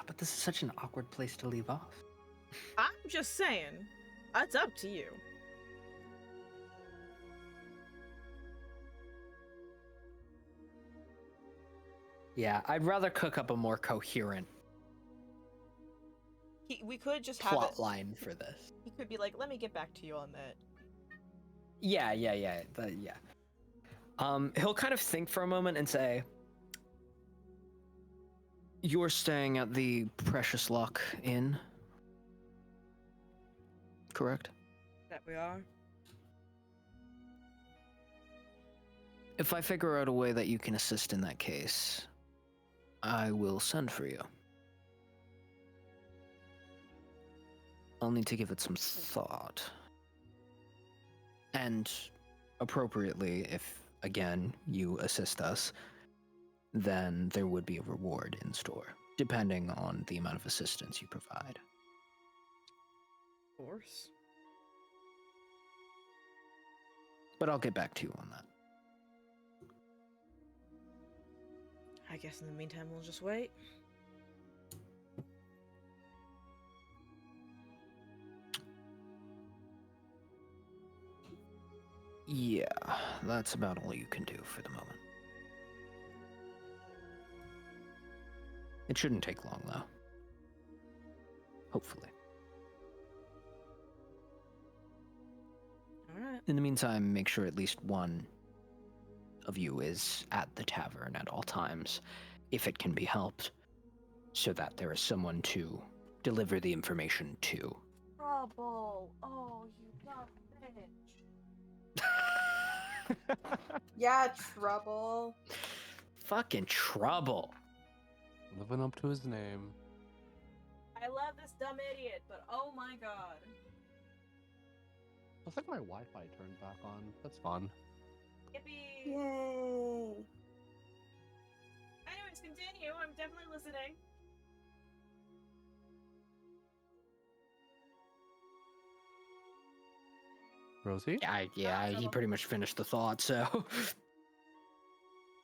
But this is such an awkward place to leave off. I'm just saying, it's up to you. Yeah, I'd rather cook up a more coherent We could just have plot it. line for this. He could be like, "Let me get back to you on that." Yeah. He'll kind of think for a moment and say, You're staying at the Precious Lock Inn, correct? That we are. If I figure out a way that you can assist in that case, I will send for you. I'll need to give it some thought. And appropriately, if, again, you assist us, then there would be a reward in store, depending on the amount of assistance you provide. Of course. But I'll get back to you on that. I guess in the meantime, we'll just wait. Yeah, that's about all you can do for the moment. It shouldn't take long, though. Hopefully. Alright. In the meantime, make sure at least one of you is at the tavern at all times, if it can be helped, so that there is someone to deliver the information to. Trouble. Oh, you got bitch. Yeah, trouble. fucking trouble. Living up to his name. I love this dumb idiot, but oh my god. I think my Wi-Fi turned back on. That's fun. Yippee. Yay. Anyways, continue. I'm definitely listening. Rosie? He pretty much finished the thought, so.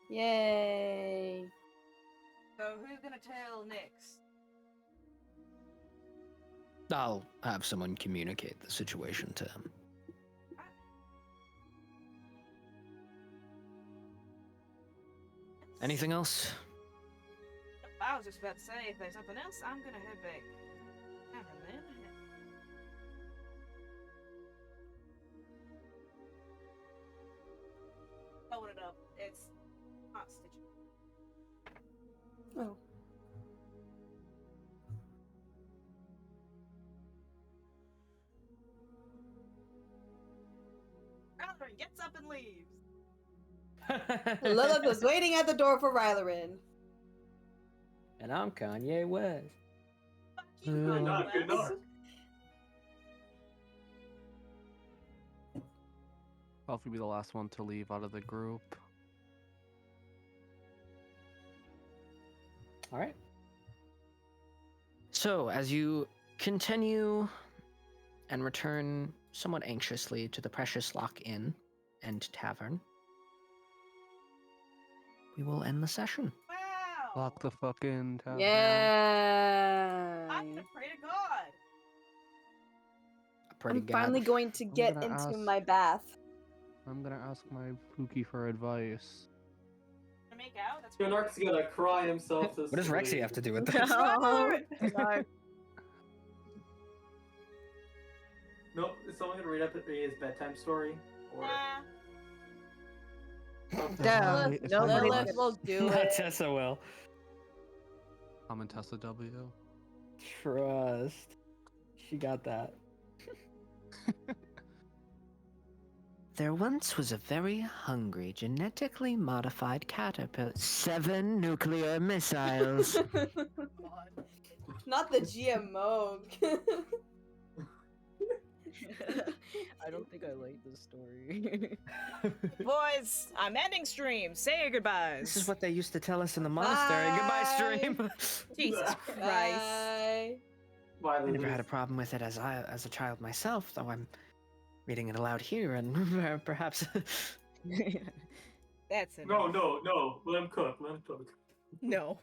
Yay. So who's gonna tell Nyx? I'll have someone communicate the situation to him. Anything else? I was just about to say, if there's something else, I'm gonna head back. Tavern then. Hold it up. It's not stitching. Oh. Rylerin gets up and leaves. Lilith was waiting at the door for Rylerin. And I'm Kanye West. Fuck you, Good Kanye knock, good West. knock. I'll be the last one to leave out of the group. All right. So, as you continue and return somewhat anxiously to the Precious Lock Inn and Tavern, we will end the session. Wow. Lock the fucking tavern. Yeah. I'm gonna pray to God. Pretty I'm finally going to get gonna into ask- my bath. I'm gonna ask my Pookie for advice. To make out? That's Gunark's gonna cry himself to What does sleep. Rexy have to do with this? No. No, is someone gonna read up his bedtime story? Or Nah. Damn, If no, I'm Lilith honest, will do it. Tessa will. I'm in Tessa W. Trust. She got that. There once was a very hungry, genetically modified caterpillar. 7 nuclear missiles. Not the GMO. I don't think I like this story. Boys, I'm ending stream. Say your goodbyes. This is what they used to tell us in the monastery. Goodbye, stream. Jesus Christ. Bye. Why I never had a problem with it as a child myself, though I'm reading it aloud here, and perhaps. That's it. No, let him cook. Let him cook. No.